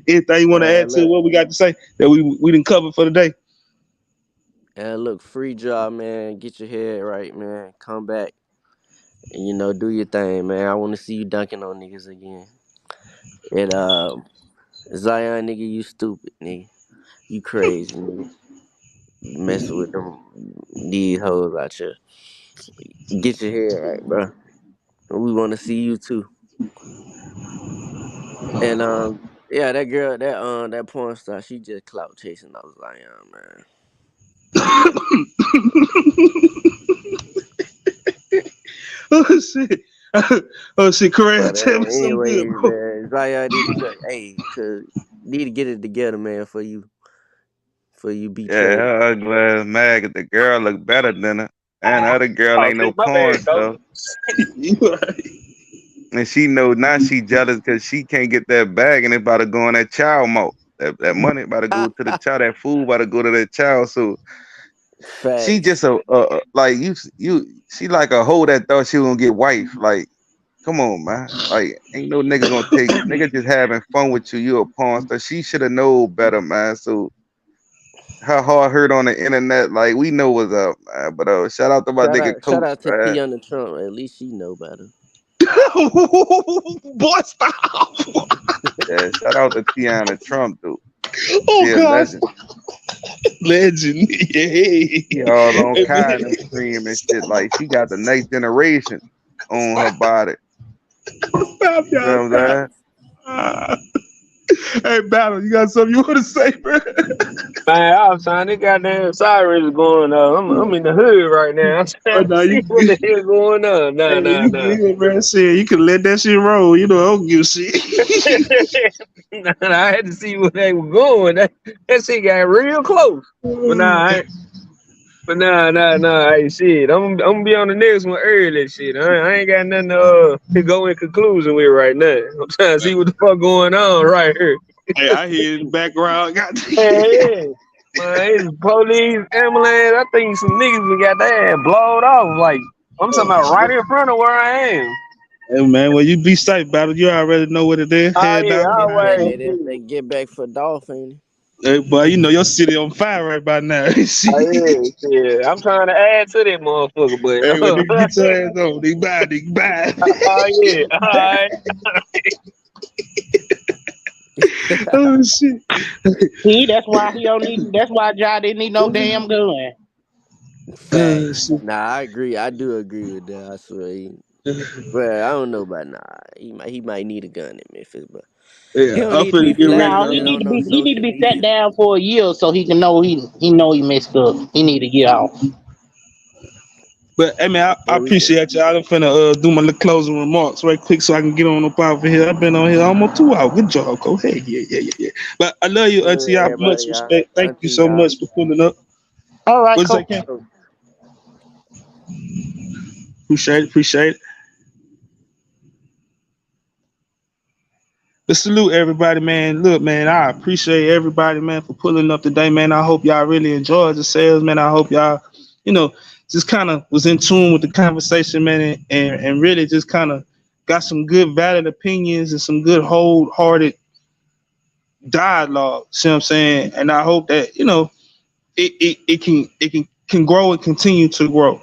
S2: Anything you want to add
S7: Man,
S2: to
S7: look,
S2: what we got to say that we didn't cover for the day?
S7: and look, free job, man. Get your head right, man. Come back and do your thing, man. I want to see you dunking on niggas again. And Zion, nigga, you stupid, nigga. You crazy, nigga. Messing with them these hoes out here. Get your head right, bro. We want to see you too. And yeah, that girl, that porn star, she just clout chasing those Zion, man.
S2: Oh shit. Oh shit, Correa,
S7: But
S2: tell me something good,
S7: anyways,
S2: bro.
S7: man, Zion need to cause need to get it together, man, for you be
S5: Yeah,
S7: traded.
S5: her ugly ass mag. The girl look better than her, and the other girl
S6: Oh,
S5: ain't no
S6: shit, my bad,
S5: porn
S6: though.
S5: stuff.
S2: You right.
S5: And she know now she jealous because she can't get that bag, and it about to go on that child mouth. That money about to go to the child. That food about to go to that child. So she
S7: Facts.
S5: just like you. She like a hoe that thought she was gonna get wife. Like, come on, man. Like, ain't no nigga gonna take nigga just having fun with you. You a pawn star. She should have known better, man. So her heart hurt on the internet. Like, we know what's up, man. But shout out to my nigga
S7: Shout
S5: coach,
S7: out to
S5: man.
S7: Tiana Trump. At least she know better.
S2: Boy, stop.
S5: Yeah, shout out to Tiana Trump, dude.
S2: Oh
S5: She a
S2: gosh.
S5: legend.
S2: Legend. Yeah.
S5: She all on
S2: Hey,
S5: kind of stream and shit. Like, she got the next generation on her body.
S2: stop,
S5: You
S2: y'all.
S5: know what
S2: Stop.
S5: I'm
S2: Ah. Hey, Battle, you got something you want to say, bro?
S6: Man, I was trying to goddamn sirens going on. I'm in the hood right now. I'm
S2: Oh,
S6: trying to
S2: no,
S6: see
S2: you
S6: what the
S2: good.
S6: hell going on. Nah,
S2: Hey,
S6: nah,
S2: you
S6: nah.
S2: good, man. Shit, you can let that shit roll. You know, I don't give a shit.
S6: Nah, I had to see where they were going. That shit got real close. But nah, nah. Hey, shit, I'm gonna be on the next one early. Shit, I ain't got nothing to go in conclusion with right now. I'm trying to see what the fuck going on right here.
S2: Hey, I hear in the background. God.
S6: Hey, man, it's police, ambulance. I think some niggas got their ass blowed off. Like I'm talking about right in front of where I am.
S2: Hey, man, well, you be safe, Battle. You already know what it is.
S6: Oh
S2: Head
S6: yeah,
S2: down.
S7: They they
S6: always.
S7: they they, they get back for Dolph, ain't it?
S2: Hey, boy, you know your city on fire right by now.
S6: Oh
S2: Shit.
S6: yeah, yeah. I'm trying to add to that motherfucker,
S2: Hey, when nigga
S6: but
S2: get your ass on, nigga bye.
S6: oh yeah, all right.
S2: Oh, shit.
S4: See, that's why he don't need. That's why Ja didn't need no damn gun.
S2: Oh,
S7: Facts.
S2: shit.
S7: Nah, I agree. I do agree with that. I swear. But I don't know about he might need a gun in Memphis, but he
S2: Yeah,
S7: don't
S2: I'm
S7: need to be
S2: finna get ready
S7: flaunting
S4: Now
S2: now.
S4: he
S7: it
S4: need
S7: on
S4: to
S7: no
S4: be. He need to
S7: social
S4: be sat
S7: media.
S4: down for a year so he can know he know he messed up. He need to get off.
S2: But hey man, I
S7: Yeah, we can.
S2: appreciate y'all. I'm finna do my little closing remarks right quick so I can get on up out of here. I've been on here almost 2 hours. Good job, Cole. Hey, yeah. But I love you, Auntie.
S7: Good,
S2: Y'all much
S7: everybody, y'all.
S2: respect. Thank you
S7: Auntie,
S2: so
S7: y'all.
S2: much for pulling up.
S4: All right,
S2: What's that,
S4: coach.
S2: Ken? Appreciate it. But salute everybody, man. Look, man, I appreciate everybody, man, for pulling up today, man. I hope y'all really enjoyed the sales, man. I hope y'all, you know, just kind of was in tune with the conversation, man, and really just kind of got some good, valid opinions and some good, wholehearted dialogue. See what I'm saying? And I hope that, it can grow and continue to grow.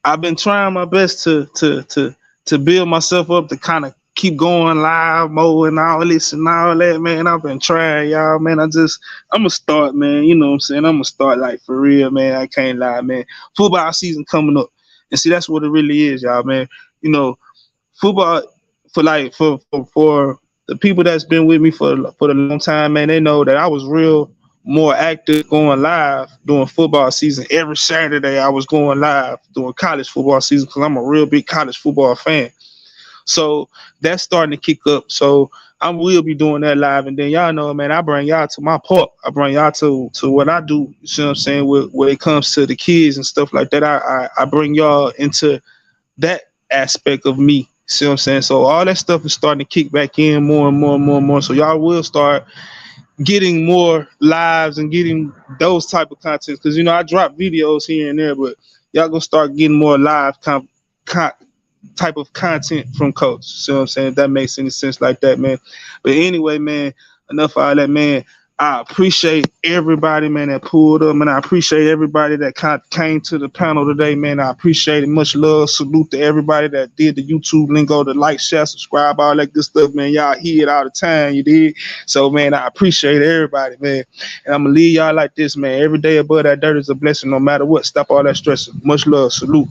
S2: I've been trying my best to build myself up to kind of keep going live mode and all this and all that, man. I've been trying, y'all, man. I'm gonna start, man. You know what I'm saying? I'm gonna start like for real, man. I can't lie, man. Football season coming up. And see, that's what it really is, y'all, man. You know, football for the people that's been with me for a long time, man, they know that I was real more active going live during football season. Every Saturday I was going live during college football season because I'm a real big college football fan. So that's starting to kick up. So I will be doing that live, and then y'all know, man, I bring y'all to my park. I bring y'all to what I do. You see what I'm saying? When it comes to the kids and stuff like that, I bring y'all into that aspect of me. See what I'm saying? So all that stuff is starting to kick back in more and more and more and more. So y'all will start getting more lives and getting those type of content. Because I drop videos here and there, but y'all gonna start getting more live type of content from Coach. See what I'm saying? If that makes any sense like that, man. But anyway, man, enough of all that, man. I appreciate everybody, man, that pulled up, and I appreciate everybody that came to the panel today, man. I appreciate it. Much love. Salute to everybody that did the YouTube lingo, to like, share, subscribe, all that good stuff, man. Y'all hear it all the time, you did. So, man, I appreciate everybody, man. And I'm going to leave y'all like this, man. Every day above that dirt is a blessing, no matter what. Stop all that stressing. Much love. Salute.